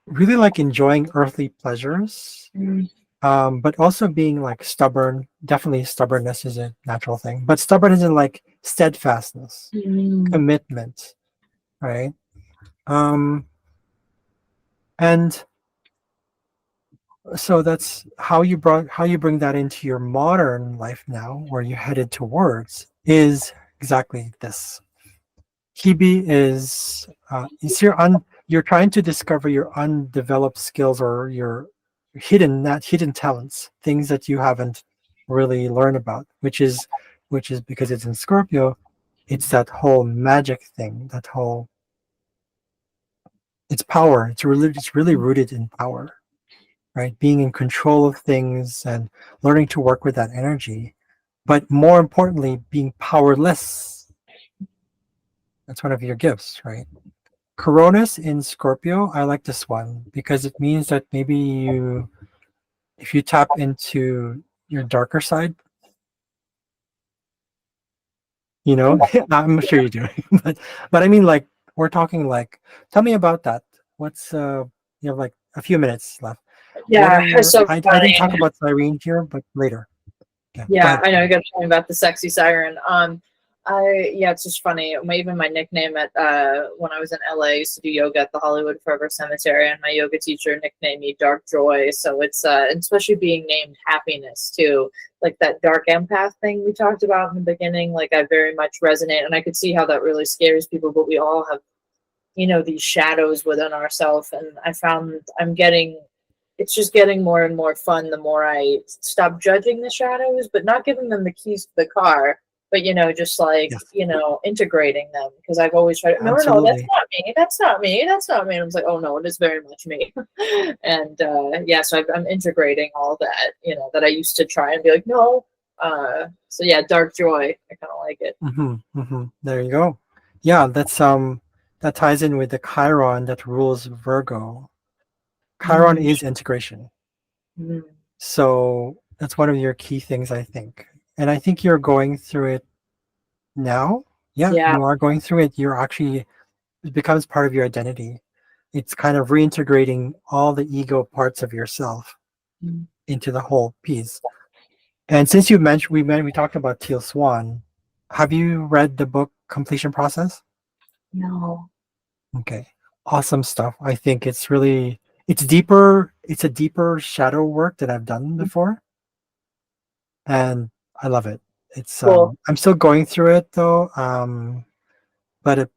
Speaker 1: really like enjoying earthly pleasures,
Speaker 2: Mm.
Speaker 1: but also being like stubborn. Definitely stubbornness is a natural thing, but stubborn isn't like steadfastness,
Speaker 2: Mm.
Speaker 1: commitment, right? um and so that's how you bring that into your modern life now, where you're headed towards, is exactly this. Kibi is you're trying to discover your undeveloped skills, or your hidden talents, things that you haven't really learned about, which is because it's in Scorpio. It's that whole magic thing, that whole it's power. It's really rooted in power, right? Being in control of things and learning to work with that energy, but more importantly, being powerless. That's one of your gifts, right? Coronas in Scorpio, I like this one because it means that maybe if you tap into your darker side, I'm sure you do, but I mean, like, we're talking like, tell me about that. What's you have like a few minutes left. What
Speaker 2: Yeah,
Speaker 1: are
Speaker 2: it's
Speaker 1: your?
Speaker 2: so
Speaker 1: I didn't talk
Speaker 2: funny.
Speaker 1: about Cyrene here, but later. Yeah, go
Speaker 2: Yeah,
Speaker 1: ahead.
Speaker 2: I know. You got to tell me about the sexy siren. Yeah, it's just funny. Even my nickname at when I was in LA, I used to do yoga at the Hollywood Forever Cemetery, and my yoga teacher nicknamed me Dark Joy. So it's and especially being named Happiness too, like that dark empath thing we talked about in the beginning. Like I very much resonate, and I could see how that really scares people. But we all have, these shadows within ourselves, and I found it's just getting more and more fun the more I stop judging the shadows, but not giving them the keys to the car. but just like
Speaker 1: Yes,
Speaker 2: integrating them, because I've always tried, no, no, no, that's
Speaker 1: absolutely.
Speaker 2: not me, that's not me, that's not me, and I was like, oh no, it is very much me. And yeah, so I'm integrating all that, that I used to try and be like, no. So yeah, dark joy, I kind of like it.
Speaker 1: There you go. Yeah, that ties in with the Chiron that rules Virgo. Chiron
Speaker 2: Mm,
Speaker 1: is integration.
Speaker 2: mm,
Speaker 1: So that's one of your key things, I think. And I think you're going through it now. Yeah,
Speaker 2: yeah.
Speaker 1: you are going through it. You're actually, it becomes part of your identity. It's kind of reintegrating all the ego parts of yourself
Speaker 2: Mm,
Speaker 1: into the whole piece. And since you mentioned, we talked about Teal Swan. Have you read the book Completion Process?
Speaker 2: no.
Speaker 1: Okay. Awesome stuff. I think it's really, it's deeper, it's a deeper shadow work that I've done before, and I love it. It's
Speaker 2: Cool.
Speaker 1: I'm still going through it though. But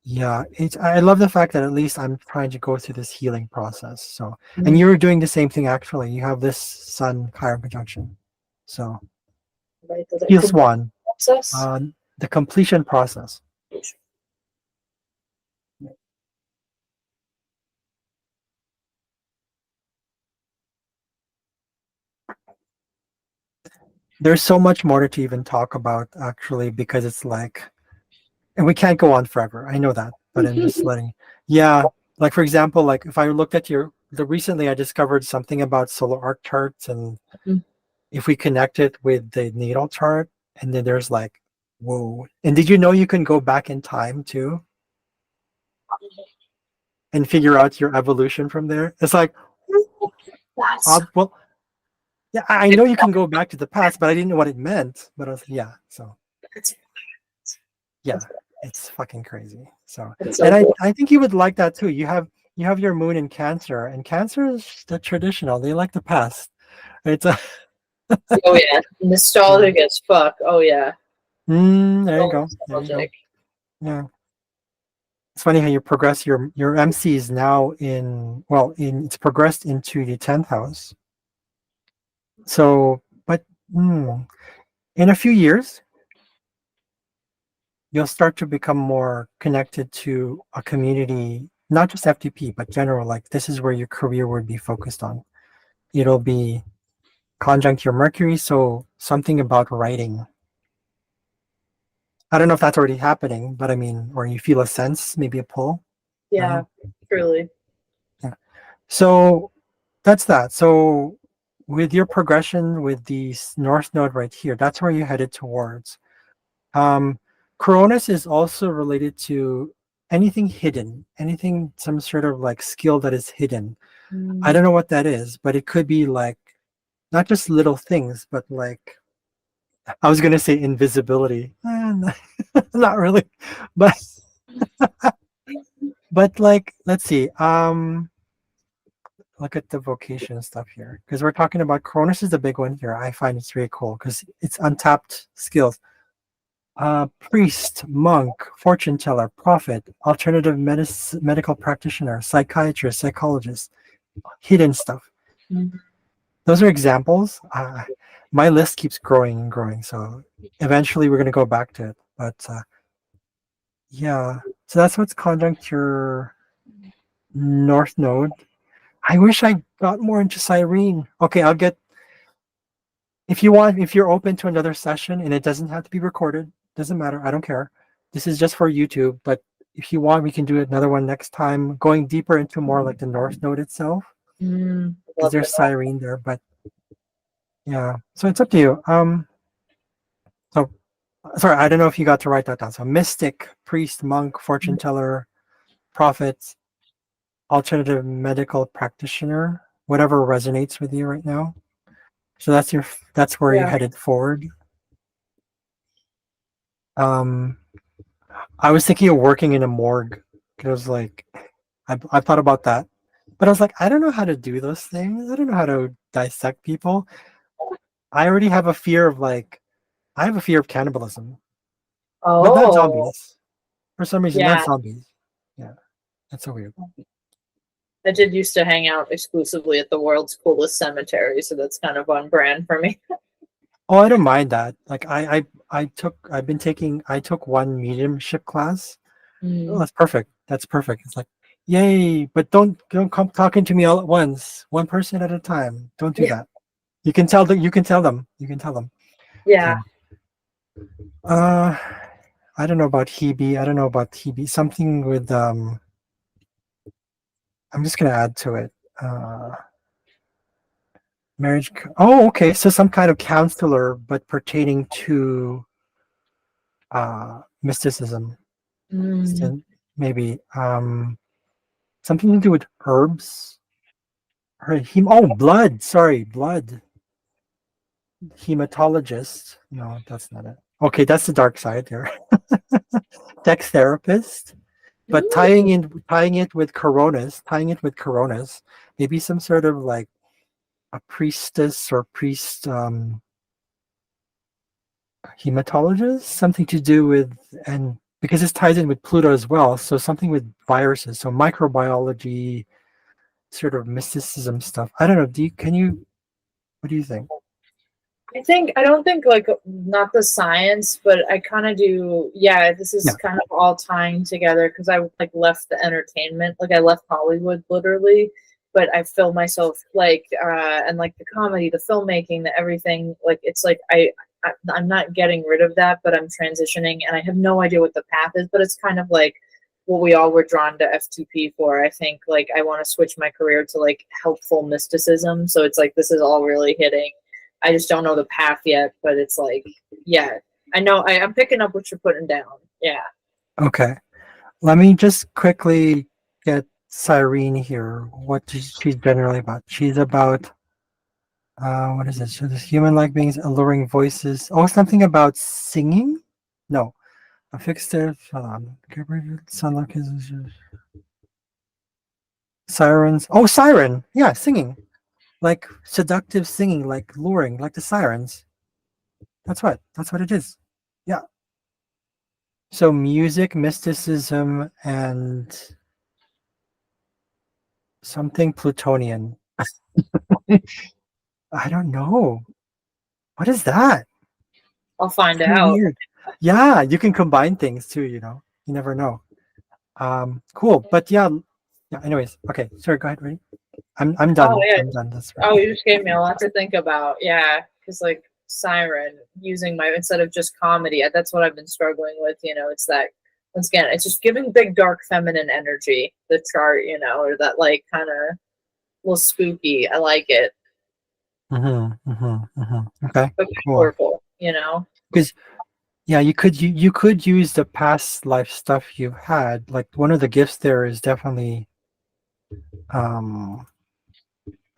Speaker 1: yeah, it's I love the fact that at least I'm trying to go through this healing process. So, and
Speaker 2: Mm,
Speaker 1: you're doing the same thing actually. You have this Sun Chiron conjunction. So,
Speaker 2: right, does it
Speaker 1: Teal
Speaker 2: complete
Speaker 1: Swan,
Speaker 2: process?
Speaker 1: the completion process. There's so much more to even talk about actually because it's like, and we can't go on forever. I know that, but I'm just letting. Yeah, like for example, like if I looked at the recently, I discovered something about solar arc charts, and
Speaker 2: Mm.
Speaker 1: if we connect it with the natal chart, and then there's like, whoa! And did you know you can go back in time too and figure out your evolution from there? It's like,
Speaker 2: That's
Speaker 1: well, yeah, I know you can go back to the past, but I didn't know what it meant. But I was, yeah, so
Speaker 2: that's
Speaker 1: yeah,
Speaker 2: that's
Speaker 1: it's fucking crazy. So,
Speaker 2: that's
Speaker 1: and
Speaker 2: so cool.
Speaker 1: I think you would like that too. You have your moon in Cancer, and Cancer is the traditional. They like the past. It's a
Speaker 2: Oh yeah,
Speaker 1: yeah.
Speaker 2: nostalgic as fuck. Oh yeah,
Speaker 1: There you
Speaker 2: so
Speaker 1: go. There you go.
Speaker 2: nostalgic.
Speaker 1: Yeah, it's funny how you progress. Your MC is now in in it's progressed into the 10th house. So, but in a few years, you'll start to become more connected to a community, not just FTP, but general. Like this is where your career would be focused on. It'll be conjunct your Mercury, so something about writing. I don't know if that's already happening, but I mean, or you feel a sense, maybe a pull. I don't
Speaker 2: Yeah,
Speaker 1: know.
Speaker 2: truly.
Speaker 1: Yeah. So that's that. So with your progression with the North Node right here, that's where you headed towards. Um, Cronus is also related to anything hidden, anything, some sort of like skill that is hidden. I
Speaker 2: Mm.
Speaker 1: don't know what that is, but it could be like not just little things, but like I was gonna say invisibility. Not really, but like let's see. Look at the vocation stuff here because we're talking about Cronus is the big one here. I find it's really cool because it's untapped skills. Priest, monk, fortune teller, prophet, alternative medical practitioner, psychiatrist, psychologist, hidden stuff.
Speaker 2: Mm.
Speaker 1: Those are examples. My list keeps growing and growing, so eventually we're going to go back to it. But yeah, so that's what's conjunct your North Node. I wish I got more into Cyrene. Okay, I'll get if you want. If you're open to another session, and it doesn't have to be recorded, doesn't matter. I don't care. This is just for YouTube, but if you want, we can do another one next time, going deeper into more like the North Node itself,
Speaker 2: Mm.
Speaker 1: because
Speaker 2: Love
Speaker 1: there's
Speaker 2: to know.
Speaker 1: Cyrene there. But yeah, so it's up to you. So sorry, I don't know if you got to write that down. So mystic, priest, monk, fortune teller, prophet, alternative medical practitioner, whatever resonates with you right now. So that's where you
Speaker 2: Yeah.
Speaker 1: headed forward. Um, I was thinking of working in a morgue. It was like I thought about that, but I was like, I don't know how to do those things. I don't know how to dissect people. I already have a fear of like I have a fear of cannibalism, but not
Speaker 2: Oh,
Speaker 1: zombies. For some reason, not
Speaker 2: yeah.
Speaker 1: zombies. Yeah, that's so weird.
Speaker 2: I did used to hang out exclusively at the world's coolest cemetery, so that's kind of on brand for me.
Speaker 1: Oh, I don't mind that. Like I took one mediumship class. Oh,
Speaker 2: Mm.
Speaker 1: that's perfect. That's perfect. It's like, yay, but don't come talking to me all at once. One person at a time. Don't do
Speaker 2: Yeah.
Speaker 1: that. You can tell them. You can tell them. You can tell them.
Speaker 2: Yeah.
Speaker 1: So, uh, I don't know about Hebe. I don't know about Hebe. Something with I'm just gonna add to it. Uh, Oh, okay. So some kind of counselor, but pertaining to mysticism.
Speaker 2: Mm.
Speaker 1: So maybe something to do with herbs. Oh, blood. Sorry, blood. Hematologist. No, that's not it. Okay, that's the dark side there. Sex therapist, but
Speaker 2: Ooh.
Speaker 1: tying it with coronas, maybe some sort of like a priestess or priest hematologist, something to do with, and because this ties in with Pluto as well, so something with viruses, so microbiology, sort of mysticism stuff. I don't know. What do you think?
Speaker 2: I don't think like not the science, but I kind of do. Yeah, this is
Speaker 1: Yeah.
Speaker 2: kind of all tying together because I like left the entertainment, like I left Hollywood literally, but I feel myself like and like the comedy, the filmmaking, the everything. Like it's like I'm not getting rid of that, but I'm transitioning, and I have no idea what the path is. But it's kind of like what we all were drawn to FTP for. I think like I want to switch my career to like helpful mysticism. So it's like this is all really hitting. I just don't know the path yet, but it's like, yeah, I know I'm picking up what you're putting down. Yeah.
Speaker 1: Okay. Let me just quickly get Cyrene here. What is she's generally about? She's about what is it? So this human-like beings, alluring voices. Oh, something about singing? No. A fixed there. Hold on. Sound like sirens. Oh, siren. Yeah, singing. Like seductive singing, like luring, like the sirens. That's what it is. Yeah. So music, mysticism, and something Plutonian. I don't know. What is that?
Speaker 2: I'll find
Speaker 1: Kind of
Speaker 2: out.
Speaker 1: weird. Yeah, you can combine things too, You never know. Cool. But yeah, yeah, anyways. Okay, sorry, go ahead, ready? I'm
Speaker 2: Oh
Speaker 1: done.
Speaker 2: yeah.
Speaker 1: I'm done. That's right.
Speaker 2: Oh, you just gave me a lot to think about. Yeah, because like Siren using my instead of just comedy, that's what I've been struggling with. It's that once again, it's just giving big dark feminine energy. The chart, or that like kind of little spooky. I like it,
Speaker 1: Okay,
Speaker 2: but
Speaker 1: cool.
Speaker 2: powerful.
Speaker 1: Because yeah, you could use the past life stuff you had. Like one of the gifts there is definitely um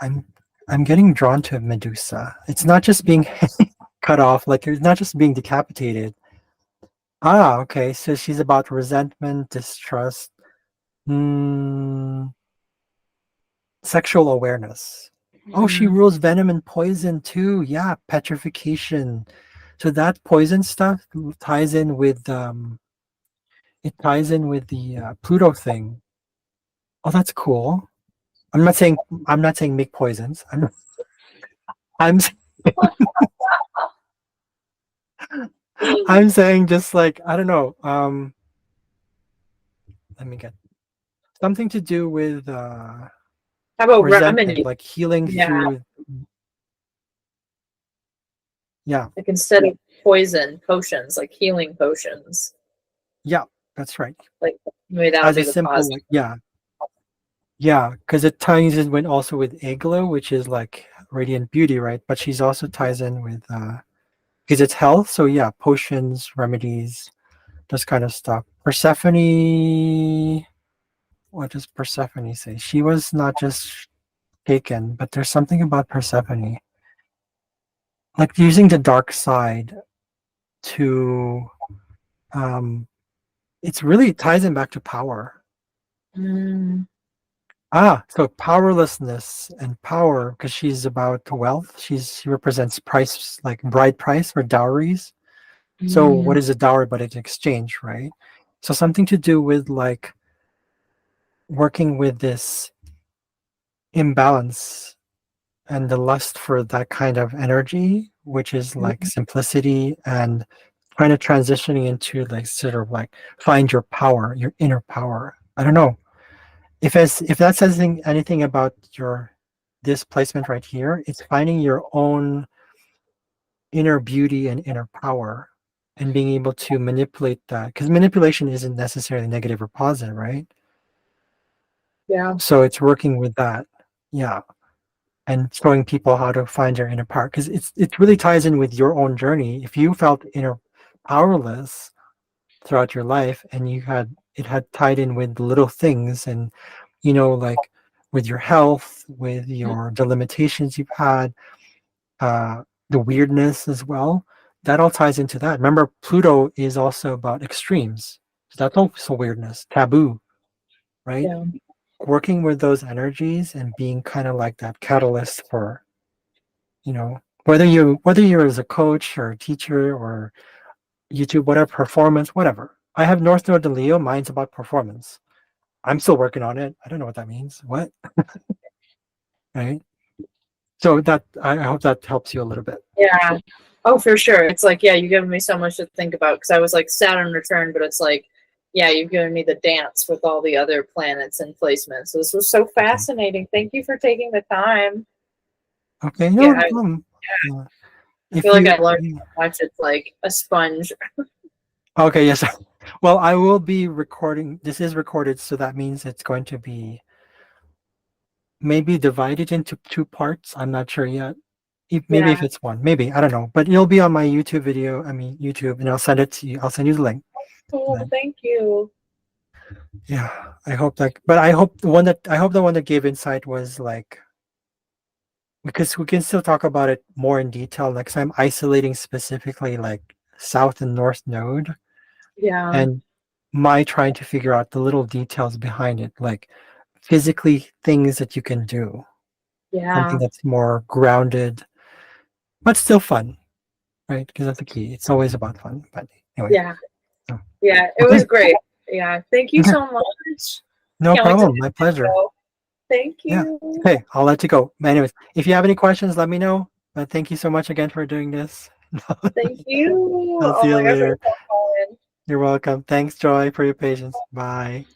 Speaker 1: I'm I'm getting drawn to Medusa. It's not just being cut off, like it's not just being decapitated. Ah, okay. So she's about resentment, distrust, mm, sexual awareness. Oh, she
Speaker 2: Mm.
Speaker 1: rules venom and poison too. Yeah, petrification. So that poison stuff ties in with the Pluto thing. Oh, that's cool. I'm not saying I'm not saying make poisons. I'm I'm saying just like I don't know. Let me get something to do with
Speaker 2: How about
Speaker 1: resentment,
Speaker 2: remedy?
Speaker 1: like healing
Speaker 2: Yeah,
Speaker 1: through. Yeah,
Speaker 2: like instead of poison, potions, like healing potions.
Speaker 1: yeah, that's right.
Speaker 2: Like maybe that would
Speaker 1: As
Speaker 2: be
Speaker 1: a
Speaker 2: the
Speaker 1: simple
Speaker 2: positive.
Speaker 1: like yeah, because it ties in with also with Aglo, which is like radiant beauty, right? But she's also ties in with because it's health. So yeah, potions, remedies, this kind of stuff. Persephone. What does Persephone say? She was not just taken, but there's something about Persephone, like using the dark side to it's really ties him back to power.
Speaker 2: Mm,
Speaker 1: So powerlessness and power, because she's about wealth. She represents price, like bride price or dowries. So what
Speaker 2: mm,
Speaker 1: is a dowry but an exchange, right? So something to do with like working with this imbalance and the lust for that kind of energy, which is like
Speaker 2: mm,
Speaker 1: simplicity and kind of transitioning into like sort of like find your power, your inner power. I don't know if that says anything about your this placement right here. It's finding your own inner beauty and inner power and being able to manipulate that, because manipulation isn't necessarily negative or positive, right?
Speaker 2: Yeah.
Speaker 1: So it's working with that, yeah, and showing people how to find their inner power, because it really ties in with your own journey. If you felt inner powerless throughout your life and you had it had tied in with little things, and like with your health, with the limitations you've had, uh the weirdness as well, that all ties into that. Remember, Pluto is also about extremes, so that's also weirdness, taboo, right?
Speaker 2: Yeah.
Speaker 1: Working with those energies and being kind of like that catalyst for, whether you're as a coach or a teacher or YouTube, whatever, performance, whatever. I have North Node to Leo. Mine's about performance. I'm still working on it. I don't know what that means. What? Right? So that I hope that helps you a little bit.
Speaker 2: Yeah. Oh, for sure. It's like, yeah, you've given me so much to think about because I was like Saturn return, but it's like, yeah, you've given me the dance with all the other planets and placements. So this was so
Speaker 1: Okay.
Speaker 2: fascinating. Thank you for taking the time.
Speaker 1: Okay. No
Speaker 2: Yeah,
Speaker 1: problem.
Speaker 2: I
Speaker 1: If
Speaker 2: feel like I
Speaker 1: you,
Speaker 2: learned
Speaker 1: yeah.
Speaker 2: so much. It's like a sponge.
Speaker 1: Okay. Yes. Well, I will be recording. This is recorded, so that means it's going to be maybe divided into two parts. I'm not sure yet. Maybe if
Speaker 2: Yeah.
Speaker 1: it's one, maybe I don't know. But it'll be on my YouTube video. I mean YouTube, and I'll send it to you. I'll send you the link. And
Speaker 2: Cool.
Speaker 1: then,
Speaker 2: Thank you.
Speaker 1: yeah, I hope that. But I hope the one that gave insight was like, because we can still talk about it more in detail. Like, 'cause I'm isolating specifically like South and North Node,
Speaker 2: Yeah.
Speaker 1: and my trying to figure out the little details behind it, like physically things that you can do, something
Speaker 2: Yeah.
Speaker 1: that's more grounded, but still fun, right? Because that's the key. It's always about fun. But anyway,
Speaker 2: Yeah.
Speaker 1: so,
Speaker 2: Yeah. It
Speaker 1: okay,
Speaker 2: was great. Yeah. Thank you so much.
Speaker 1: no
Speaker 2: Can't wait to
Speaker 1: problem. My pleasure.
Speaker 2: go. Thank
Speaker 1: Yeah.
Speaker 2: you.
Speaker 1: Okay, I'll let you go. Anyways, if you have any questions, let me know. But thank you so much again for doing this.
Speaker 2: Thank you.
Speaker 1: I'll
Speaker 2: Oh
Speaker 1: see you
Speaker 2: my gosh, I'm
Speaker 1: later.
Speaker 2: so calling.
Speaker 1: You're welcome. Thanks, Joy, for your patience. Bye.